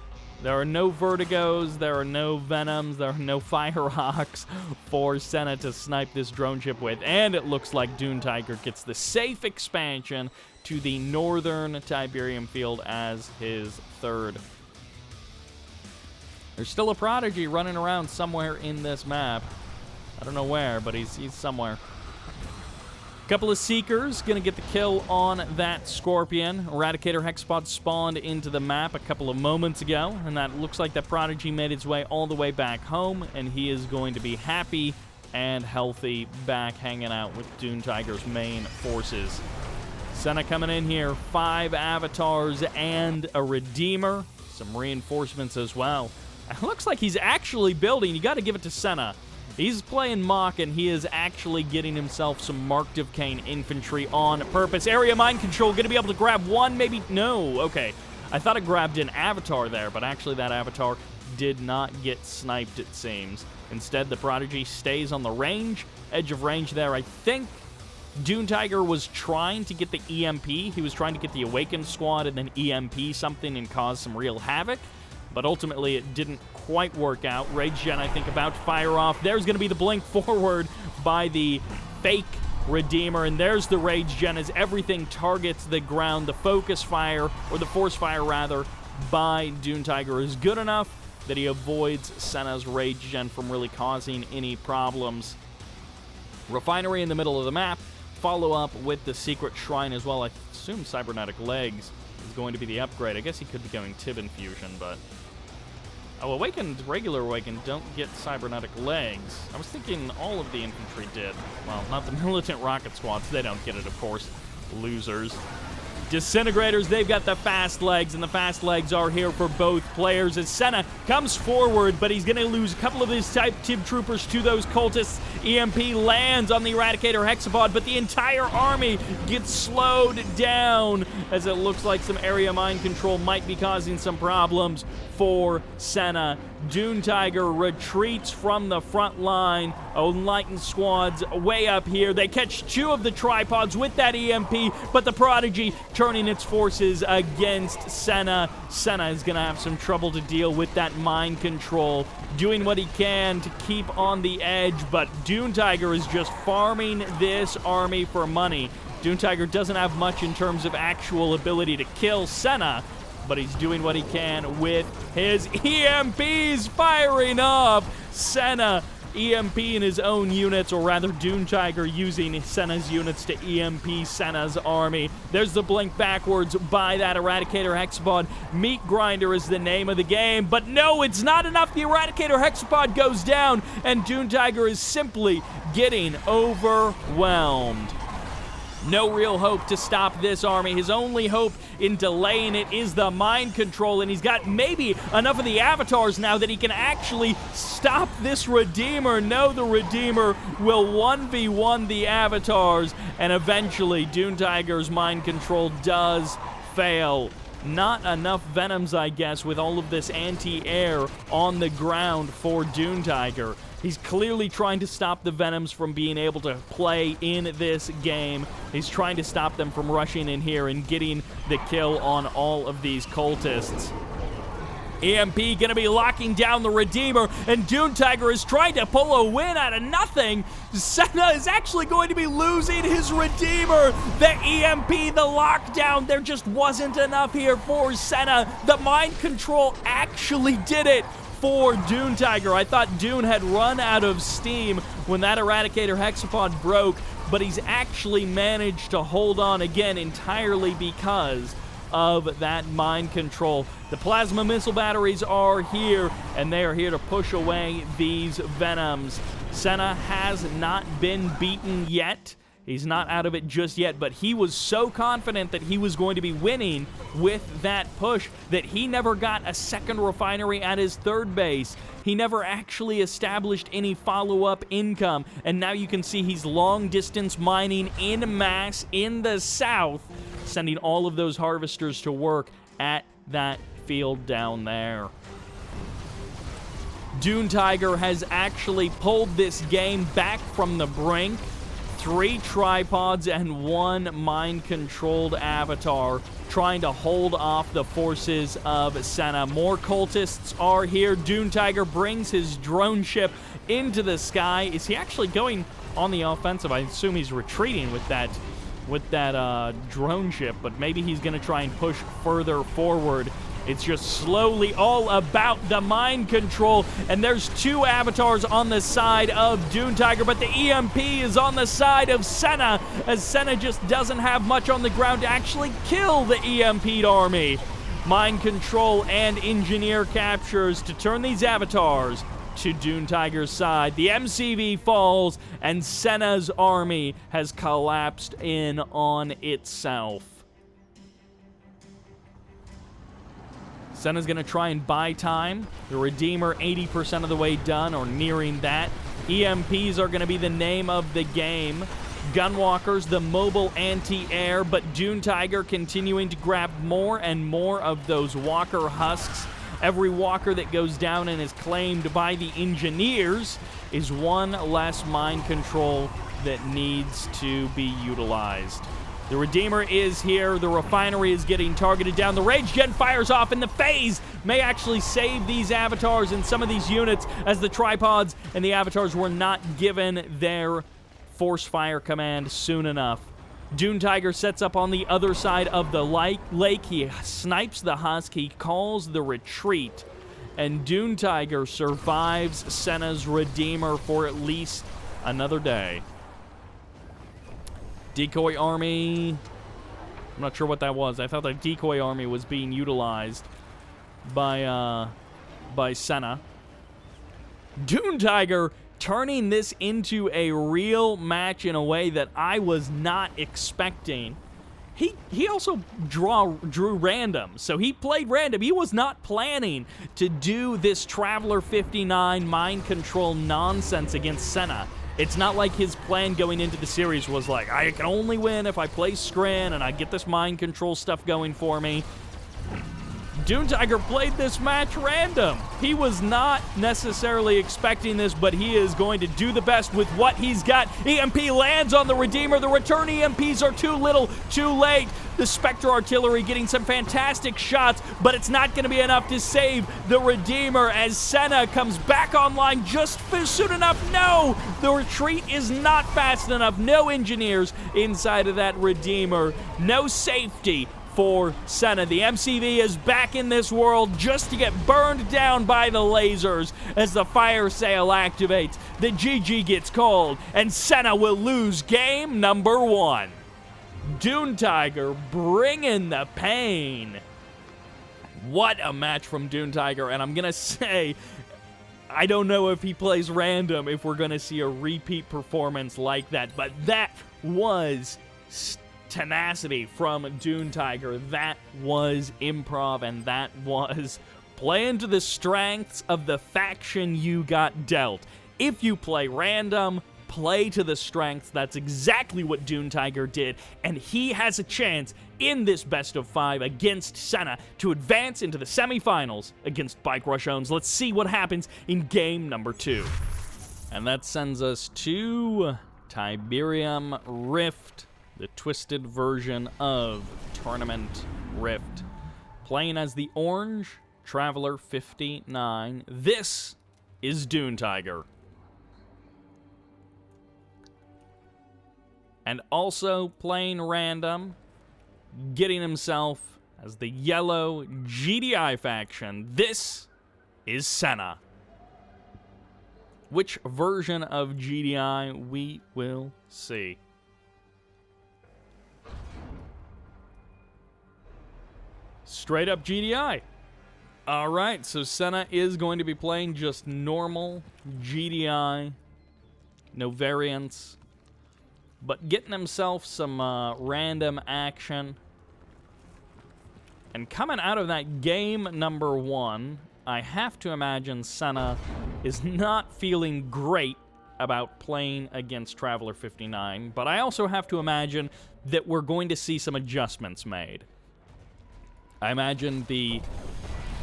are no Vertigos, there are no Venoms, there are no Firehawks for Senna to snipe this drone ship with. And it looks like DuneTiger gets the safe expansion to the northern Tiberium field as his 3rd. There's still a Prodigy running around somewhere in this map. I don't know where, but he's somewhere. A couple of Seekers going to get the kill on that Scorpion. Eradicator Hexpod spawned into the map a couple of moments ago, and that looks like that Prodigy made its way all the way back home, and he is going to be happy and healthy back hanging out with DuneTiger's main forces. Senna coming in here, 5 Avatars and a Redeemer. Some reinforcements as well. It looks like he's actually building. You got to give it to Senna. He's playing mock, and he is actually getting himself some Marked of Kane infantry on purpose. Area mind control, going to be able to grab 1, maybe... No, okay. I thought it grabbed an Avatar there, but actually that Avatar did not get sniped, it seems. Instead, the Prodigy stays on the range. Edge of range there, I think. DuneTiger was trying to get the EMP. He was trying to get the Awakened squad and then EMP something and cause some real havoc. But ultimately, it didn't quite work out. Rage Gen, I think, about to fire off. There's going to be the blink forward by the fake Redeemer. And there's the Rage Gen as everything targets the ground. The focus fire, or the force fire, rather, by DuneTiger is good enough that he avoids Senna's Rage Gen from really causing any problems. Refinery in the middle of the map. Follow up with the Secret Shrine as well. I assume Cybernetic Legs is going to be the upgrade. I guess he could be going Tib Infusion, but... Oh, Awakened, regular Awakened don't get Cybernetic Legs. I was thinking all of the infantry did. Well, not the Militant Rocket Squads. They don't get it, of course. Losers. Disintegrators, they've got the fast legs, and the fast legs are here for both players as Senna comes forward, but he's going to lose a couple of his Tib Troopers to those cultists. EMP lands on the Eradicator Hexapod, but the entire army gets slowed down as it looks like some area mind control might be causing some problems for Senna. DuneTiger retreats from the front line. Enlightened Squad's way up here. They catch 2 of the tripods with that EMP, but the Prodigy turning its forces against Senna. Senna is going to have some trouble to deal with that mind control, doing what he can to keep on the edge, but DuneTiger is just farming this army for money. DuneTiger doesn't have much in terms of actual ability to kill Senna, but he's doing what he can with his EMPs firing up. Senna EMP in his own units, or rather DuneTiger using Senna's units to EMP Senna's army. There's the blink backwards by that Eradicator Hexapod. Meat Grinder is the name of the game, but no, it's not enough. The Eradicator Hexapod goes down, and DuneTiger is simply getting overwhelmed. No real hope to stop this army. His only hope in delaying it is the mind control, and he's got maybe enough of the avatars now that he can actually stop this Redeemer. No, the Redeemer will 1v1 the avatars, and eventually DuneTiger's mind control does fail. Not enough Venoms, I guess, with all of this anti-air on the ground for DuneTiger. He's clearly trying to stop the Venoms from being able to play in this game. He's trying to stop them from rushing in here and getting the kill on all of these cultists. EMP gonna be locking down the Redeemer, and DuneTiger is trying to pull a win out of nothing. Senna is actually going to be losing his Redeemer. The EMP, the lockdown, there just wasn't enough here for Senna. The mind control actually did it for DuneTiger. I thought Dune had run out of steam when that Eradicator Hexapod broke, but he's actually managed to hold on again entirely because of that mind control. The plasma missile batteries are here, and they are here to push away these Venoms. Senna has not been beaten yet. He's not out of it just yet, but he was so confident that he was going to be winning with that push that he never got a second refinery at his third base. He never actually established any follow-up income, and now you can see he's long-distance mining in mass in the south, sending all of those harvesters to work at that field down there. DuneTiger has actually pulled this game back from the brink. 3 tripods and 1 mind-controlled avatar trying to hold off the forces of Senna. More cultists are here. DuneTiger brings his drone ship into the sky. Is he actually going on the offensive? I assume he's retreating with that drone ship, but maybe he's going to try and push further forward. It's just slowly all about the mind control, and there's 2 avatars on the side of DuneTiger, but the EMP is on the side of Senna, as Senna just doesn't have much on the ground to actually kill the EMP'd army. Mind control and engineer captures to turn these avatars to DuneTiger's side. The MCV falls, and Senna's army has collapsed in on itself. Senna's going to try and buy time. The Redeemer 80% of the way done, or nearing that. EMPs are going to be the name of the game. Gunwalkers, the mobile anti-air, but DuneTiger continuing to grab more and more of those walker husks. Every walker that goes down and is claimed by the engineers is one less mind control that needs to be utilized. The Redeemer is here. The refinery is getting targeted down. The Rage Gen fires off, and the phase may actually save these avatars and some of these units, as the tripods and the avatars were not given their force fire command soon enough. DuneTiger sets up on the other side of the lake. He snipes the husk. He calls the retreat, and DuneTiger survives Senna's Redeemer for at least another day. Decoy army, I'm not sure what that was. I thought the decoy army was being utilized by Senna. DuneTiger turning this into a real match in a way that I was not expecting. He also drew random, so he played random. He was not planning to do this Traveler 59 mind control nonsense against Senna. It's not like his plan going into the series was like, I can only win if I play Scran and I get this mind control stuff going for me. DuneTiger played this match random. He was not necessarily expecting this, but he is going to do the best with what he's got. EMP lands on the Redeemer. The return EMPs are too little, too late. The Spectre Artillery getting some fantastic shots, but it's not going to be enough to save the Redeemer as Senna comes back online just soon enough. No, the retreat is not fast enough. No engineers inside of that Redeemer. No safety for Senna. The MCV is back in this world just to get burned down by the lasers as the fire sale activates. The GG gets called, and Senna will lose game number 1. DuneTiger bringing the pain. What a match from DuneTiger, and I'm going to say, I don't know if he plays random, if we're going to see a repeat performance like that, but that was tenacity from DuneTiger. That was improv, and that was playing to the strengths of the faction you got dealt. If you play random, play to the strengths. That's exactly what DuneTiger did, and he has a chance in this best of 5 against Senna to advance into the semifinals against BikeRushOwnz. Let's see what happens in game number 2. And that sends us to Tiberium Rift, the twisted version of Tournament Rift. Playing as the Orange Traveler 59. This is DuneTiger. And also playing random, getting himself as the yellow GDI faction. This is Senna. Which version of GDI we will see. Straight up GDI. All right, so Senna is going to be playing just normal GDI. No variants. But getting himself some random action. And coming out of that game number 1, I have to imagine Senna is not feeling great about playing against Traveler 59. But I also have to imagine that we're going to see some adjustments made. I imagine the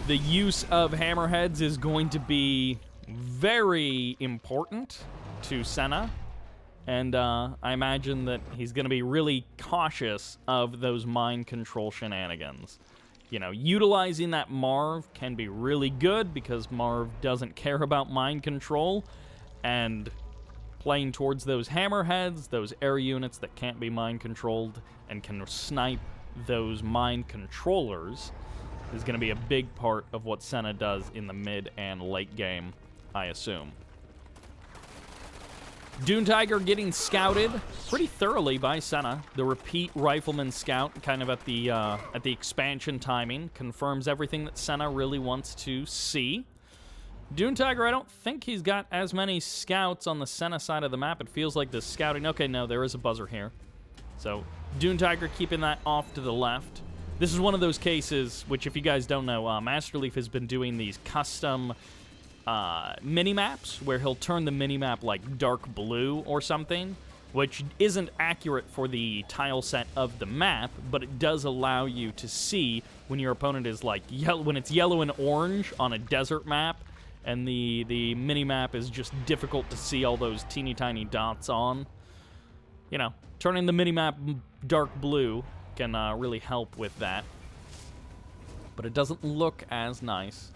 use of hammerheads is going to be very important to Senna. And I imagine that he's going to be really cautious of those mind control shenanigans. You know, utilizing that Marv can be really good because Marv doesn't care about mind control. And playing towards those hammerheads, those air units that can't be mind controlled and can snipe those mind controllers, is going to be a big part of what Senna does in the mid and late game, I assume. DuneTiger getting scouted pretty thoroughly by Senna. The repeat rifleman scout, kind of at the expansion timing, confirms everything that Senna really wants to see. DuneTiger, I don't think he's got as many scouts on the Senna side of the map. It feels like the scouting... Okay, no, there is a buzzer here. So, DuneTiger keeping that off to the left. This is one of those cases, which if you guys don't know, Master Leaf has been doing these custom mini-maps, where he'll turn the mini-map like dark blue or something, which isn't accurate for the tile set of the map, but it does allow you to see when your opponent is like yellow, when it's yellow and orange on a desert map, and the mini-map is just difficult to see all those teeny tiny dots on. You know, turning the mini-map dark blue can really help with that. But it doesn't look as nice.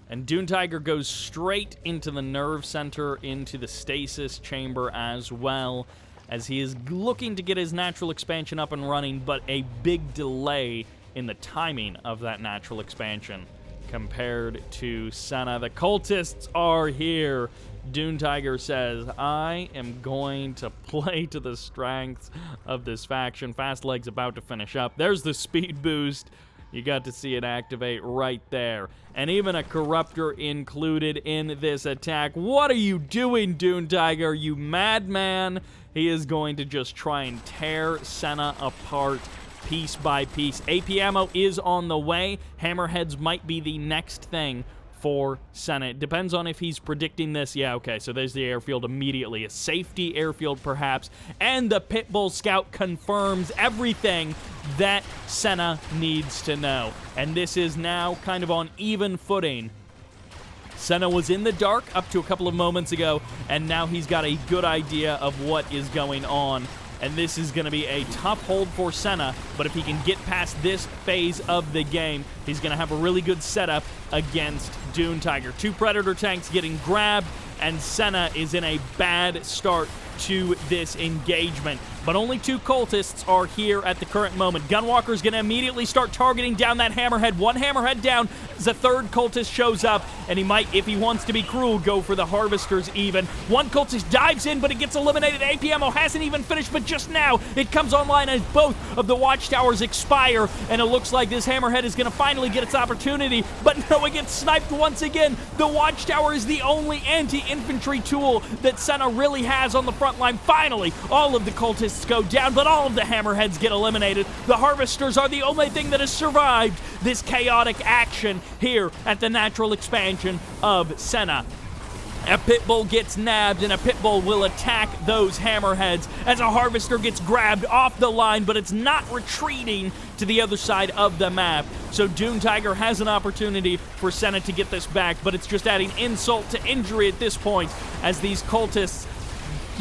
And DuneTiger goes straight into the nerve center, into the stasis chamber as well, as he is looking to get his natural expansion up and running, but a big delay in the timing of that natural expansion compared to Senna. The cultists are here. DuneTiger says, I am going to play to the strengths of this faction. Fast Leg's about to finish up. There's the speed boost. You got to see it activate right there. And even a Corruptor included in this attack. What are you doing, DuneTiger, you madman? He is going to just try and tear Senna apart piece by piece. AP ammo is on the way. Hammerheads might be the next thing for Senna. It depends on if he's predicting this. Yeah, okay, so there's the airfield immediately. A safety airfield, perhaps. And the Pitbull Scout confirms everything that Senna needs to know. And this is now kind of on even footing. Senna was in the dark up to a couple of moments ago, and now he's got a good idea of what is going on. And this is going to be a tough hold for Senna, but if he can get past this phase of the game, he's going to have a really good setup against DuneTiger. 2 Predator tanks getting grabbed, and Senna is in a bad start to this engagement. But only 2 cultists are here at the current moment. Gunwalker's going to immediately start targeting down that hammerhead. 1 hammerhead down as a 3rd cultist shows up, and he might, if he wants to be cruel, go for the harvesters even. 1 cultist dives in, but it gets eliminated. AP ammo hasn't even finished, but just now it comes online as both of the watchtowers expire, and it looks like this hammerhead is going to finally get its opportunity, but no, it gets sniped once again. The watchtower is the only anti-infantry tool that Senna really has on the front line. Finally, all of the cultists go down, but all of the hammerheads get eliminated. The harvesters are the only thing that has survived this chaotic action here at the natural expansion of Senna. A Pitbull gets nabbed, and a Pitbull will attack those hammerheads as a harvester gets grabbed off the line, but it's not retreating to the other side of the map. So DuneTiger has an opportunity for Senna to get this back, but it's just adding insult to injury at this point as these cultists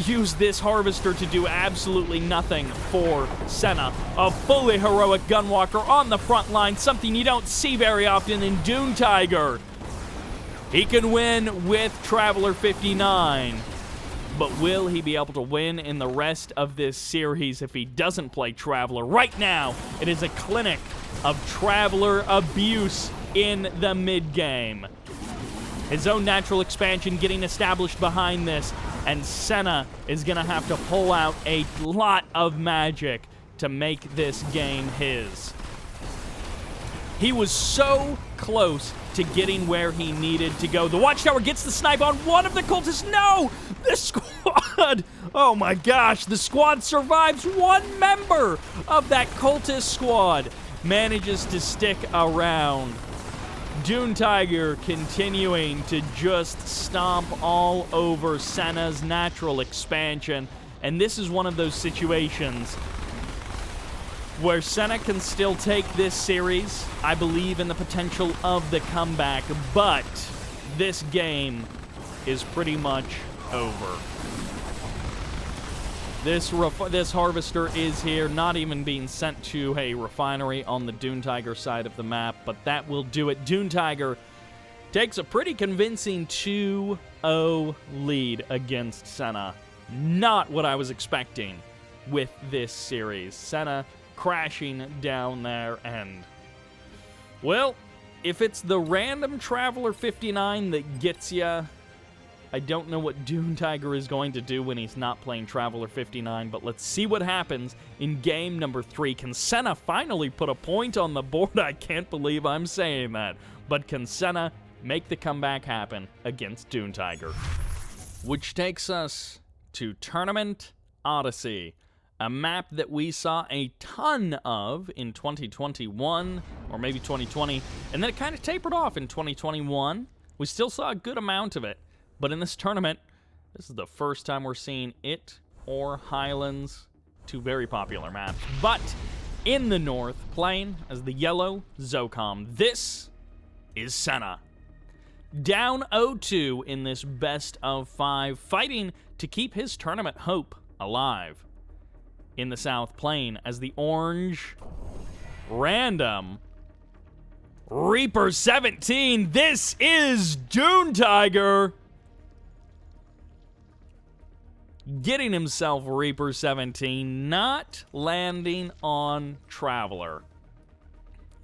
use this harvester to do absolutely nothing for Senna. A fully heroic Gunwalker on the front line, something you don't see very often in DuneTiger. He can win with Traveler 59, but will he be able to win in the rest of this series if he doesn't play Traveler? Right now, it is a clinic of Traveler abuse in the mid-game. His own natural expansion getting established behind this, and Senna is going to have to pull out a lot of magic to make this game his. He was so close to getting where he needed to go. The watchtower gets the snipe on one of the cultists. No! The squad! Oh my gosh, the squad survives. 1 member of that cultist squad manages to stick around. DuneTiger continuing to just stomp all over Senna's natural expansion. And this is one of those situations where Senna can still take this series. I believe in the potential of the comeback, but this game is pretty much over. This harvester is here, not even being sent to a refinery on the DuneTiger side of the map, but that will do it. DuneTiger takes a pretty convincing 2-0 lead against Senna. Not what I was expecting with this series. Senna crashing down there, and, well, if it's the random Traveler 59 that gets ya, I don't know what DuneTiger is going to do when he's not playing Traveler 59, but let's see what happens in game number 3. Can Senna finally put a point on the board? I can't believe I'm saying that, but can Senna make the comeback happen against DuneTiger? Which takes us to Tournament Odyssey, a map that we saw a ton of in 2021, or maybe 2020, and then it kind of tapered off in 2021. We still saw a good amount of it, but in this tournament, this is the first time we're seeing it or Highlands, 2 very popular maps. But in the north, playing as the yellow Zocom, this is Senna. Down 0-2 in this best of 5, fighting to keep his tournament hope alive. In the south, playing as the orange random Reaper 17. This is DuneTiger getting himself Reaper 17, not landing on Traveler.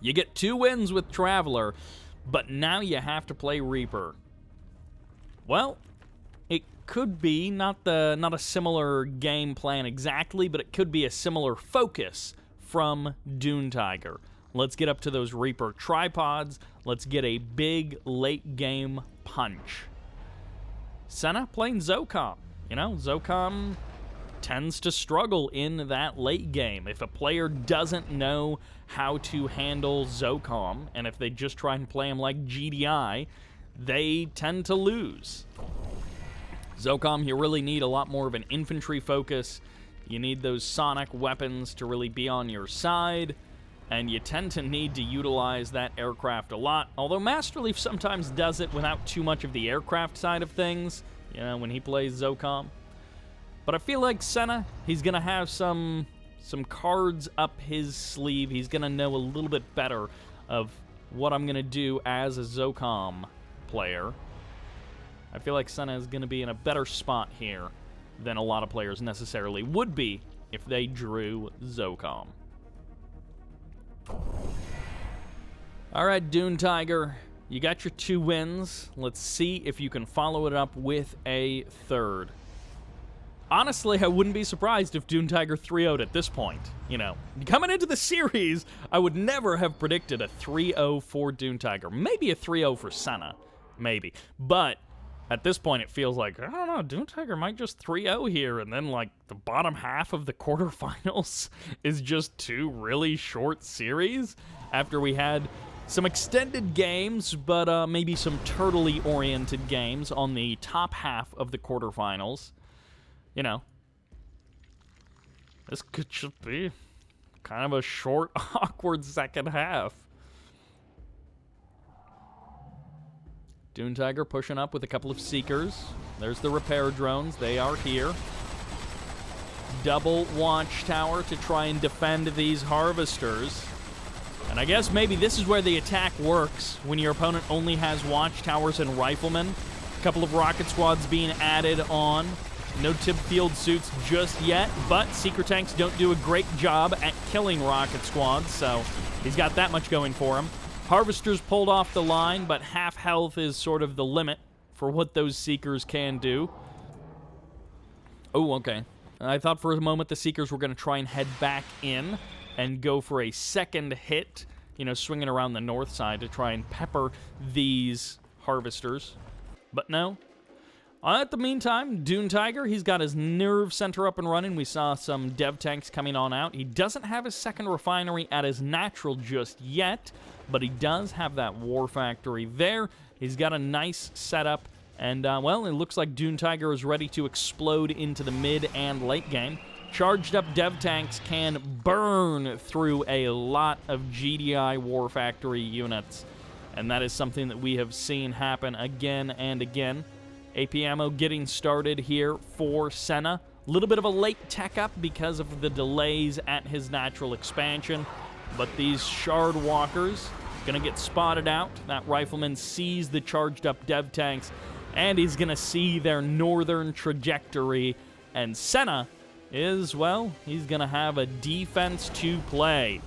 You get 2 wins with Traveler, but now you have to play Reaper. Well, it could be not a similar game plan exactly, but it could be a similar focus from DuneTiger. Let's get up to those Reaper tripods. Let's get a big late game punch. Senna playing Zocom. You know, Zocom tends to struggle in that late game. If a player doesn't know how to handle Zocom, and if they just try and play him like GDI, they tend to lose. Zoachim, you really need a lot more of an infantry focus. You need those sonic weapons to really be on your side, and you tend to need to utilize that aircraft a lot, although Master Leaf sometimes does it without too much of the aircraft side of things, you know, when he plays Zoachim. But I feel like Senna, he's going to have some cards up his sleeve. He's going to know a little bit better of what I'm going to do as a Zoachim player. I feel like Senna is going to be in a better spot here than a lot of players necessarily would be if they drew Zoachim. All right, DuneTiger, you got your 2 wins. Let's see if you can follow it up with a 3rd. Honestly, I wouldn't be surprised if DuneTiger 3-0'd at this point. You know, coming into the series, I would never have predicted a 3-0 for DuneTiger. Maybe a 3-0 for Senna, maybe. But at this point, it feels like, I don't know, DuneTiger might just 3-0 here, and then, like, the bottom half of the quarterfinals is just 2 really short series after we had some extended games, but maybe some turtley-oriented games on the top half of the quarterfinals. You know, this could just be kind of a short, awkward second half. DuneTiger pushing up with a couple of Seekers. There's the repair drones. They are here. Double watchtower to try and defend these harvesters. And I guess maybe this is where the attack works, when your opponent only has watchtowers and riflemen. A couple of rocket squads being added on. No tip field suits just yet, but Seeker tanks don't do a great job at killing rocket squads, so he's got that much going for him. Harvesters pulled off the line, but half health is sort of the limit for what those Seekers can do. Oh, okay. I thought for a moment the Seekers were going to try and head back in and go for a second hit, you know, swinging around the north side to try and pepper these harvesters. But no. At the meantime, DuneTiger, he's got his nerve center up and running. We saw some dev tanks coming on out. He doesn't have his second refinery at his natural just yet, but he does have that war factory there. He's got a nice setup, and, well, it looks like DuneTiger is ready to explode into the mid and late game. Charged up dev tanks can burn through a lot of GDI war factory units, and that is something that we have seen happen again and again. AP ammo getting started here for Senna. A little bit of a late tech up because of the delays at his natural expansion, but these shard walkers gonna get spotted out. That rifleman sees the charged up dev tanks, and he's gonna see their northern trajectory, and Senna is, well, he's gonna have a defense to play.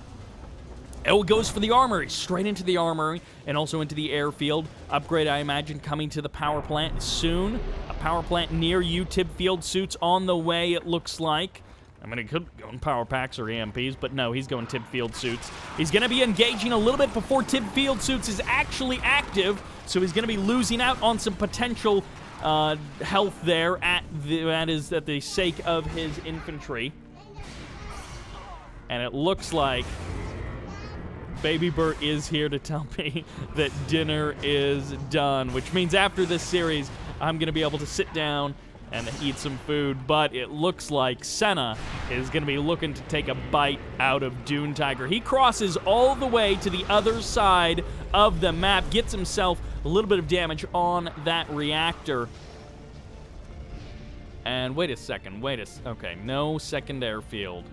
Oh, it goes for the armory, straight into the armory, and also into the airfield. Upgrade, I imagine, coming to the power plant soon. A power plant near you, Tib field suits on the way, it looks like. I mean, he could go in power packs or EMPs, but no, he's going Tib field suits. He's going to be engaging a little bit before Tib field suits is actually active, so he's going to be losing out on some potential health there that is at the sake of his infantry. And it looks like Baby Burt is here to tell me that dinner is done, which means after this series, I'm going to be able to sit down and eat some food, but it looks like Senna is going to be looking to take a bite out of DuneTiger. He crosses all the way to the other side of the map, gets himself a little bit of damage on that reactor. And wait a second, okay, no second airfield.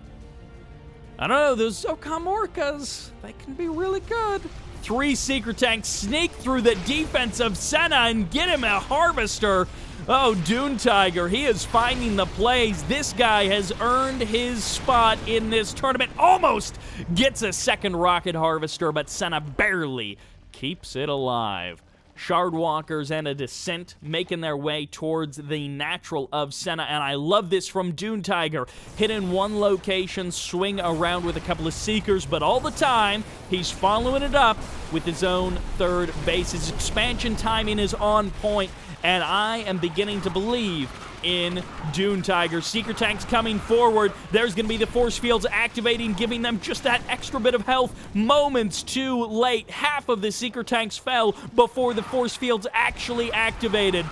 I don't know, those Zoachim Orcas, they can be really good. 3 Seeker tanks sneak through the defense of Senna and get him a harvester. Oh, DuneTiger, he is finding the plays. This guy has earned his spot in this tournament. Almost gets a second rocket harvester, but Senna barely keeps it alive. Shardwalkers and a Descent making their way towards the natural of Senna, and I love this from DuneTiger. Hit in one location, swing around with a couple of Seekers, but all the time, he's following it up with his own third base. His expansion timing is on point, and I am beginning to believe in DuneTiger. Seeker tanks coming forward. There's going to be the force fields activating, giving them just that extra bit of health. Moments too late. Half of the Seeker tanks fell before the force fields actually activated.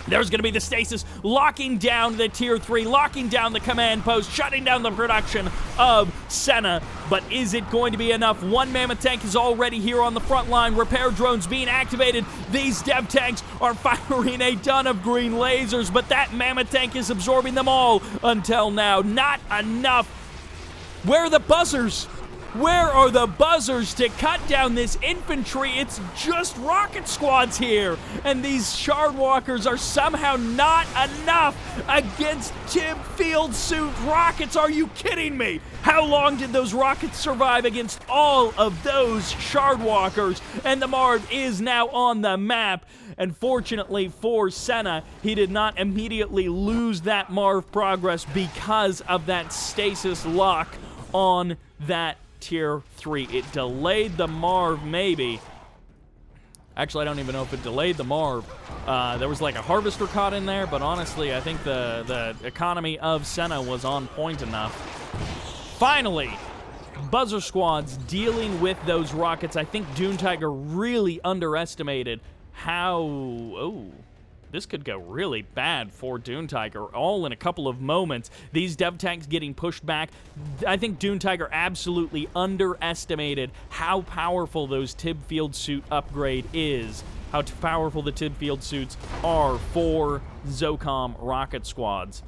There's going to be the stasis locking down the tier 3, locking down the command post, shutting down the production of Senna. But is it going to be enough? One mammoth tank is already here on the front line. Repair drones being activated. These dev tanks are firing a ton of green lasers, but that mammoth tank is absorbing them all until now. Not enough. Where are the buzzers? Where are the buzzers to cut down this infantry? It's just rocket squads here. And these Shardwalkers are somehow not enough against Tib Field Suit rockets. Are you kidding me? How long did those rockets survive against all of those Shardwalkers? And the Marv is now on the map. And fortunately for Senna, he did not immediately lose that Marv progress because of that stasis lock on that tier 3. It delayed the Marv, maybe. Actually, I don't even know if it delayed the Marv. There was like a harvester caught in there, but honestly, I think the economy of Senna was on point enough. Finally, buzzer squads dealing with those rockets. I think DuneTiger really underestimated how... Oh, this could go really bad for DuneTiger, all in a couple of moments. These dev tanks getting pushed back. I think DuneTiger absolutely underestimated how powerful those Tib Field Suit upgrade is, how powerful the Tib Field Suits are for Zocom rocket squads.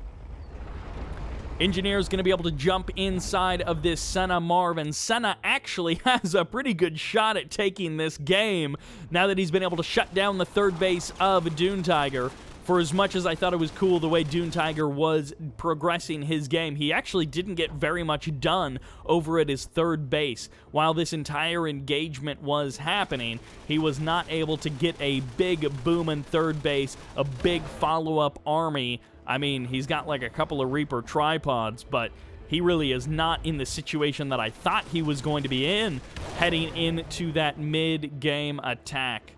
Engineer's going to be able to jump inside of this Senna Marv, and Senna actually has a pretty good shot at taking this game now that he's been able to shut down the third base of DuneTiger. For as much as I thought it was cool the way DuneTiger was progressing his game, he actually didn't get very much done over at his third base. While this entire engagement was happening, he was not able to get a big boom in third base, a big follow-up army. I mean, he's got like a couple of Reaper tripods, but he really is not in the situation that I thought he was going to be in heading into that mid-game attack.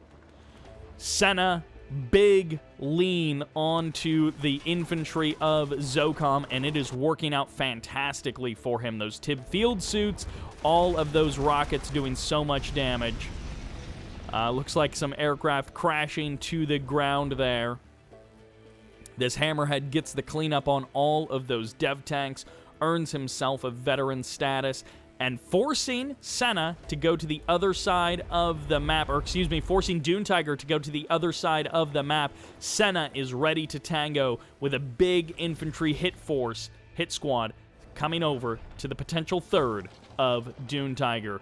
Senna, big lean onto the infantry of Zocom, and it is working out fantastically for him. Those Tib Field Suits, all of those rockets doing so much damage. Looks like some aircraft crashing to the ground there. This Hammerhead gets the cleanup on all of those dev tanks, earns himself a veteran status, and forcing Senna to go to the other side of the map, or excuse me, forcing DuneTiger to go to the other side of the map. Senna is ready to tango with a big infantry hit squad, coming over to the potential third of DuneTiger.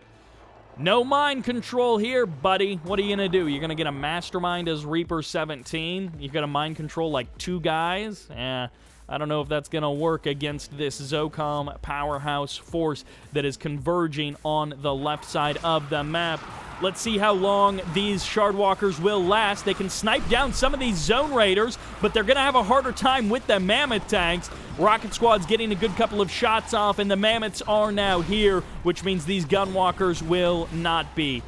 No mind control here, buddy. What are you going to do? You're going to get a mastermind as Reaper 17? You're going to mind control like 2 guys? I don't know if that's going to work against this Zocom powerhouse force that is converging on the left side of the map. Let's see how long these Shardwalkers will last. They can snipe down some of these Zone Raiders, but they're going to have a harder time with the Mammoth tanks. Rocket Squad's getting a good couple of shots off, and the Mammoths are now here, which means these Gunwalkers will not be.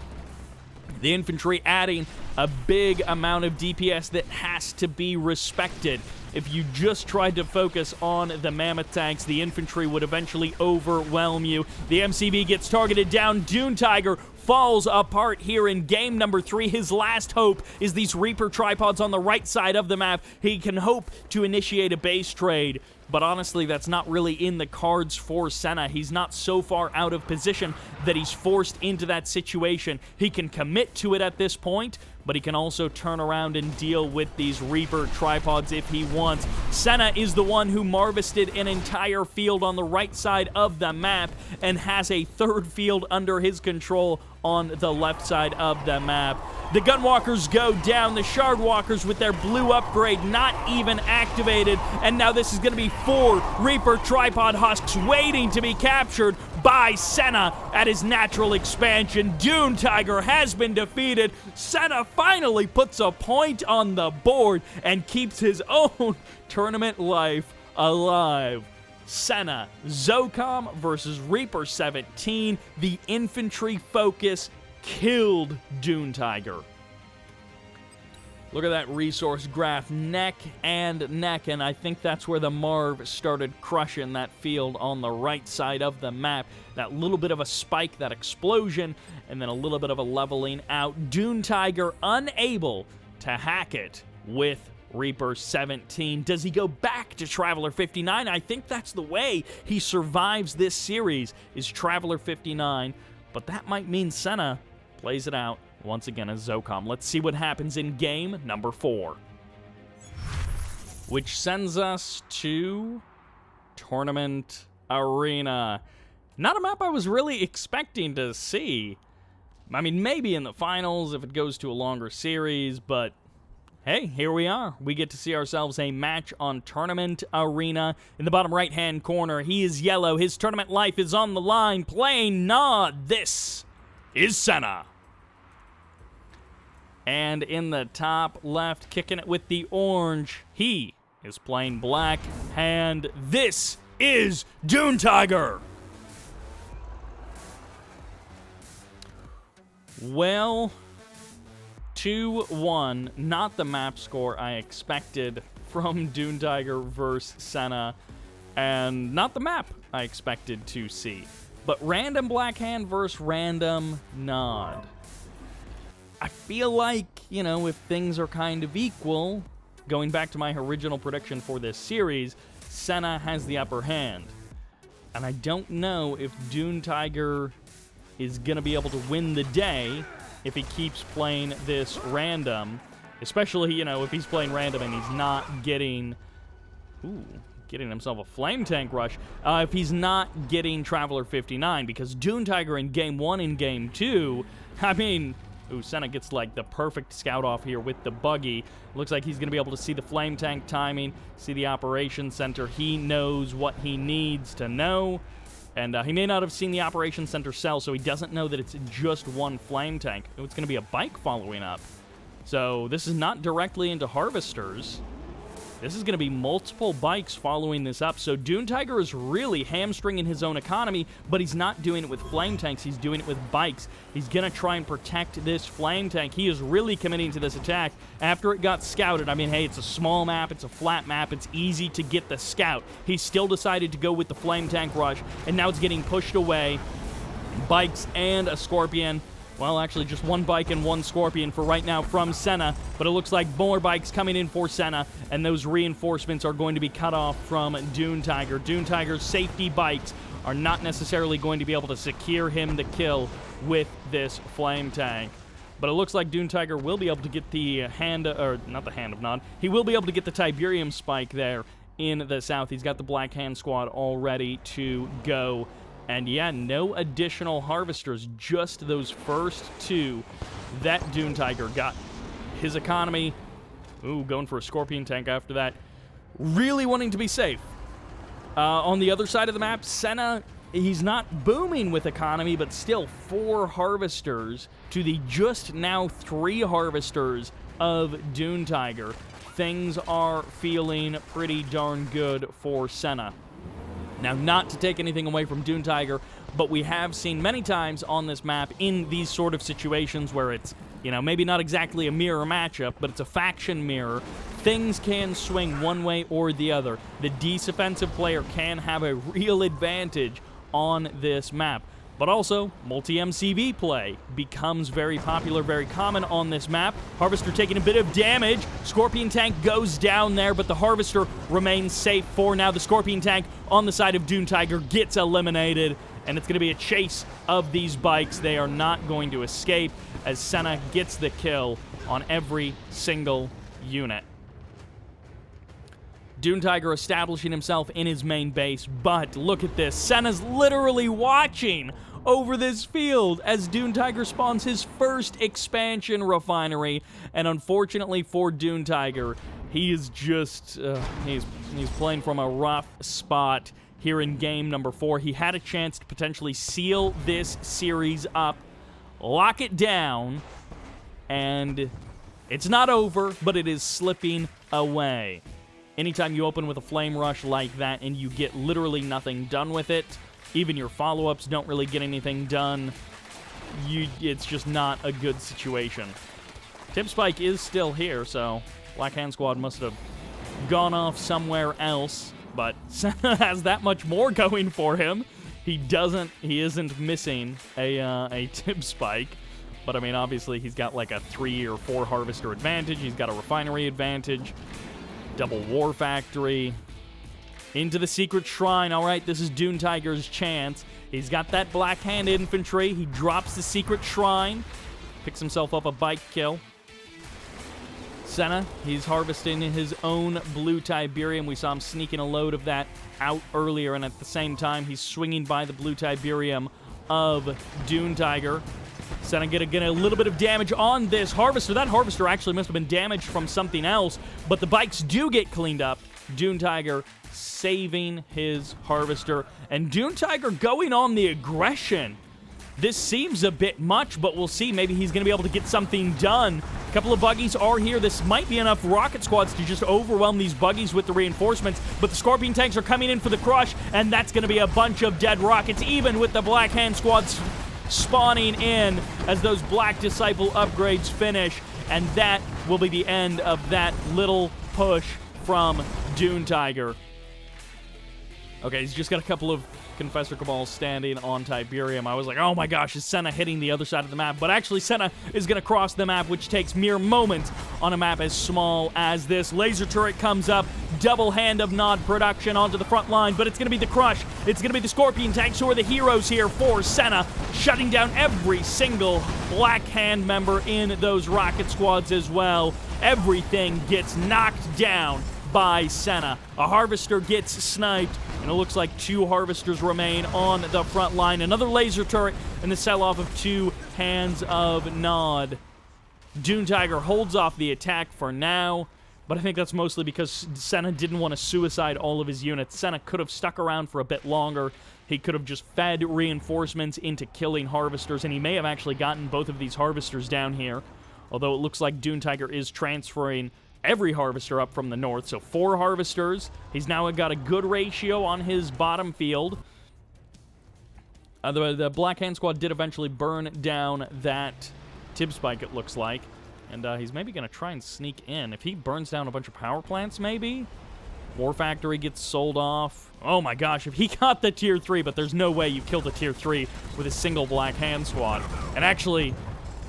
The infantry adding a big amount of DPS that has to be respected. If you just tried to focus on the Mammoth tanks, the infantry would eventually overwhelm you. The MCV gets targeted down. DuneTiger falls apart here in game number 3. His last hope is these Reaper tripods on the right side of the map. He can hope to initiate a base trade, but honestly, that's not really in the cards for Senna. He's not so far out of position that he's forced into that situation. He can commit to it at this point, but he can also turn around and deal with these Reaper tripods if he wants. Senna is the one who marvisted an entire field on the right side of the map and has a third field under his control on the left side of the map. The Gunwalkers go down. The Shardwalkers with their blue upgrade not even activated. And now this is going to be 4 Reaper tripod husks waiting to be captured by Senna at his natural expansion. DuneTiger has been defeated. Senna finally puts a point on the board and keeps his own tournament life alive. Senna, Zocom versus Reaper 17. The infantry focus killed DuneTiger. Look at that resource graph, neck and neck, and I think that's where the Marv started crushing that field on the right side of the map. That little bit of a spike, that explosion, and then a little bit of a leveling out. DuneTiger unable to hack it with Reaper 17. Does he go back to Traveler 59? I think that's the way he survives this series, is Traveler 59, but that might mean Senna plays it out once again as Zocom. Let's see what happens in game number 4. Which sends us to Tournament Arena. Not a map I was really expecting to see. I mean, maybe in the finals if it goes to a longer series, but hey, here we are. We get to see ourselves a match on Tournament Arena. In the bottom right-hand corner, he is yellow. His tournament life is on the line. Playing Nod. This is Senna. And in the top left, kicking it with the orange, he is playing black hand. This is DuneTiger. Well, 2-1, not the map score I expected from DuneTiger versus Senna, and not the map I expected to see. But random black hand versus random Nod. I feel like, you know, if things are kind of equal, going back to my original prediction for this series, Senna has the upper hand. And I don't know if DuneTiger is going to be able to win the day if he keeps playing this random. Especially, you know, if he's playing random and he's not getting... getting himself a flame tank rush. If he's not getting Traveler 59, because DuneTiger in Game 1 and Game 2, I mean... Senna gets, like, the perfect scout off here with the buggy. Looks like he's going to be able to see the flame tank timing, see the operations center. He knows what he needs to know. And he may not have seen the operations center cell, so he doesn't know that it's just one flame tank. It's going to be a bike following up. So this is not directly into harvesters. This is going to be multiple bikes following this up. So DuneTiger is really hamstringing his own economy, but he's not doing it with flame tanks. He's doing it with bikes. He's going to try and protect this flame tank. He is really committing to this attack. After it got scouted, I mean, hey, it's a small map. It's a flat map. It's easy to get the scout. He still decided to go with the flame tank rush, and now it's getting pushed away. Bikes and a Scorpion. Well, actually, just one bike and one Scorpion for right now from Senna, but it looks like more bikes coming in for Senna, and those reinforcements are going to be cut off from DuneTiger. DuneTiger's safety bikes are not necessarily going to be able to secure him the kill with this flame tank. But it looks like DuneTiger will be able to get the hand, or not the hand of Nod, he will be able to get the Tiberium spike there in the south. He's got the Black Hand Squad all ready to go. And yeah, no additional harvesters, just those first two that DuneTiger got. His economy, going for a Scorpion tank after that. Really wanting to be safe. On the other side of the map, Senna, he's not booming with economy, but still 4 harvesters to the just now 3 harvesters of DuneTiger. Things are feeling pretty darn good for Senna. Now, not to take anything away from DuneTiger, but we have seen many times on this map in these sort of situations where it's, you know, maybe not exactly a mirror matchup, but it's a faction mirror. Things can swing one way or the other. The defensive player can have a real advantage on this map. But also, multi-MCV play becomes very popular, very common on this map. Harvester taking a bit of damage. Scorpion tank goes down there, but the Harvester remains safe for now. The Scorpion tank on the side of DuneTiger gets eliminated, and it's going to be a chase of these bikes. They are not going to escape as Senna gets the kill on every single unit. DuneTiger establishing himself in his main base, but look at this. Senna's literally watching over this field as DuneTiger spawns his first expansion refinery, and unfortunately for DuneTiger, he is just, he's playing from a rough spot here in game number 4. He had a chance to potentially seal this series up, lock it down, and it's not over, but it is slipping away. Anytime you open with a flame rush like that and you get literally nothing done with it, even your follow-ups don't really get anything done, it's just not a good situation. Tip Spike is still here, so Black Hand Squad must have gone off somewhere else. But Senna has that much more going for him. He isn't missing a Tip Spike. But, I mean, obviously, he's got like a 3 or 4 Harvester advantage. He's got a Refinery advantage. Double War Factory. Into the Secret Shrine. All right, this is DuneTiger's chance. He's got that Black Hand Infantry. He drops the Secret Shrine. Picks himself up a bike kill. Senna, he's harvesting his own Blue Tiberium. We saw him sneaking a load of that out earlier, and at the same time, he's swinging by the Blue Tiberium of DuneTiger. Senna getting a little bit of damage on this Harvester. That Harvester actually must have been damaged from something else, but the bikes do get cleaned up. DuneTiger saving his Harvester, and DuneTiger going on the aggression. This seems a bit much, but we'll see. Maybe he's going to be able to get something done. A couple of buggies are here. This might be enough rocket squads to just overwhelm these buggies with the reinforcements, but the Scorpion tanks are coming in for the crush, and that's going to be a bunch of dead rockets, even with the Black Hand squads spawning in as those Black Disciple upgrades finish, and that will be the end of that little push from DuneTiger. Okay, he's just got a couple of Confessor Cabals standing on Tiberium. I was like, oh my gosh, is Senna hitting the other side of the map? But actually, Senna is going to cross the map, which takes mere moments on a map as small as this. Laser turret comes up, double hand of Nod production onto the front line, but it's going to be the crush. It's going to be the Scorpion tanks who are the heroes here for Senna, shutting down every single Black Hand member in those rocket squads as well. Everything gets knocked down by Senna. A Harvester gets sniped, and it looks like 2 Harvesters remain on the front line. Another laser turret and the sell-off of 2 hands of Nod. DuneTiger holds off the attack for now, but I think that's mostly because Senna didn't want to suicide all of his units. Senna could have stuck around for a bit longer. He could have just fed reinforcements into killing Harvesters, and he may have actually gotten both of these Harvesters down here, although it looks like DuneTiger is transferring every Harvester up from the north, so 4 Harvesters. He's now got a good ratio on his bottom field. The Black Hand Squad did eventually burn down that Tib Spike, it looks like, and he's maybe going to try and sneak in. If he burns down a bunch of power plants, maybe? War Factory gets sold off. Oh my gosh, if he got the Tier 3, but there's no way you killed a Tier 3 with a single Black Hand Squad. And actually,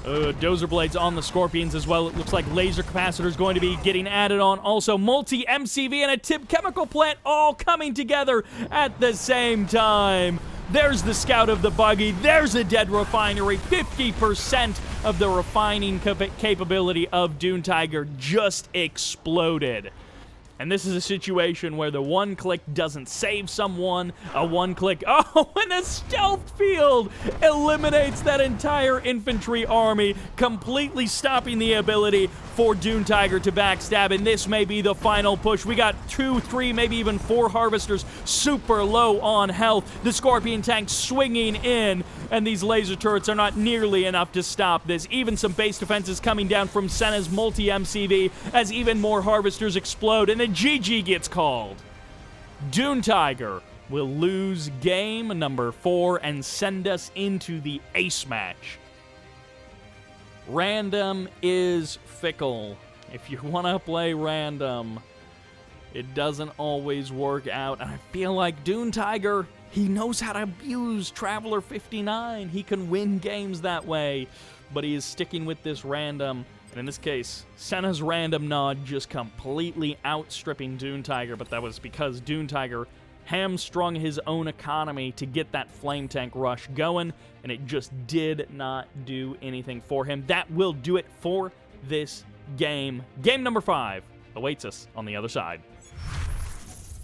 Dozer Blades on the Scorpions as well. It looks like Laser Capacitor is going to be getting added on. Also, multi-MCV and a Tib Chemical Plant all coming together at the same time. There's the Scout of the Buggy. There's a dead Refinery. 50% of the refining capability of DuneTiger just exploded. And this is a situation where the one click doesn't save someone. A one click, and a stealth field eliminates that entire infantry army, completely stopping the ability for DuneTiger to backstab. And this may be the final push. We got 2, 3, maybe even 4 Harvesters super low on health. The Scorpion tank swinging in, and these laser turrets are not nearly enough to stop this. Even some base defenses coming down from Senna's multi-MCV as even more Harvesters explode, and the GG gets called. DuneTiger will lose game number 4 and send us into the ace match. Random is fickle. If you want to play random, it doesn't always work out. And I feel like DuneTiger, he knows how to abuse Traveler 59. He can win games that way, but he is sticking with this random. And in this case, Senna's random Nod just completely outstripping DuneTiger, but that was because DuneTiger hamstrung his own economy to get that flame tank rush going, and it just did not do anything for him. That will do it for this game. Game number 5 awaits us on the other side,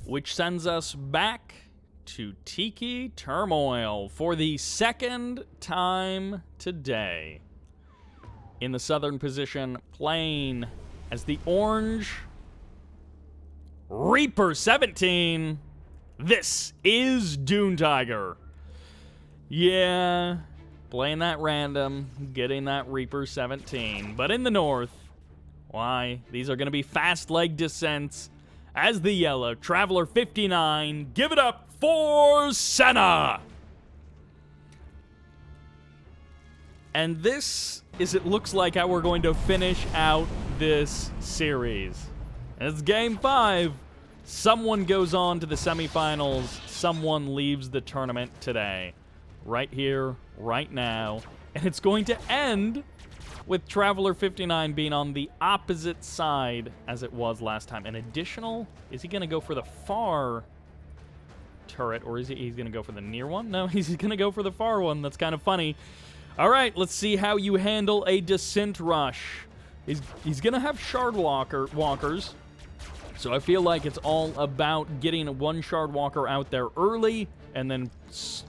which sends us back to Tiki Turmoil for the second time today. In the southern position, playing as the orange Reaper 17, this is DuneTiger. Yeah, playing that random, getting that Reaper 17. But in the north, why, these are going to be fast leg descents as the yellow Traveler 59. Give it up for Senna! And this is it looks like how we're going to finish out this series. It's Game 5. Someone goes on to the semifinals. Someone leaves the tournament today. Right here, right now. And it's going to end with Traveler 59 being on the opposite side as it was last time. An additional... Is he going to go for the far turret, or is he's going to go for the near one? No, he's going to go for the far one. That's kind of funny. All right, let's see how you handle a descent rush. He's going to have shard walkers. So I feel like it's all about getting one shard walker out there early, and then...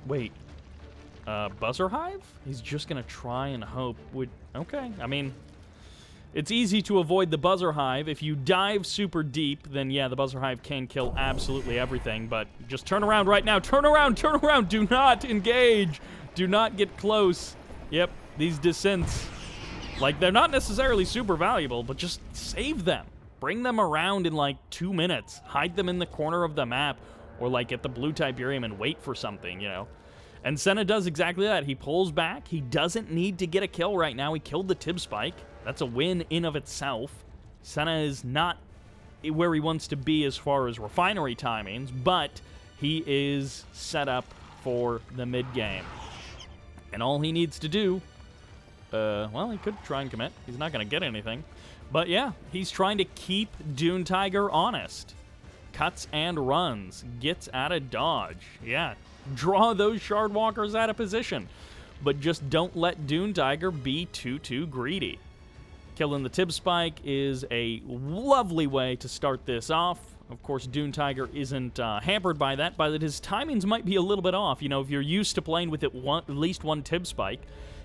Wait. Buzzer Hive? He's just going to try and hope. Okay, I mean... It's easy to avoid the Buzzer Hive. If you dive super deep, then yeah, the Buzzer Hive can kill absolutely everything, but just turn around right now. Turn around, turn around! Do not engage! Do not get close. Yep, these descents, like, they're not necessarily super valuable, but just save them. Bring them around in, like, 2 minutes. Hide them in the corner of the map, or, like, at the blue Tiberium and wait for something, you know? And Senna does exactly that. He pulls back. He doesn't need to get a kill right now. He killed the Tib Spike. That's a win in of itself. Senna is not where he wants to be as far as refinery timings, but he is set up for the mid-game. And all he needs to do, well, he could try and commit. He's not going to get anything. But yeah, he's trying to keep DuneTiger honest. Cuts and runs. Gets out of dodge. Yeah, draw those shard walkers out of position. But just don't let DuneTiger be too greedy. Killing the Tib Spike is a lovely way to start this off. Of course, DuneTiger isn't hampered by that, but his timings might be a little bit off. You know, if you're used to playing with at least one Tib Spike,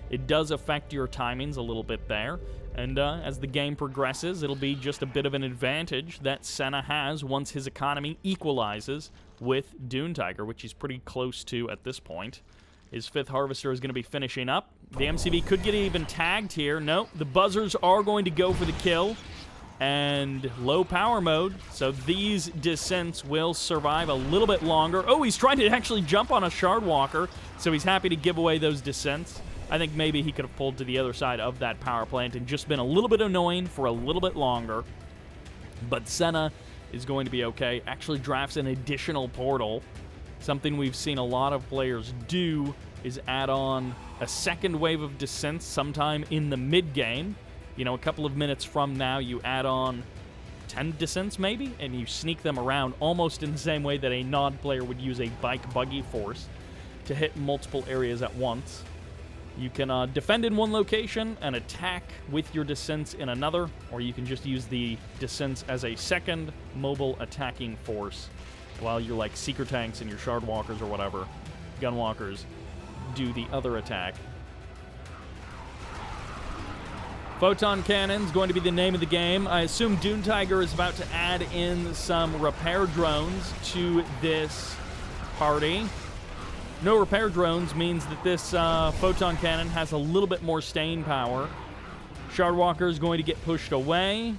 it does affect your timings a little bit there. And as the game progresses, it'll be just a bit of an advantage that Senna has once his economy equalizes with DuneTiger, which he's pretty close to at this point. His 5th Harvester is going to be finishing up. The MCV could get even tagged here. No, the buzzers are going to go for the kill. And low power mode, so these descents will survive a little bit longer. Oh, he's trying to actually jump on a shard walker, so he's happy to give away those descents. I think maybe he could have pulled to the other side of that power plant and just been a little bit annoying for a little bit longer. But Senna is going to be okay. Actually drafts an additional portal. Something we've seen a lot of players do is add on a second wave of descents sometime in the mid-game. You know, a couple of minutes from now, you add on 10 descents maybe, and you sneak them around almost in the same way that a Nod player would use a bike buggy force to hit multiple areas at once. You can defend in one location and attack with your descents in another, or you can just use the descents as a second mobile attacking force while your, like, seeker tanks and your shard walkers or whatever, gun walkers, do the other attack. Photon Cannon's going to be the name of the game. I assume DuneTiger is about to add in some repair drones to this party. No repair drones means that this Photon Cannon has a little bit more staying power. Shard Walker is going to get pushed away.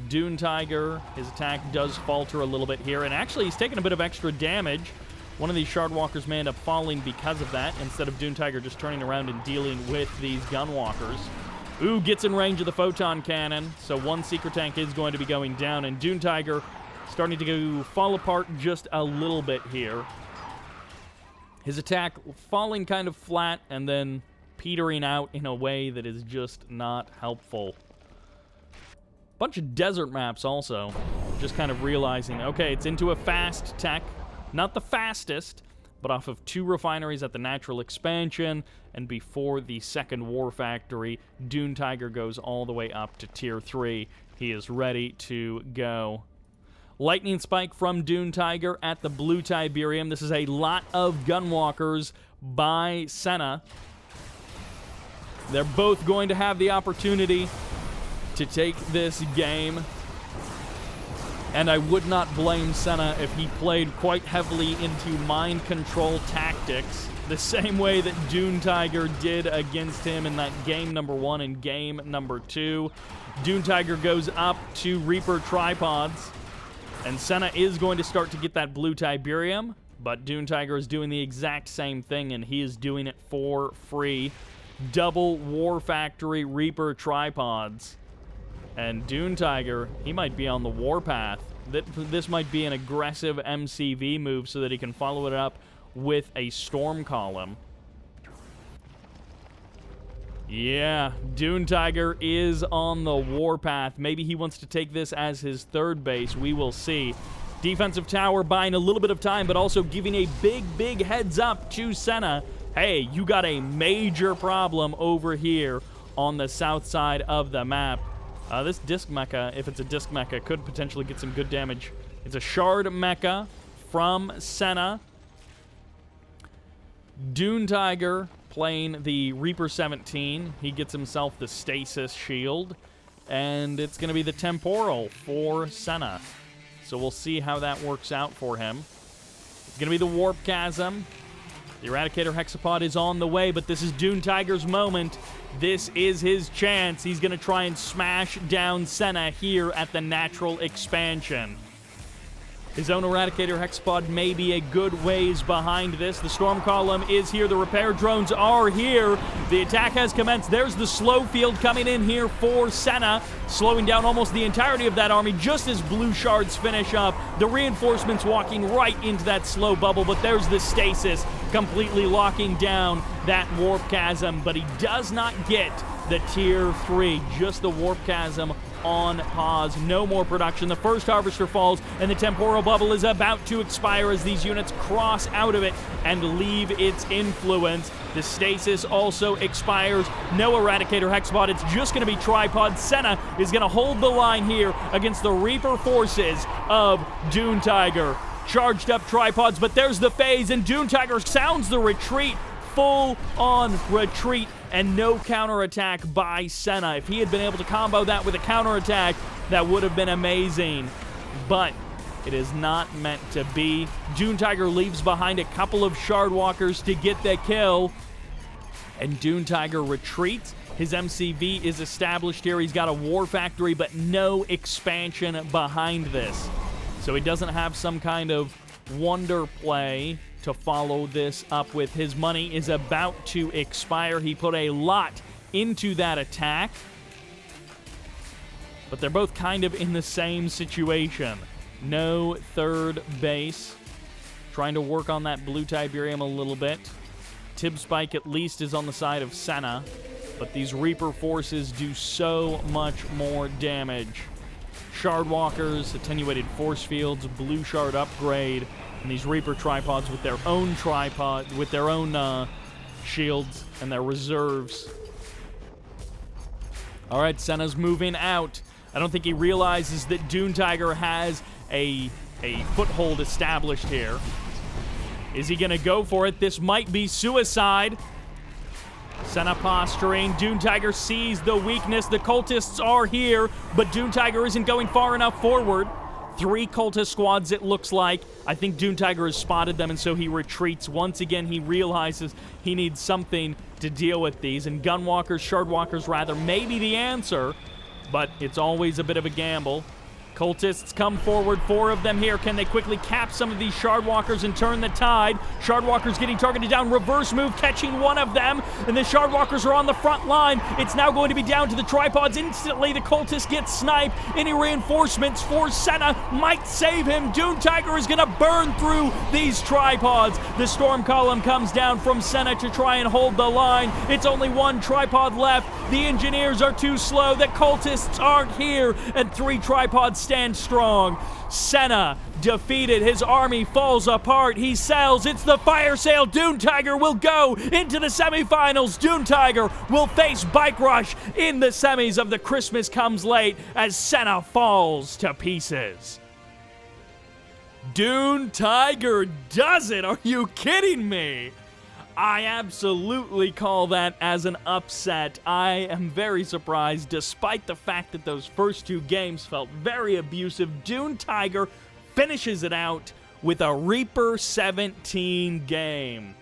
DuneTiger, his attack does falter a little bit here, and actually he's taking a bit of extra damage. One of these Shard Walkers may end up falling because of that, instead of DuneTiger just turning around and dealing with these gun walkers. Ooh, gets in range of the Photon Cannon, so one Seeker Tank is going to be going down, and DuneTiger starting to go fall apart just a little bit here. His attack falling kind of flat and then petering out in a way that is just not helpful. Bunch of desert maps also. Just kind of realizing, okay, it's into a fast tech. Not the fastest, but off of 2 refineries at the natural expansion, and before the second war factory, DuneTiger goes all the way up to tier 3. He is ready to go. Lightning Spike from DuneTiger at the blue Tiberium. This is a lot of gunwalkers by Senna. They're both going to have the opportunity to take this game. And I would not blame Senna if he played quite heavily into mind control tactics, the same way that DuneTiger did against him in that game number 1 and game number 2. DuneTiger goes up to Reaper tripods, and Senna is going to start to get that blue Tiberium, but DuneTiger is doing the exact same thing, and he is doing it for free. double War Factory Reaper tripods. And DuneTiger, he might be on the warpath. This might be an aggressive MCV move so that he can follow it up with a Storm Column. Yeah, DuneTiger is on the warpath. Maybe he wants to take this as his third base. We will see. Defensive tower buying a little bit of time, but also giving a big heads up to Senna. Hey, you got a major problem over here on the south side of the map. This disc mecha, if it's a disc mecha, could potentially get some good damage. It's a shard mecha from Senna. DuneTiger playing the Reaper 17. He gets himself the Stasis Shield. And it's going to be the Temporal for Senna. So we'll see how that works out for him. It's going to be the Warp Chasm. The Eradicator Hexapod is on the way, but this is DuneTiger's moment. This is his chance. He's going to try and smash down Senna here at the natural expansion. His own Eradicator Hexapod may be a good ways behind this. The Storm Column is here. The repair drones are here. The attack has commenced. There's the slow field coming in here for Senna, slowing down almost the entirety of that army just as blue shards finish up. The reinforcements walking right into that slow bubble, but there's the stasis completely locking down that Warp Chasm, but he does not get the Tier 3, just the Warp Chasm on pause. No more production. The first harvester falls, and the temporal bubble is about to expire as these units cross out of it and leave its influence. The stasis also expires. No Eradicator Hexapod. It's just going to be tripod. Senna is going to hold the line here against the Reaper forces of DuneTiger. Charged up tripods, but there's the phase, and DuneTiger sounds the retreat. Full-on retreat and no counterattack by Senna. If he had been able to combo that with a counterattack, that would have been amazing. But it is not meant to be. DuneTiger leaves behind a couple of Shardwalkers to get the kill. And DuneTiger retreats. His MCV is established here. He's got a War Factory, but no expansion behind this. So he doesn't have some kind of wonder play to follow this up with. His money is about to expire. He put a lot into that attack, but they're both kind of in the same situation. No third base. Trying to work on that blue Tiberium a little bit. Tib Spike at least is on the side of Senna, but these Reaper forces do so much more damage. Shardwalkers, attenuated force fields, blue shard upgrade, and these Reaper tripods with their own shields and their reserves. All right, Senna's moving out. I don't think he realizes that DuneTiger has a foothold established here. Is he going to go for it? This might be suicide. Senna posturing. DuneTiger sees the weakness. The cultists are here, but DuneTiger isn't going far enough forward. 3 cultist squads, it looks like. I think DuneTiger has spotted them, and so he retreats. Once again, he realizes he needs something to deal with these, and Gunwalkers, Shardwalkers rather, may be the answer, but it's always a bit of a gamble. Cultists come forward, 4 of them here. Can they quickly cap some of these Shardwalkers and turn the tide? Shardwalkers getting targeted down. Reverse move, catching one of them. And the Shardwalkers are on the front line. It's now going to be down to the tripods. Instantly, the cultist gets sniped. Any reinforcements for Senna might save him. DuneTiger is going to burn through these tripods. The Storm Column comes down from Senna to try and hold the line. It's only 1 tripod left. The engineers are too slow. The cultists aren't here. And 3 tripods stand strong. Senna defeated. His army falls apart. He sells. It's the fire sale. DuneTiger will go into the semifinals. DuneTiger will face Bike Rush in the semis of the Christmas Comes Late as Senna falls to pieces. DuneTiger does it. Are you kidding me? I absolutely call that as an upset. I am very surprised, despite the fact that those first 2 games felt very abusive. DuneTiger finishes it out with a Reaper 17 game.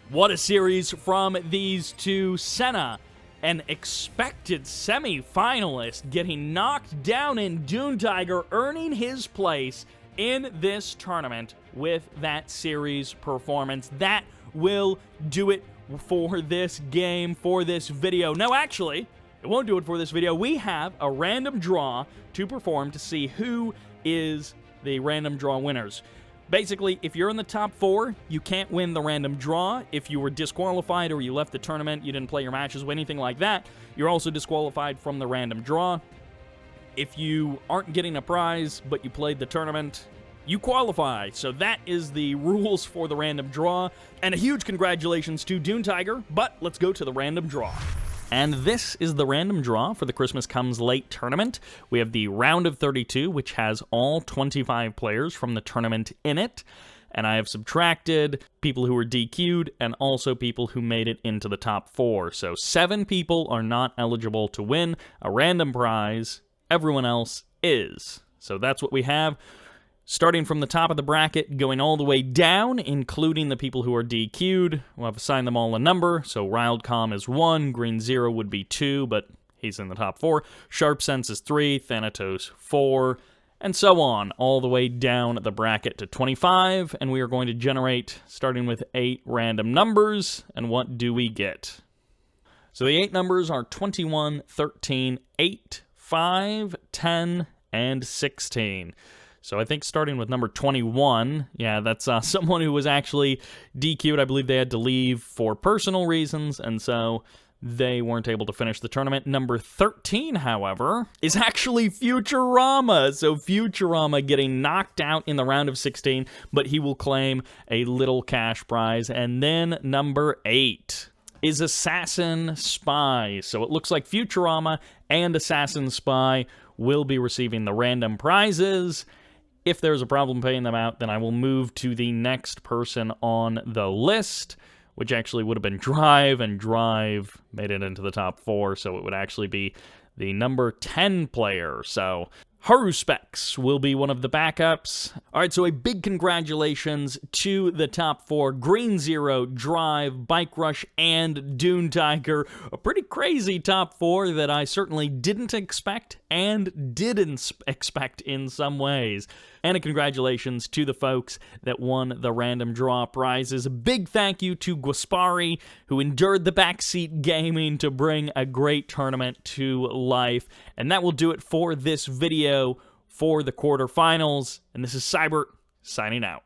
What a series from these 2. Senna, an expected semi-finalist, getting knocked down, in DuneTiger earning his place in this tournament with that series performance. That will do it for this game, for this video. No, actually, it won't do it for this video. We have a random draw to perform to see who is the random draw winners. Basically, if you're in the top 4, you can't win the random draw. If you were disqualified or you left the tournament, you didn't play your matches, anything like that, you're also disqualified from the random draw. If you aren't getting a prize, but you played the tournament, you qualify. So that is the rules for the random draw. And a huge congratulations to DuneTiger, but let's go to the random draw. And this is the random draw for the Christmas Comes Late tournament. We have the round of 32, which has all 25 players from the tournament in it. And I have subtracted people who were DQ'd and also people who made it into the top 4. So 7 people are not eligible to win a random prize. Everyone else is. So that's what we have. Starting from the top of the bracket, going all the way down, including the people who are DQ'd. We'll have assigned them all a number. So Wildcom is 1, Green 0 would be 2, but he's in the top 4. Sharp Sense is 3, Thanatos 4, and so on, all the way down the bracket to 25. And we are going to generate, starting with 8 random numbers. And what do we get? So the 8 numbers are 21, 13, 8, 5, 10, and 16. So I think starting with number 21, yeah, that's someone who was actually DQ'd. I believe they had to leave for personal reasons, and so they weren't able to finish the tournament. Number 13, however, is actually Futurama. So Futurama getting knocked out in the round of 16, but he will claim a little cash prize. And then number 8 is Assassin Spy. So it looks like Futurama and Assassin Spy will be receiving the random prizes. If there's a problem paying them out, then I will move to the next person on the list, which actually would have been Drive, and Drive made it into the top 4, so it would actually be the number 10 player. So haruspex will be one of the backups. All right, so a big congratulations to the top 4. Green 0, Drive, Bike Rush, and DuneTiger. A pretty crazy top 4 that I certainly didn't expect and didn't expect in some ways. And a congratulations to the folks that won the random draw prizes. A big thank you to GwaspaRi, who endured the backseat gaming to bring a great tournament to life. And that will do it for this video for the quarterfinals. And this is Cybert signing out.